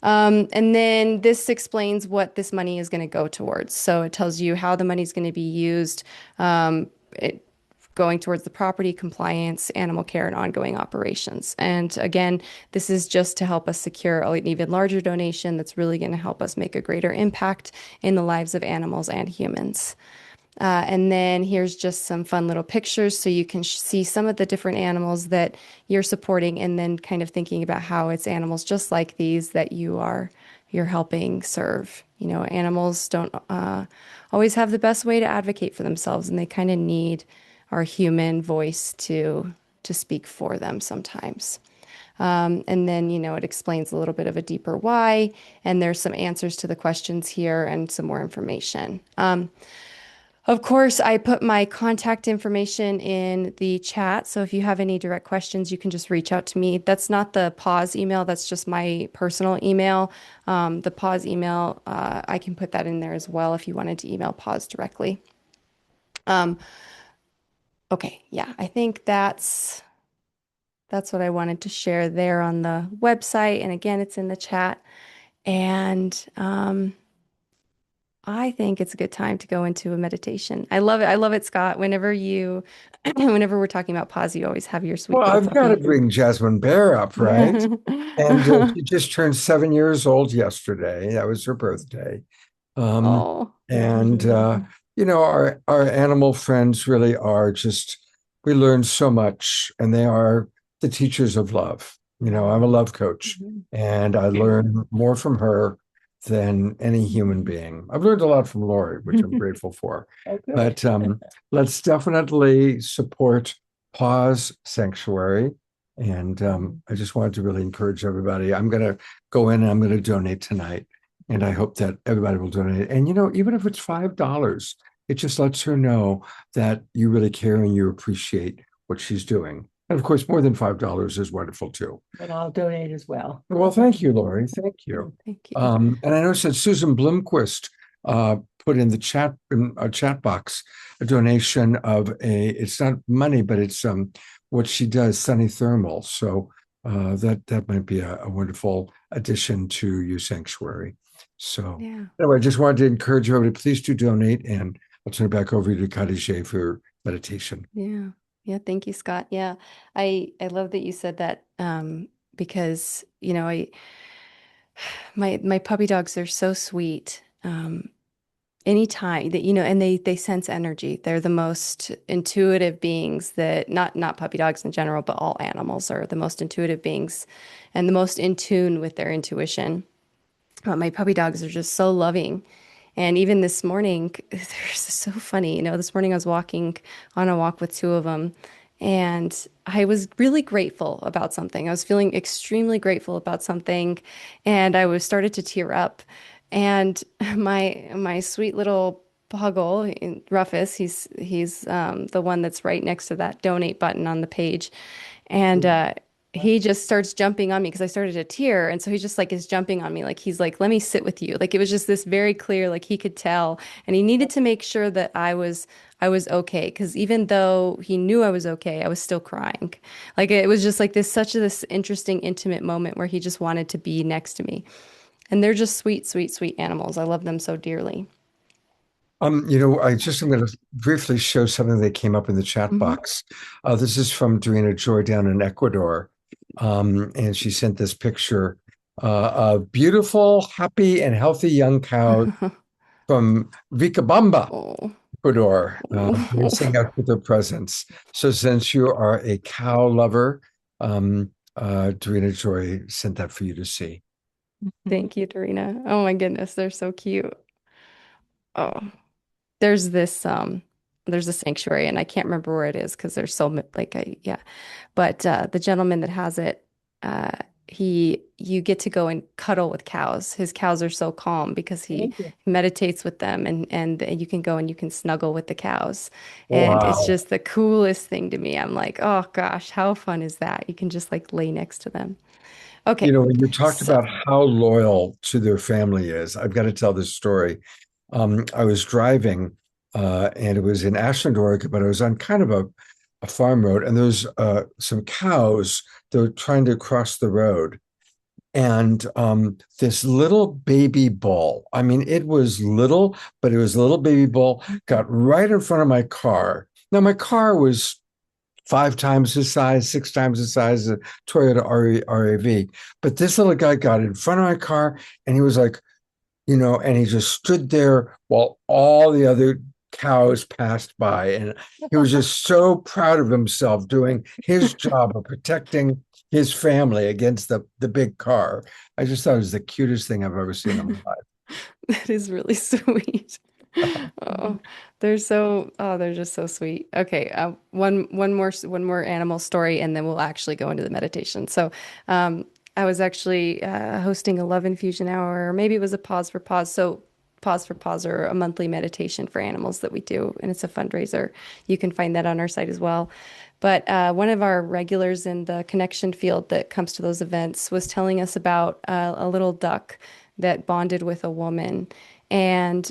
And then this explains what this money is going to go towards. So it tells you how the money is going to be used, going towards the property, compliance, animal care, and ongoing operations. And again, this is just to help us secure an even larger donation that's really going to help us make a greater impact in the lives of animals and humans. And then here's just some fun little pictures so you can see some of the different animals that you're supporting, and then kind of thinking about how it's animals just like these that you're helping serve. Animals don't always have the best way to advocate for themselves, and they kind of need our human voice to speak for them sometimes. And then, it explains a little bit of a deeper why, and there's some answers to the questions here and some more information. Of course, I put my contact information in the chat. So if you have any direct questions, you can just reach out to me. That's not the pause email. That's just my personal email. The pause email, I can put that in there as well if you wanted to email pause directly. Okay, yeah, I think that's what I wanted to share there on the website. And again, it's in the chat. And I think it's a good time to go into a meditation. I love it. I love it, Scott. Whenever we're talking about pause, you always have your sweet. Well, I've got to bring Jasmine Bear up, right? And she just turned 7 years old yesterday. That was her birthday. And our animal friends really are we learn so much, and they are the teachers of love. I'm a love coach, and I learn more from her than any human being. I've learned a lot from Lori, which I'm grateful for. Okay. But let's definitely support Pause Sanctuary. And I just wanted to really encourage everybody. I'm going to go in and I'm going to donate tonight. And I hope that everybody will donate. And, even if it's $5, it just lets her know that you really care and you appreciate what she's doing. And of course, more than $5 is wonderful too. And I'll donate as well. Well, thank you, Lori. Thank you. Thank you. And I noticed that Susan Blomquist put in a chat box a donation of it's not money, but it's what she does, Sunny Thermal. So that might be a wonderful addition to your sanctuary. So anyway, I just wanted to encourage everybody, please do donate, and I'll turn it back over to Khadijih for meditation. Yeah. Yeah, thank you, Scott. Yeah, I love that you said that because my puppy dogs are so sweet. Anytime that and they sense energy. They're the most intuitive beings that not puppy dogs in general, but all animals are the most intuitive beings and the most in tune with their intuition. My puppy dogs are just so loving. And even this morning, they're so funny. This morning I was walking on a walk with 2 of them, and I was really grateful about something. I was feeling extremely grateful about something, and I started to tear up. And my sweet little puggle, Rufus, he's the one that's right next to that donate button on the page, and he just starts jumping on me because I started to tear. And so he just is jumping on me. He's like, let me sit with you. It was just this very clear, he could tell, and he needed to make sure that I was okay. Cause even though he knew I was okay, I was still crying. It was just this interesting, intimate moment where he just wanted to be next to me. And they're just sweet, sweet, sweet animals. I love them so dearly. I'm going to briefly show something that came up in the chat box. This is from Dorina Joy down in Ecuador. And she sent this picture of beautiful, happy, and healthy young cows from Vicabamba, Ecuador, racing out with their presence. So since you are a cow lover, Dorina Joy sent that for you to see. Thank you, Dorina. Oh my goodness, they're so cute. Oh, there's a sanctuary, and I can't remember where it is because there's yeah. But the gentleman that has it, you get to go and cuddle with cows. His cows are so calm because he meditates with them, and you can go and you can snuggle with the cows. And it's just the coolest thing to me. I'm like, oh gosh, how fun is that? You can just like lay next to them. Okay. When you talked about how loyal to their family is, I've got to tell this story. I was driving, and it was in Ashland, Oregon, but I was on kind of a farm road, and there's some cows that were trying to cross the road. And this little baby bull, I mean, it was little, but it was a little baby bull, got right in front of my car. Now, my car was 5 times the size, 6 times the size of Toyota RAV. But this little guy got in front of my car, and he was like, and he just stood there while all the other cows passed by. And he was just so proud of himself doing his job of protecting his family against the big car. I just thought it was the cutest thing I've ever seen in my life. That is really sweet. They're just so sweet. Okay, one more animal story, and then we'll actually go into the meditation. So, I was actually hosting a Love Infusion Hour, or maybe it was a Pause for Pause. So, Pause for Pause, or a monthly meditation for animals that we do, and it's a fundraiser. You can find that on our site as well. But one of our regulars in the connection field that comes to those events was telling us about a little duck that bonded with a woman. And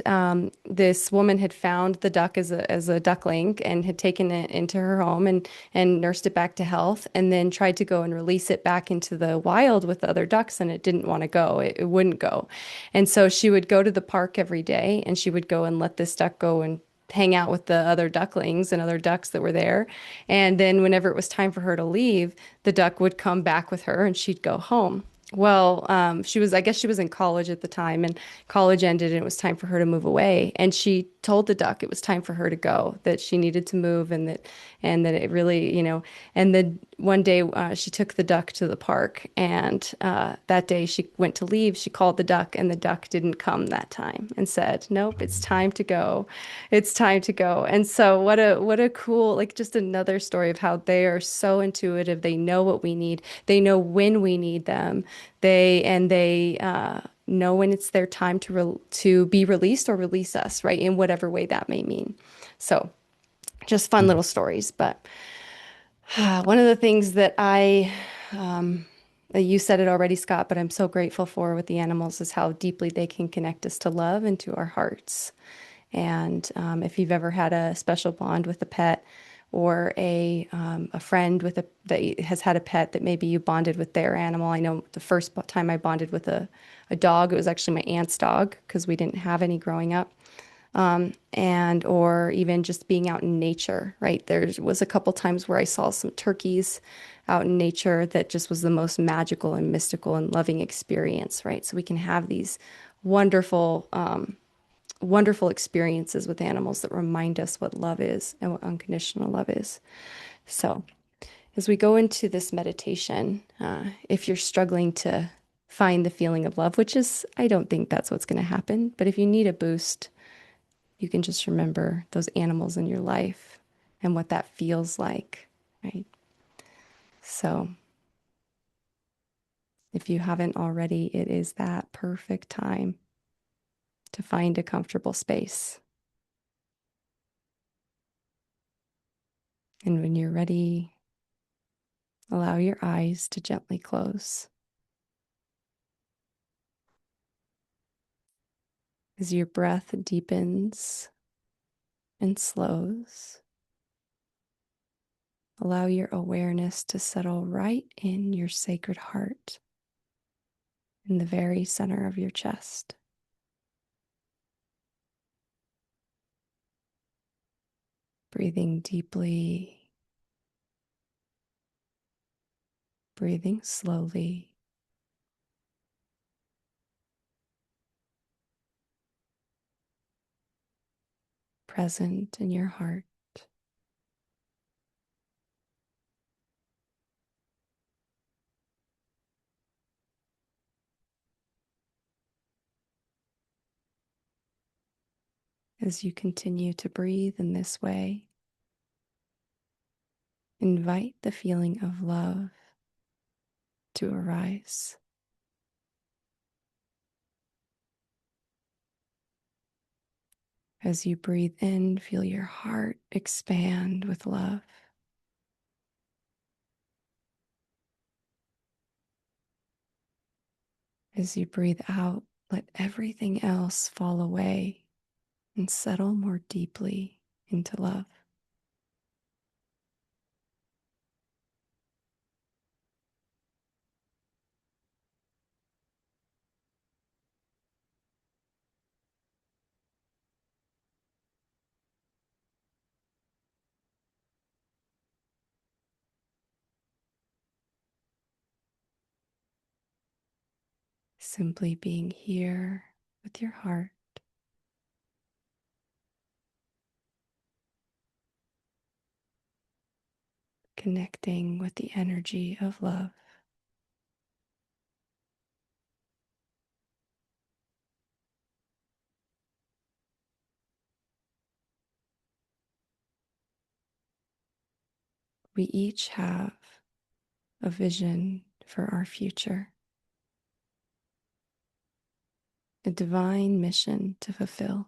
this woman had found the duck as a duckling and had taken it into her home and nursed it back to health, and then tried to go and release it back into the wild with the other ducks, and it didn't want to go. It wouldn't go. And so she would go to the park every day, and she would go and let this duck go and hang out with the other ducklings and other ducks that were there. And then whenever it was time for her to leave, the duck would come back with her and she'd go home. Well, I guess she was in college at the time, and college ended and it was time for her to move away. And she told the duck it was time for her to go, that she needed to move, and that it really, and then one day she took the duck to the park, and that day she went to leave, she called the duck, and the duck didn't come that time and said, nope, it's time to go. It's time to go. And so what a cool, like, just another story of how they are so intuitive. They know what we need. They know when we need them. They know when it's their time to be released or release us, right? In whatever way that may mean. So just fun little stories. But one of the things that you said it already, Scott, but I'm so grateful for with the animals is how deeply they can connect us to love and to our hearts. And if you've ever had a special bond with a pet, or a friend that has had a pet that maybe you bonded with their animal. I know the first time I bonded with a dog, it was actually my aunt's dog, because we didn't have any growing up. Or even just being out in nature, right? There was a couple times where I saw some turkeys out in nature that just was the most magical and mystical and loving experience, right? So we can have these wonderful experiences with animals that remind us what love is and what unconditional love is. So as we go into this meditation, if you're struggling to find the feeling of love, which is, I don't think that's what's going to happen, but if you need a boost, you can just remember those animals in your life and what that feels like, right? So if you haven't already, it is that perfect time to find a comfortable space. And when you're ready, allow your eyes to gently close. As your breath deepens and slows, allow your awareness to settle right in your sacred heart, in the very center of your chest. Breathing deeply, breathing slowly. Present in your heart. As you continue to breathe in this way, invite the feeling of love to arise. As you breathe in, feel your heart expand with love. As you breathe out, let everything else fall away and settle more deeply into love. Simply being here with your heart, connecting with the energy of love. We each have a vision for our future, a divine mission to fulfill.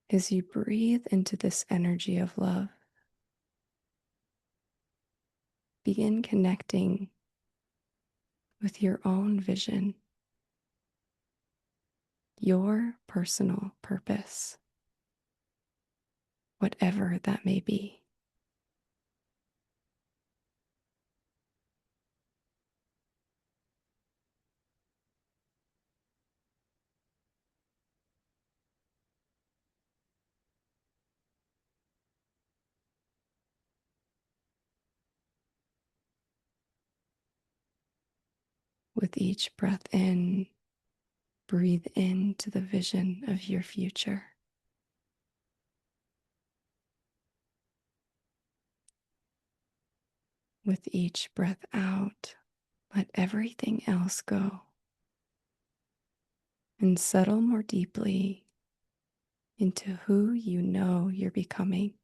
As you breathe into this energy of love, begin connecting with your own vision, your personal purpose, whatever that may be. With each breath in, breathe into the vision of your future. With each breath out, let everything else go and settle more deeply into who you know you're becoming.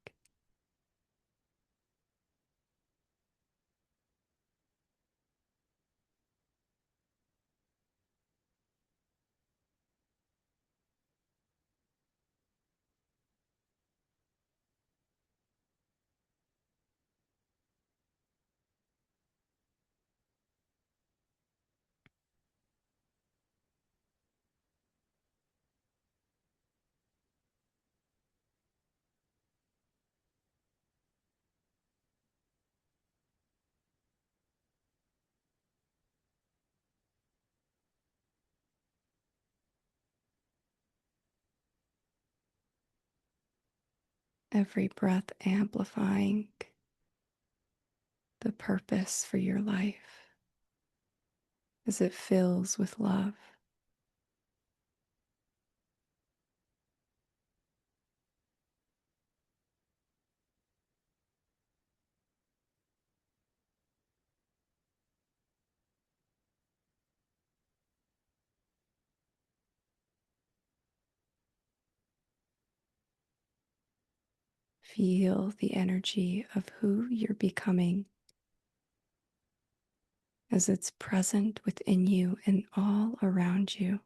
Every breath amplifying the purpose for your life as it fills with love. Feel the energy of who you're becoming as it's present within you and all around you.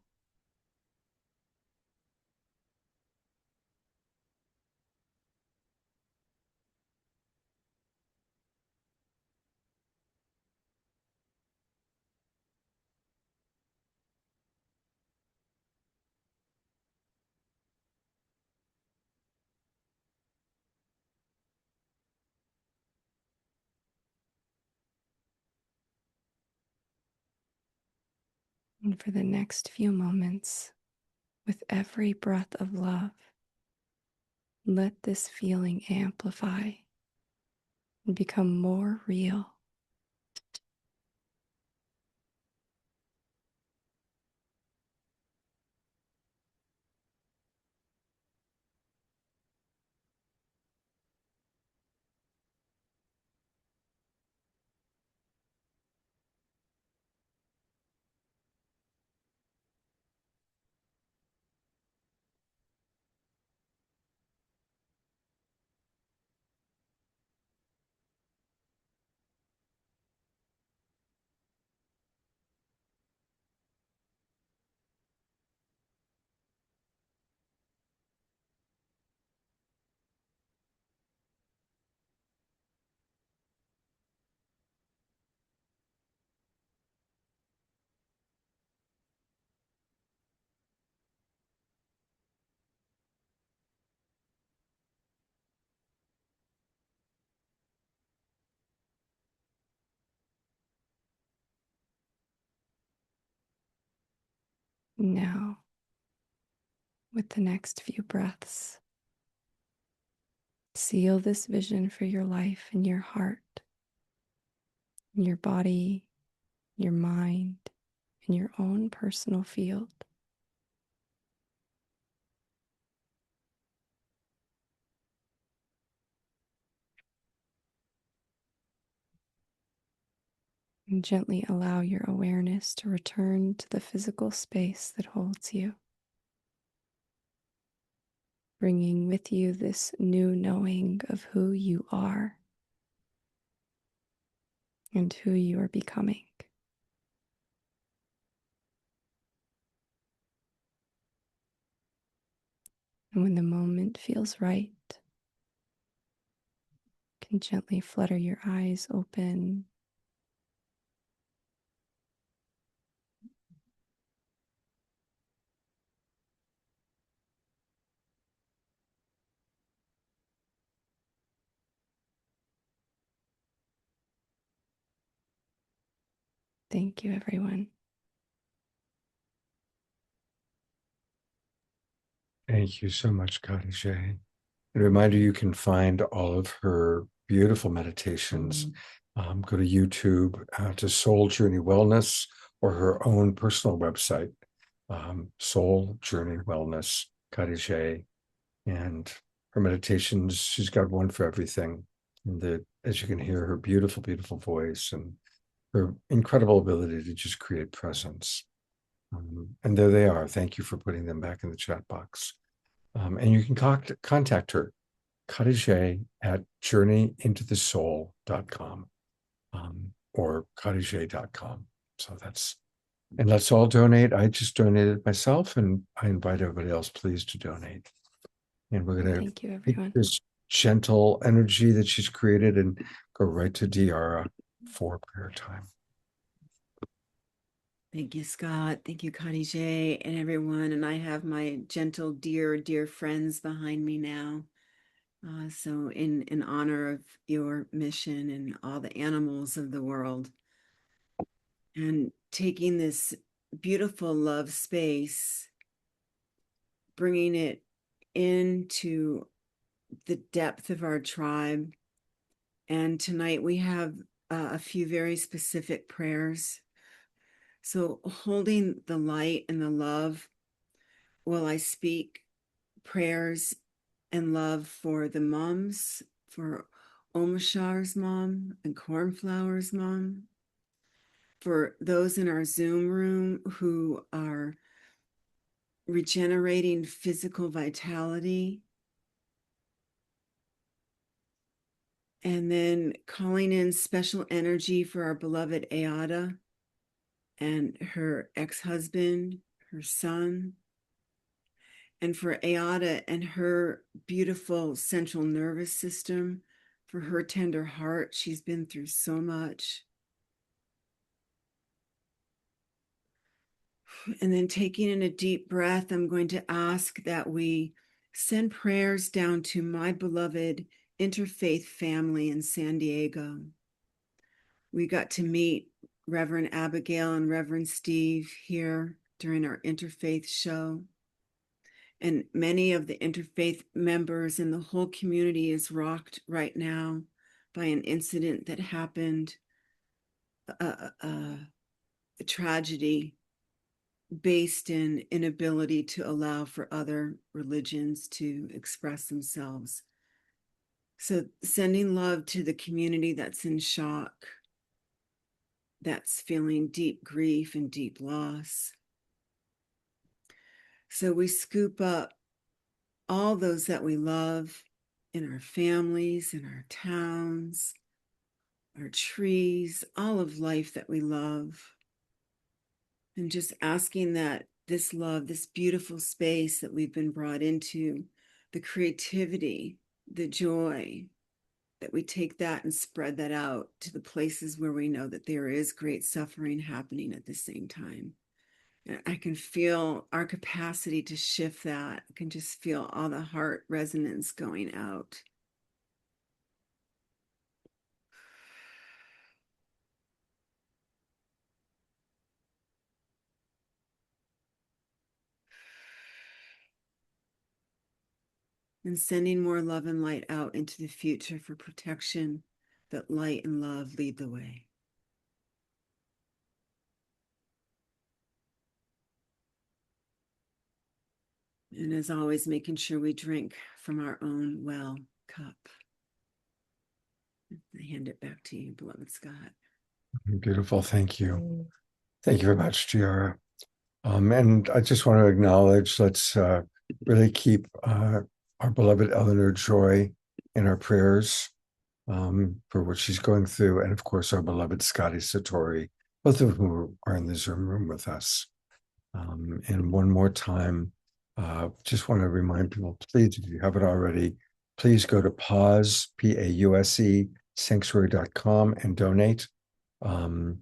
And for the next few moments, With every breath of love, let this feeling amplify and become more real. Now, with the next few breaths, seal this vision for your life in your heart, in your body, your mind, in your own personal field. And gently allow your awareness to return to the physical space that holds you, bringing with you this new knowing of who you are and who you are becoming. And when the moment feels right, you can gently flutter your eyes open. Thank you, everyone. Thank you so much, Khadijih. A reminder, you can find all of her beautiful meditations. Go to YouTube, to Soul Journey Wellness, or her own personal website, Soul Journey Wellness, Khadijih. And her meditations, she's got one for everything. And as you can hear, her beautiful, beautiful voice and her incredible ability to just create presence. And there they are. Thank you for putting them back in the chat box. And you can contact her, Khadijih at journeyintothesoul.com, or khadijih.com. So and let's all donate. I just donated myself, and I invite everybody else, please, to donate. And we're going to Thank you, everyone. take this gentle energy that she's created and go right to Diara for prayer time. Thank you, Scott. Thank you, Khadijih, and everyone. And I have my gentle, dear, dear friends behind me now. So in honor of your mission and all the animals of the world, and taking this beautiful love space, bringing it into the depth of our tribe. And tonight we have a few very specific prayers. So holding the light and the love while I speak prayers and love for the moms, for Omashar's mom and Cornflower's mom, for those in our Zoom room who are regenerating physical vitality, and then calling in special energy for our beloved Ayada and her ex-husband, her son, and for Ayada and her beautiful central nervous system, for her tender heart. She's been through so much. And then taking in a deep breath, I'm going to ask that we send prayers down to my beloved interfaith family in San Diego. We got to meet Reverend Abigail and Reverend Steve here during our interfaith show. And many of the interfaith members and the whole community is rocked right now by an incident that happened, a tragedy based in inability to allow for other religions to express themselves. So sending love to the community that's in shock, that's feeling deep grief and deep loss. So we scoop up all those that we love in our families, in our towns, our trees, all of life that we love. And just asking that this love, this beautiful space that we've been brought into, the creativity, the joy, that we take that and spread that out to the places where we know that there is great suffering happening at the same time. And I can feel our capacity to shift that. I can just feel all the heart resonance going out. And sending more love and light out into the future for protection, that light and love lead the way. And as always, making sure we drink from our own well cup. I hand it back to you, beloved Scott. Beautiful. Thank you. Thank you very much, Giara. And I just want to acknowledge, let's really keep our beloved Eleanor Joy in our prayers for what she's going through. And of course, our beloved Scotty Satori, both of whom are in the Zoom room with us. And one more time, just want to remind people, please, if you haven't already, please go to pause, P-A-U-S-E, sanctuary.com and donate. And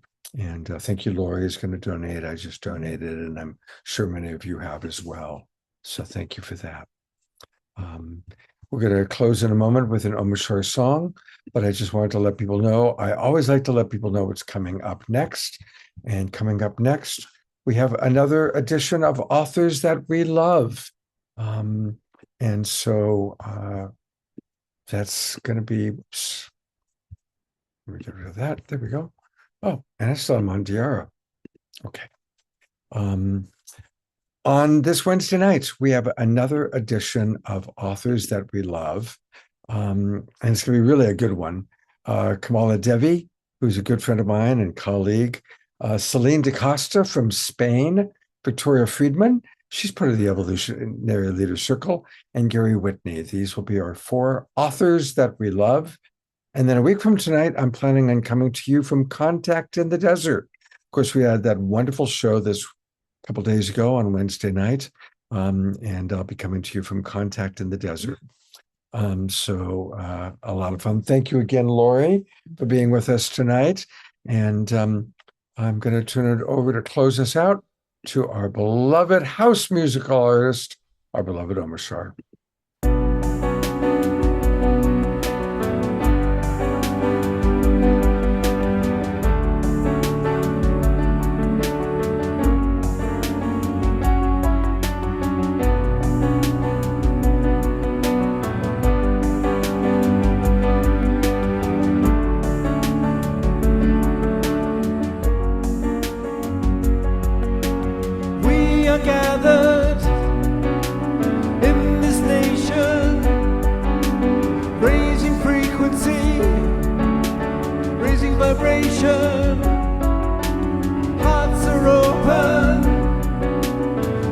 thank you, Lori is going to donate. I just donated, and I'm sure many of you have as well. So thank you for that. We're going to close in a moment with an Omashar song, but I just wanted to let people know, I always like to let people know what's coming up next. And coming up next, we have another edition of Authors That We Love. And so that's going to be, oops, let me get rid of that. There we go. Oh, and I still am on Giara. Okay. On this Wednesday night, we have another edition of Authors That We Love. And it's going to be really a good one. Kamala Devi, who's a good friend of mine and colleague. Celine DaCosta from Spain. Victoria Friedman, she's part of the Evolutionary Leader Circle. And Gary Whitney. These will be our 4 authors that we love. And then a week from tonight, I'm planning on coming to you from Contact in the Desert. Of course, we had that wonderful show this couple days ago on Wednesday night, and I'll be coming to you from Contact in the Desert. So a lot of fun. Thank you again, Lori, for being with us tonight. And I'm going to turn it over to close us out to our beloved house musical artist, our beloved Omashar. Gathered in this nation, raising frequency, raising vibration. Hearts are open,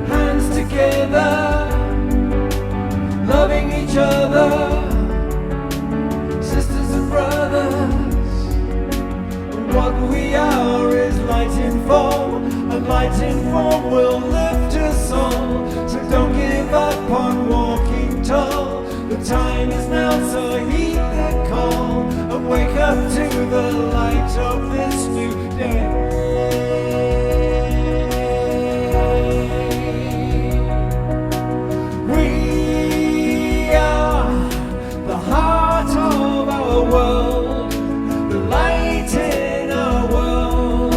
hands together, loving each other, sisters and brothers. What we are is light in form, and light in form will lift us all. So don't give up on walking tall. The time is now, so heed the call and wake up to the light of this new day. We are the heart of our world, the light in our world.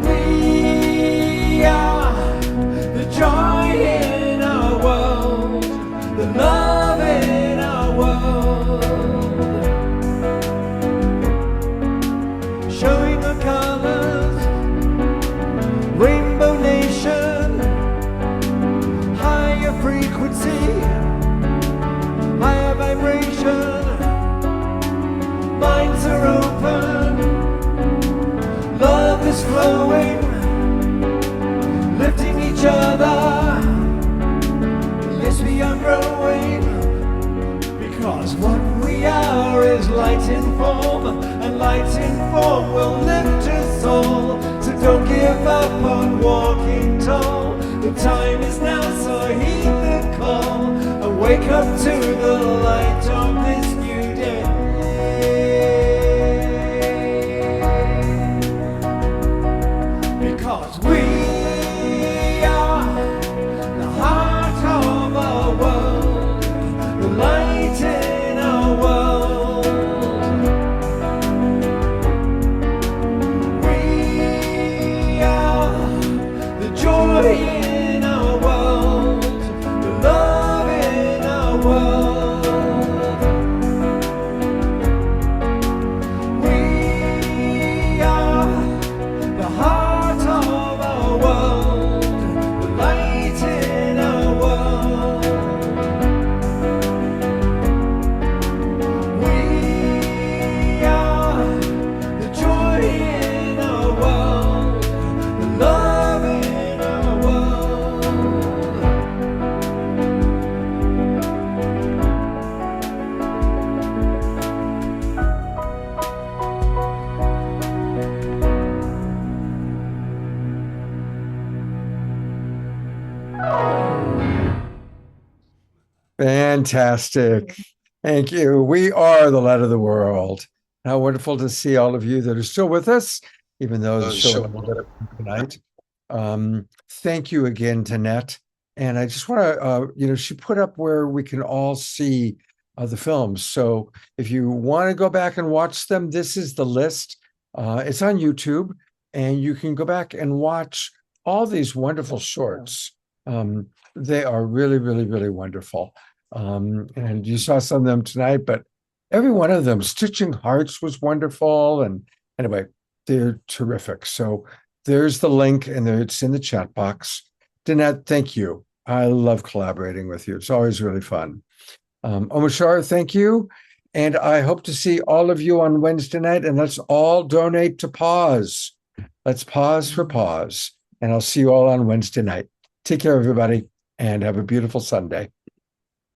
We are each other. Yes, we are growing, because what we are is light in form, and light in form will lift us all. So don't give up on walking tall. The time is now, so heed the call, and wake up to the light of this new day. Because we are the heart of our world, the light in our world. We are the joy in our world, the love in our world. We are the heart of our world, the light in our world. We are the joy in our world, the love in our world. Fantastic. Thank you. We are the light of the world. How wonderful to see all of you that are still with us, even though the show tonight. Thank you again, Danette. And I just want to, she put up where we can all see the films. So if you want to go back and watch them, this is the list. It's on YouTube, and you can go back and watch all these wonderful shorts. They are really, really, really wonderful. And you saw some of them tonight, but every one of them, Stitching Hearts was wonderful. And anyway, they're terrific. So there's the link, and it's in the chat box. Danette, thank you. I love collaborating with you. It's always really fun. Omashar, thank you. And I hope to see all of you on Wednesday night, and let's all donate to Pause. Let's pause for pause. And I'll see you all on Wednesday night. Take care, everybody, and have a beautiful Sunday.